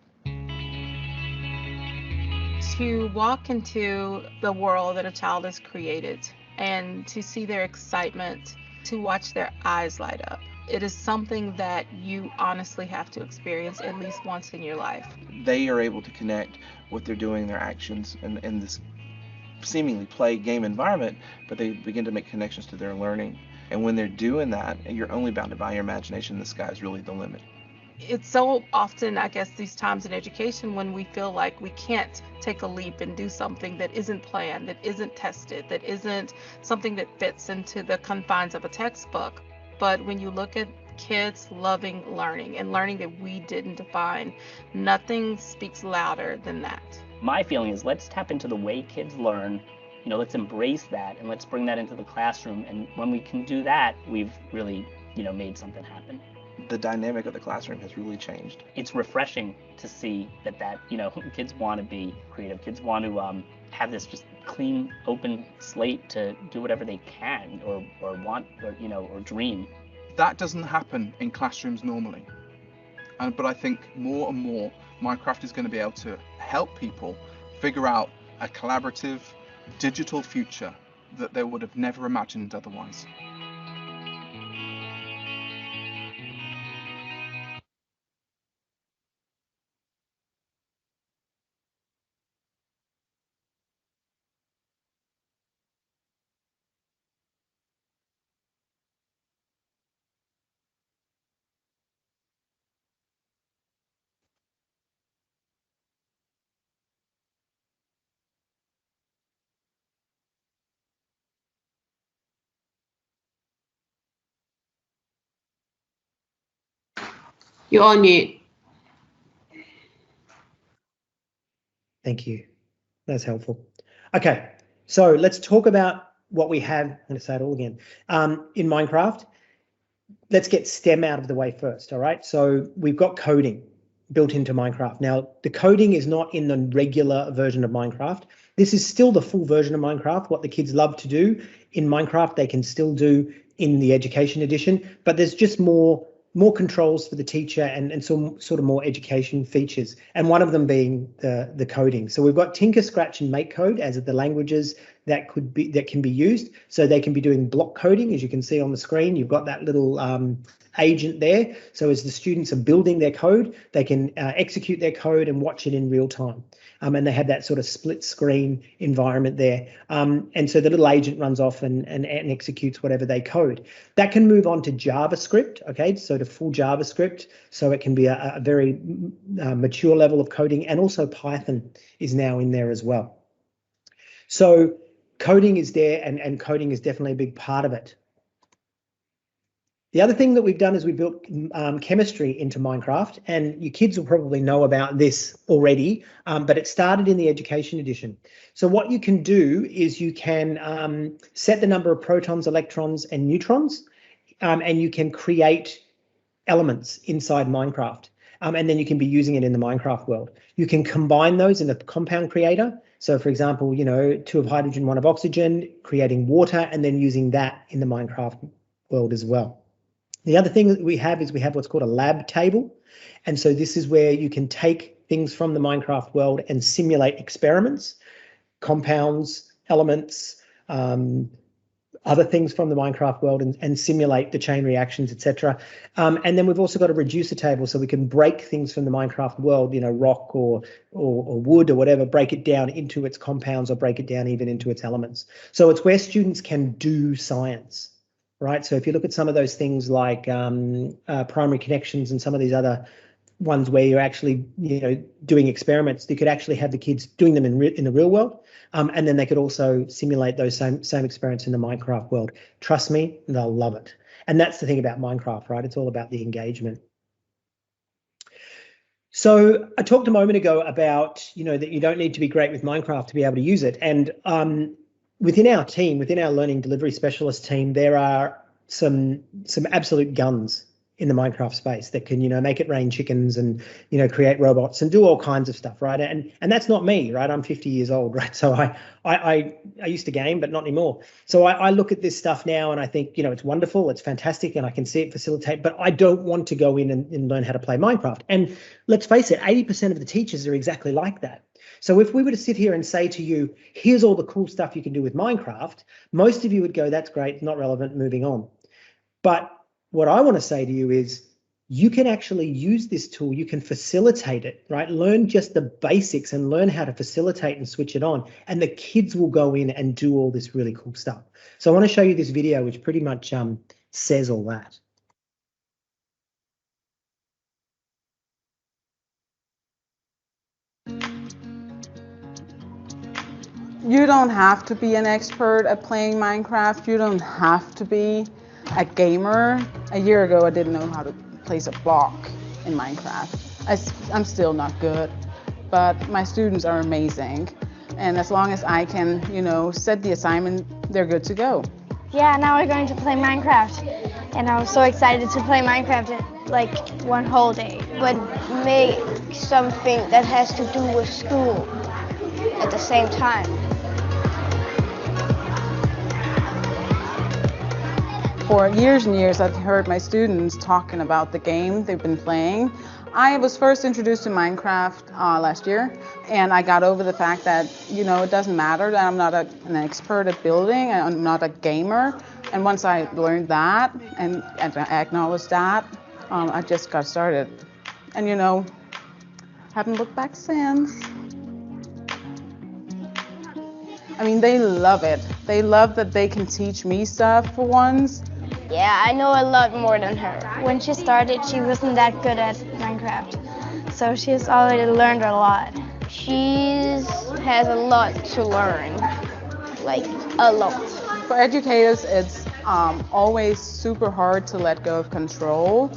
To walk into the world that a child has created and to see their excitement, to watch their eyes light up. It is something that you honestly have to experience at least once in your life. They are able to connect what they're doing, their actions, in this seemingly play game environment, but they begin to make connections to their learning. And when they're doing that, you're only bounded by your imagination. The sky is really the limit. It's so often, I guess, these times in education when we feel like we can't take a leap and do something that isn't planned, that isn't tested, that isn't something that fits into the confines of a textbook. But when you look at kids loving learning and learning that we didn't define, nothing speaks louder than that. My feeling is let's tap into the way kids learn, let's embrace that and let's bring that into the classroom. And when we can do that, we've really, made something happen. The dynamic of the classroom has really changed. It's refreshing to see that kids want to be creative. Kids want to have this just clean, open slate to do whatever they can or want or dream. That doesn't happen in classrooms normally. But I think more and more Minecraft is going to be able to help people figure out a collaborative digital future that they would have never imagined otherwise. You're on mute. Thank you. That's helpful. Okay, so let's talk about what we have. I'm going to say it all again. In Minecraft, let's get STEM out of the way first, all right? So we've got coding built into Minecraft. Now, the coding is not in the regular version of Minecraft. This is still the full version of Minecraft. What the kids love to do in Minecraft, they can still do in the education edition, but there's just more controls for the teacher and some sort of more education features, and one of them being the coding. So we've got Tinker, Scratch, and Make Code as the languages that can be used. So they can be doing block coding, as you can see on the screen. You've got that little agent there. So as the students are building their code, they can execute their code and watch it in real time. and they have that sort of split screen environment there. And so the little agent runs off and executes whatever they code. That can move on to JavaScript, okay, so to full JavaScript. So it can be a very mature level of coding, and also Python is now in there as well. So coding is there, and coding is definitely a big part of it. The other thing that we've done is we built chemistry into Minecraft, and you kids will probably know about this already, but it started in the Education Edition. So what you can do is you can set the number of protons, electrons, and neutrons, and you can create elements inside Minecraft, and then you can be using it in the Minecraft world. You can combine those in a compound creator. So for example, 2 of hydrogen, 1 of oxygen, creating water, and then using that in the Minecraft world as well. The other thing that we have is we have what's called a lab table. And so this is where you can take things from the Minecraft world and simulate experiments, compounds, elements, other things from the Minecraft world, and simulate the chain reactions, etc. And then we've also got a reducer table, so we can break things from the Minecraft world, rock or wood or whatever, break it down into its compounds, or break it down even into its elements. So it's where students can do science. Right, so if you look at some of those things like primary connections and some of these other ones where you're actually, doing experiments, you could actually have the kids doing them in the real world, and then they could also simulate those same experiments in the Minecraft world. Trust me, they'll love it. And that's the thing about Minecraft, right? It's all about the engagement. So I talked a moment ago about, that you don't need to be great with Minecraft to be able to use it, and within our team, within our learning delivery specialist team, there are some absolute guns in the Minecraft space that can, make it rain chickens and, create robots and do all kinds of stuff, right? And that's not me, right? I'm 50 years old, right? So I used to game, but not anymore. So I look at this stuff now and I think, it's wonderful, it's fantastic, and I can see it facilitate, but I don't want to go in and learn how to play Minecraft. And let's face it, 80% of the teachers are exactly like that. So if we were to sit here and say to you, here's all the cool stuff you can do with Minecraft, most of you would go, that's great, not relevant, moving on. But what I want to say to you is you can actually use this tool, you can facilitate it, right? Learn just the basics and learn how to facilitate and switch it on. And the kids will go in and do all this really cool stuff. So I want to show you this video, which pretty much says all that. You don't have to be an expert at playing Minecraft. You don't have to be a gamer. A year ago, I didn't know how to place a block in Minecraft. I'm still not good, but my students are amazing. And as long as I can, set the assignment, they're good to go. Yeah, now we're going to play Minecraft. And I was so excited to play Minecraft like one whole day. But make something that has to do with school at the same time. For years and years, I've heard my students talking about the game they've been playing. I was first introduced to Minecraft last year, and I got over the fact that, it doesn't matter that I'm not an expert at building, I'm not a gamer. And once I learned that and I acknowledged that, I just got started. And, haven't looked back since. I mean, they love it. They love that they can teach me stuff for once. Yeah, I know a lot more than her. When she started, she wasn't that good at Minecraft, so she's already learned a lot. She has a lot to learn, like a lot. For educators, it's always super hard to let go of control.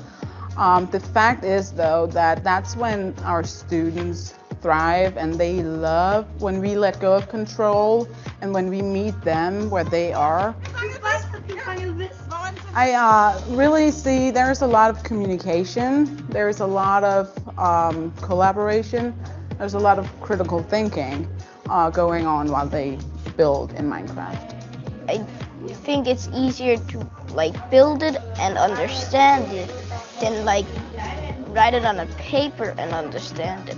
The fact is, though, that that's when our students thrive, and they love when we let go of control and when we meet them where they are. I really see there's a lot of communication, there's a lot of collaboration, there's a lot of critical thinking going on while they build in Minecraft. I think it's easier to build it and understand it than write it on a paper and understand it.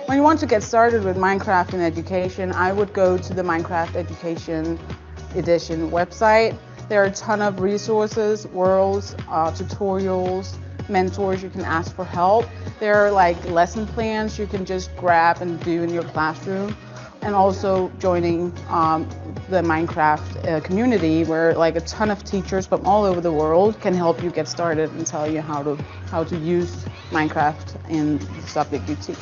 When you want to get started with Minecraft in education, I would go to the Minecraft Education Edition website. There are a ton of resources, worlds, tutorials, mentors, you can ask for help. There are like lesson plans you can just grab and do in your classroom. And also joining the Minecraft community, where like a ton of teachers from all over the world can help you get started and tell you how to use Minecraft in the subject you teach.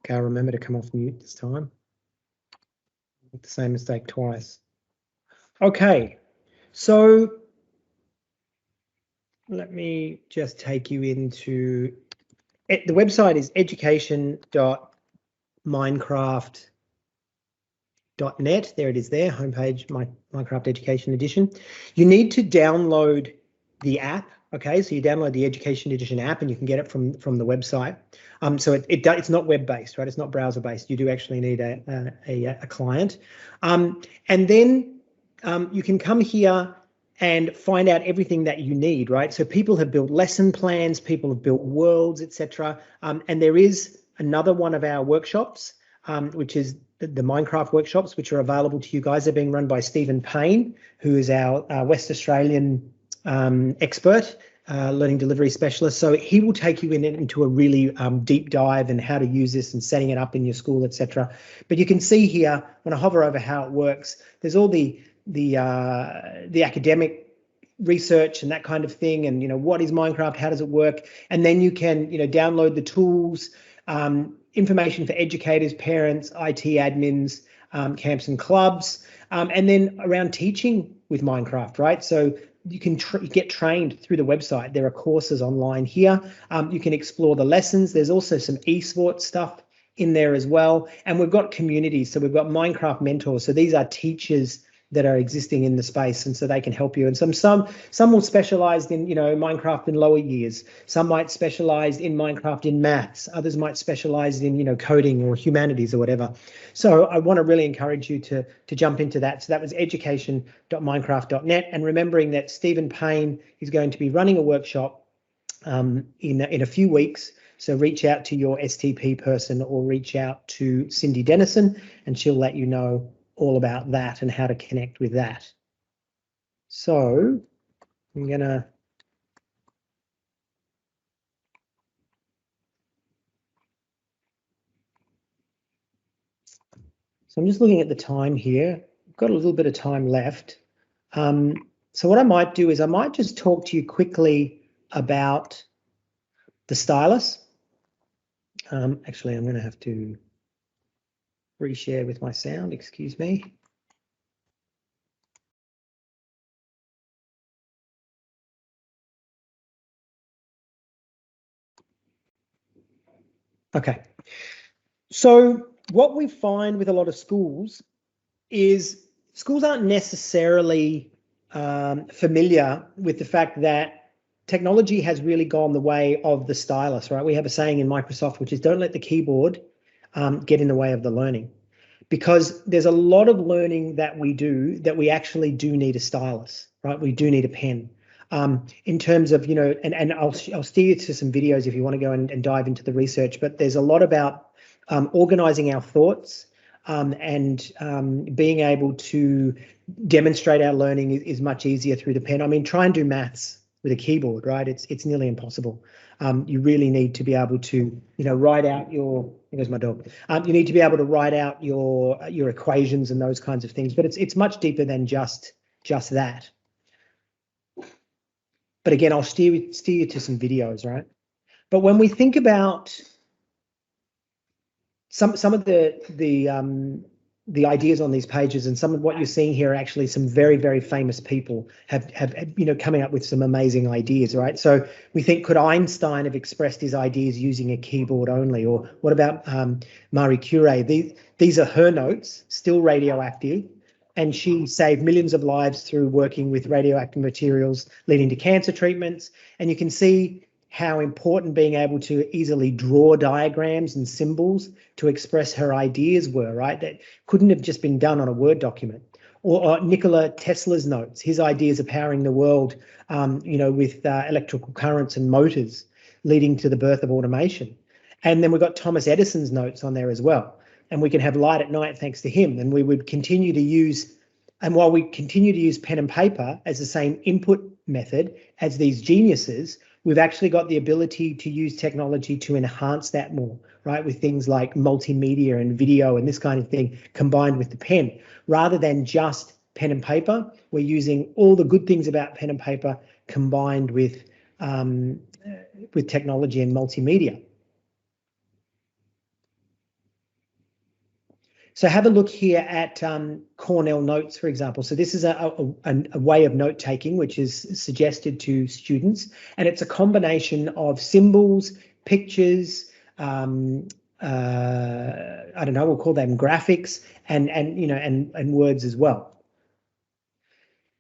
Okay, I'll remember to come off mute this time. Make the same mistake twice. Okay, so let me just take you into the website is education.minecraft.net. There it is there, homepage, Minecraft Education Edition. You need to download the app. Okay, so you download the Education Edition app and you can get it from the website. So it's not web-based, right? It's not browser-based. You do actually need a client. And then you can come here and find out everything that you need, right? So people have built lesson plans, people have built worlds, etc. And there is another one of our workshops, which is the Minecraft workshops, which are available to you guys. They're being run by Stephen Payne, who is our West Australian expert, learning delivery specialist. So he will take you into a really deep dive and how to use this and setting it up in your school, etc. But you can see here, when I hover over how it works, there's all the academic research and that kind of thing, and what is Minecraft, how does it work, and then you can download the tools, information for educators, parents, IT admins, camps and clubs, and then around teaching with Minecraft, right? So you can get trained through the website. There are courses online here. You can explore the lessons. There's also some esports stuff in there as well, and we've got communities. So we've got Minecraft mentors. So these are teachers that are existing in the space, and so they can help you. And some will specialize in Minecraft in lower years. Some might specialize in Minecraft in maths. Others might specialize in coding or humanities or whatever. So I want to really encourage you to jump into that. So that was education.minecraft.net, and remembering that Stephen Payne is going to be running a workshop in a few weeks. So reach out to your STP person or reach out to Cindy Dennison, and she'll let you know all about that and how to connect with that. So I'm gonna I'm just looking at the time here. I've got a little bit of time left. So what I might do is I might just talk to you quickly about the stylus. Actually, I'm going to have to reshare with my sound, excuse me. Okay, so what we find with a lot of schools is schools aren't necessarily familiar with the fact that technology has really gone the way of the stylus, right? We have a saying in Microsoft, which is don't let the keyboard get in the way of the learning, because there's a lot of learning that we do that we actually do need a stylus, right? We do need a pen. In terms of, and I'll steer you to some videos if you want to go and dive into the research, but there's a lot about organizing our thoughts and being able to demonstrate our learning is much easier through the pen. I mean, try and do maths with a keyboard, right? It's nearly impossible. You really need to be able to, write out your, there's my dog. You need to be able to write out your equations and those kinds of things, but it's much deeper than just that. But again, I'll steer you to some videos, right? But when we think about some of the ideas on these pages, and some of what you're seeing here are actually some very, very famous people have coming up with some amazing ideas, right? So we think, could Einstein have expressed his ideas using a keyboard only? Or what about Marie Curie? These are her notes, still radioactive, and she saved millions of lives through working with radioactive materials leading to cancer treatments. And you can see how important being able to easily draw diagrams and symbols to express her ideas were, right? That couldn't have just been done on a Word document. Or Nikola Tesla's notes, his ideas of powering the world, with electrical currents and motors, leading to the birth of automation. And then we've got Thomas Edison's notes on there as well. and we can have light at night thanks to him. And we would continue to use, and while we continue to use pen and paper as the same input method as these geniuses, we've actually got the ability to use technology to enhance that more, right? With things like multimedia and video and this kind of thing combined with the pen, rather than just pen and paper. We're using all the good things about pen and paper combined with technology and multimedia. So have a look here at Cornell Notes, for example. So this is a way of note taking which is suggested to students, and it's a combination of symbols, pictures, I don't know, we'll call them graphics, and words as well.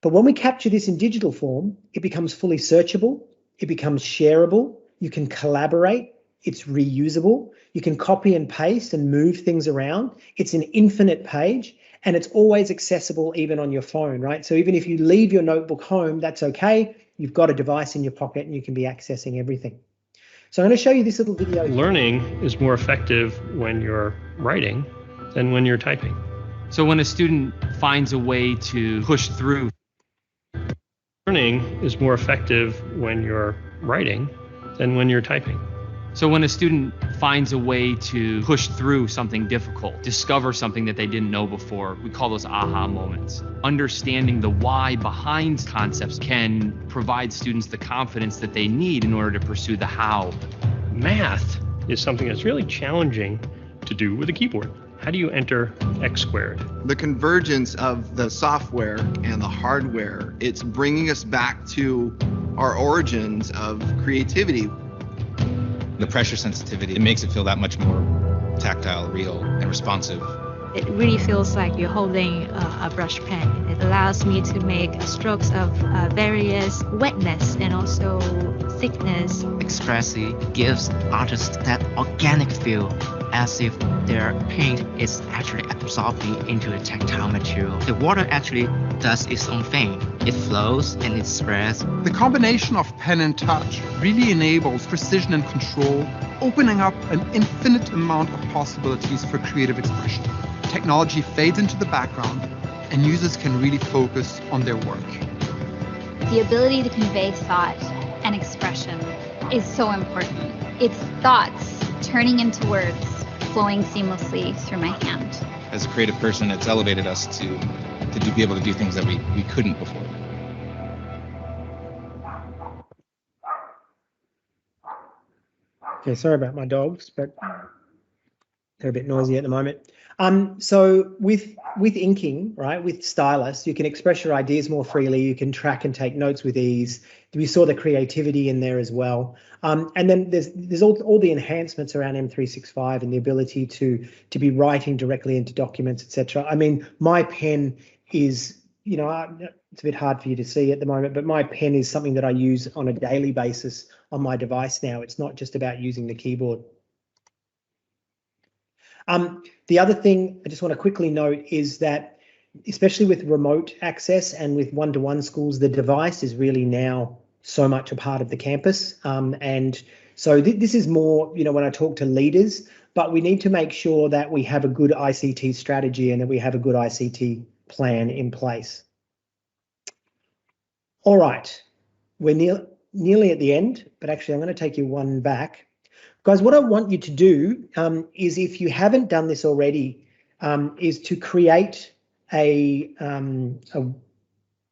But when we capture this in digital form, it becomes fully searchable, it becomes shareable, you can collaborate, it's reusable, you can copy and paste and move things around, it's an infinite page, and it's always accessible even on your phone, right? So even if you leave your notebook home, that's okay, you've got a device in your pocket and you can be accessing everything. So I'm going to show you this little video. Learning is more effective when you're writing than when you're typing. So when a student finds a way to push through, learning is more effective when you're writing than when you're typing. So when a student finds a way to push through something difficult, discover something that they didn't know before, we call those aha moments. Understanding the why behind concepts can provide students the confidence that they need in order to pursue the how. Math is something that's really challenging to do with a keyboard. How do you enter x squared? The convergence of the software and the hardware, it's bringing us back to our origins of creativity. The pressure sensitivity, it makes it feel that much more tactile, real, and responsive. It really feels like you're holding a brush pen. It allows me to make strokes of various wetness and also thickness. Expressive gives artists that organic feel, as if their paint is actually absorbing into a tactile material. The water actually does its own thing. It flows and it spreads. The combination of pen and touch really enables precision and control, opening up an infinite amount of possibilities for creative expression. Technology fades into the background and users can really focus on their work. The ability to convey thought and expression is so important. It's thoughts turning into words, flowing seamlessly through my hand. As a creative person, it's elevated us to be able to do things that we couldn't before. Okay, sorry about my dogs, but they're a bit noisy at the moment. So with inking, right, with stylus, you can express your ideas more freely. You can track and take notes with ease. We saw the creativity in there as well. And then there's all the enhancements around M365 and the ability to be writing directly into documents, etc. I mean, my pen is, you know, it's a bit hard for you to see at the moment, but my pen is something that I use on a daily basis on my device now. It's not just about using the keyboard. The other thing I just want to quickly note is that, especially with remote access and with one-to-one schools, the device is really now so much a part of the campus. And so this is more, you know, when I talk to leaders, but we need to make sure that we have a good ICT strategy and that we have a good ICT plan in place. All right, we're nearly at the end, but actually I'm going to take you one back. Guys, what I want you to do is, if you haven't done this already, is to create an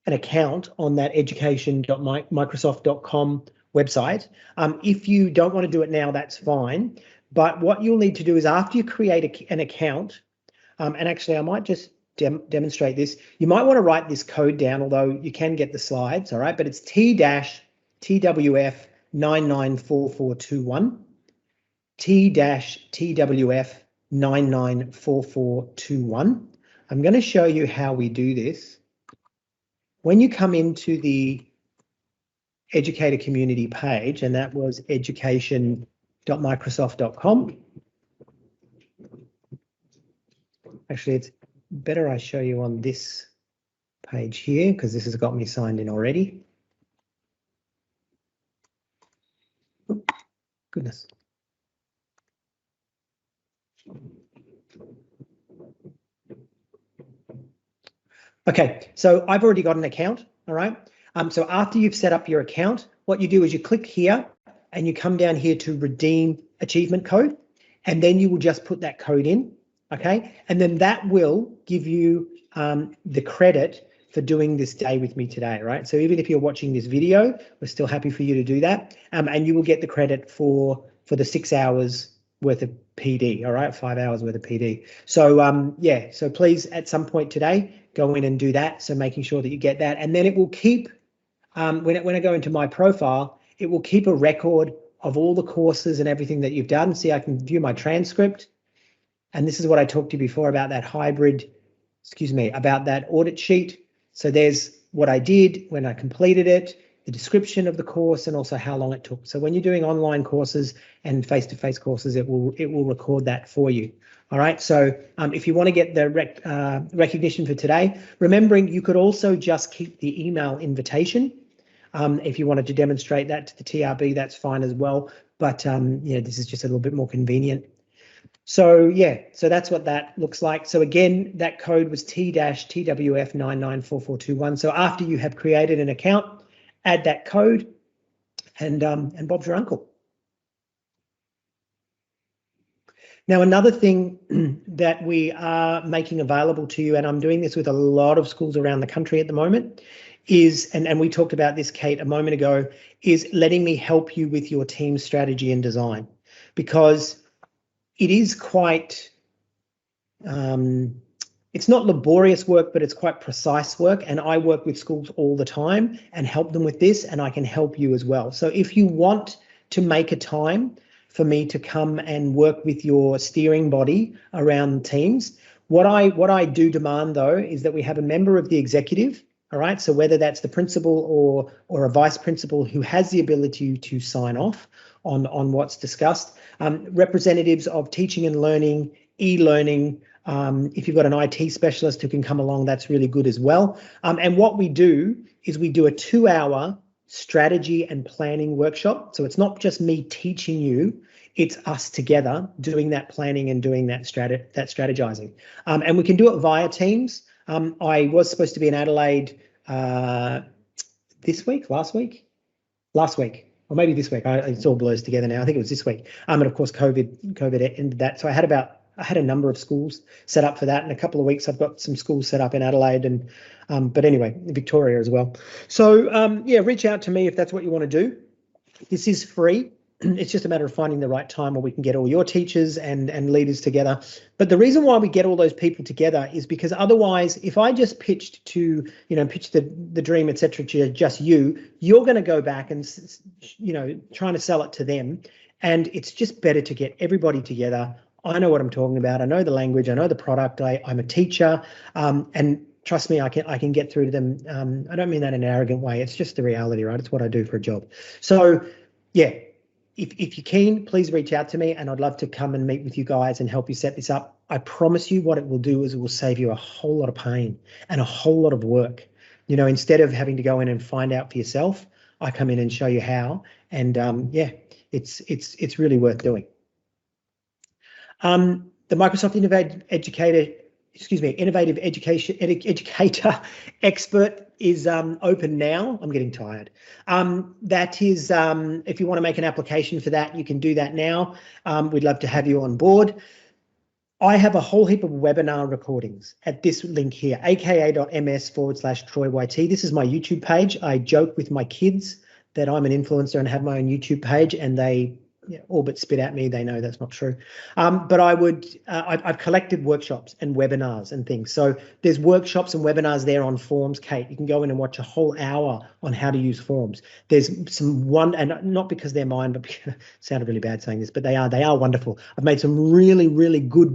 account on that education.microsoft.com website. If you don't want to do it now, that's fine. But what you'll need to do is, after you create an account, and actually I might just demonstrate this. You might want to write this code down, although you can get the slides, all right? But it's T-TWF994421. T-TWF994421. I'm going to show you how we do this. When you come into the Educator Community page, and that was education.microsoft.com. Actually, it's better I show you on this page here, because this has got me signed in already. Goodness. Okay, so I've already got an account, all right? So after you've set up your account, what you do is you click here and you come down here to redeem achievement code, and then you will just put that code in, okay? And then that will give you the credit for doing this day with me today, right? So even if you're watching this video, we're still happy for you to do that, and you will get the credit for the 6 hours worth of PD, all right, 5 hours worth of PD. So yeah, so please at some point today go in and do that. So making sure that you get that, and then it will keep when I go into my profile, it will keep a record of all the courses and everything that you've done. See, I can view my transcript, and this is what I talked to you before about that hybrid, about that audit sheet. So there's what I did when I completed it, the description of the course, and also how long it took. So when you're doing online courses and face-to-face courses, it will record that for you. All right. So if you want to get the recognition for today, remembering you could also just keep the email invitation. If you wanted to demonstrate that to the TRB, that's fine as well. But yeah, this is just a little bit more convenient. So yeah, so that's what that looks like. So again, that code was T-TWF994421. So after you have created an account, add that code, and Bob's your uncle. Now, another thing that we are making available to you, and I'm doing this with a lot of schools around the country at the moment, is, and we talked about this, Kate, a moment ago, is letting me help you with your team strategy and design, because it is quite, it's not laborious work, but it's quite precise work. And I work with schools all the time and help them with this, and I can help you as well. So if you want to make a time for me to come and work with your steering body around teams, what I do demand though is that we have a member of the executive. All right, so whether that's the principal or a vice principal who has the ability to sign off on what's discussed, representatives of teaching and learning, e-learning. If you've got an IT specialist who can come along, that's really good as well. And what we do is we do a 2-hour strategy and planning workshop. So it's not just me teaching you, it's us together doing that planning and doing that strategizing. And we can do it via Teams. I was supposed to be in Adelaide last week, or maybe this week. It's all blurs together now. I think it was this week. And of course, COVID ended that. So I had a number of schools set up for that. In a couple of weeks, I've got some schools set up in Adelaide and, but anyway, Victoria as well. So yeah, reach out to me if that's what you want to do. This is free. It's just a matter of finding the right time where we can get all your teachers and leaders together. But the reason why we get all those people together is because otherwise, if I just pitched to, pitch the dream, etc., to just you're going to go back and, trying to sell it to them. And it's just better to get everybody together. I know what I'm talking about. I know the language. I know the product. I'm a teacher. And trust me, I can get through to them. I don't mean that in an arrogant way. It's just the reality, right? It's what I do for a job. So yeah. If you're keen, please reach out to me, and I'd love to come and meet with you guys and help you set this up. I promise you what it will do is it will save you a whole lot of pain and a whole lot of work. Instead of having to go in and find out for yourself, I come in and show you how. And yeah, it's really worth doing. The Microsoft Innovative Educator Expert is open now. I'm getting tired. That is, if you want to make an application for that, you can do that now. We'd love to have you on board. I have a whole heap of webinar recordings at this link here, aka.ms/TroyYT. This is my YouTube page. I joke with my kids that I'm an influencer and have my own YouTube page, and they all but spit at me. They know that's not true. But I've collected workshops and webinars and things. So there's workshops and webinars there on forms, Kate. You can go in and watch a whole hour on how to use forms. There's and not because they're mine, but because, it sounded really bad saying this, but they are wonderful. I've made some really, really good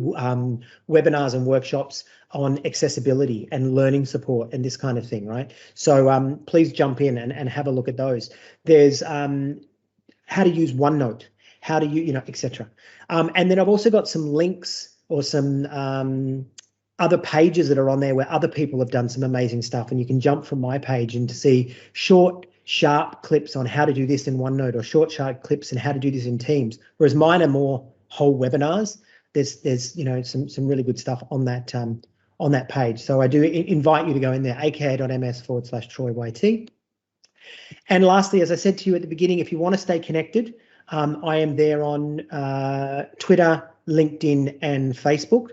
webinars and workshops on accessibility and learning support and this kind of thing, right? So please jump in and have a look at those. There's how to use OneNote, how to use, etc. And then I've also got some links or some other pages that are on there where other people have done some amazing stuff, and you can jump from my page and to see short, sharp clips on how to do this in OneNote, or short, sharp clips and how to do this in Teams, whereas mine are more whole webinars. there's some really good stuff on that page. So I do invite you to go in there, aka.ms/TroyYT. And lastly, as I said to you at the beginning, if you want to stay connected, I am there on Twitter, LinkedIn, and Facebook.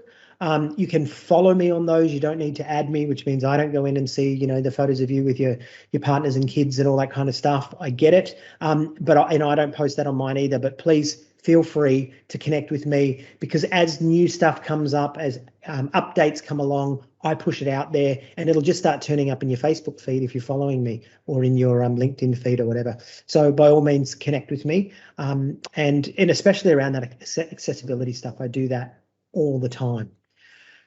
You can follow me on those. You don't need to add me, which means I don't go in and see, the photos of you with your partners and kids and all that kind of stuff. I get it. But I don't post that on mine either. But please feel free to connect with me, because as new stuff comes up, as updates come along, I push it out there, and it'll just start turning up in your Facebook feed if you're following me, or in your LinkedIn feed or whatever. So by all means, connect with me. And especially around that accessibility stuff, I do that all the time.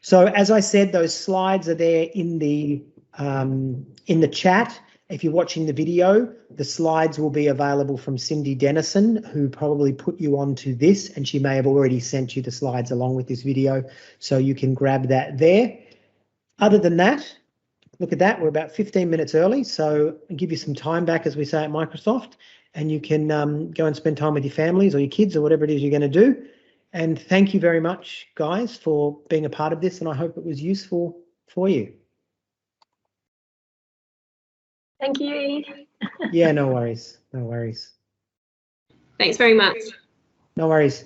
So as I said, those slides are there in the chat. If you're watching the video, the slides will be available from Cindy Dennison, who probably put you onto this, and she may have already sent you the slides along with this video, so you can grab that there. Other than that, look at that, we're about 15 minutes early, so I'll give you some time back, as we say at Microsoft, and you can go and spend time with your families or your kids or whatever it is you're going to do. And thank you very much, guys, for being a part of this, and I hope it was useful for you. Thank you. Yeah, no worries. No worries. Thanks very much. No worries.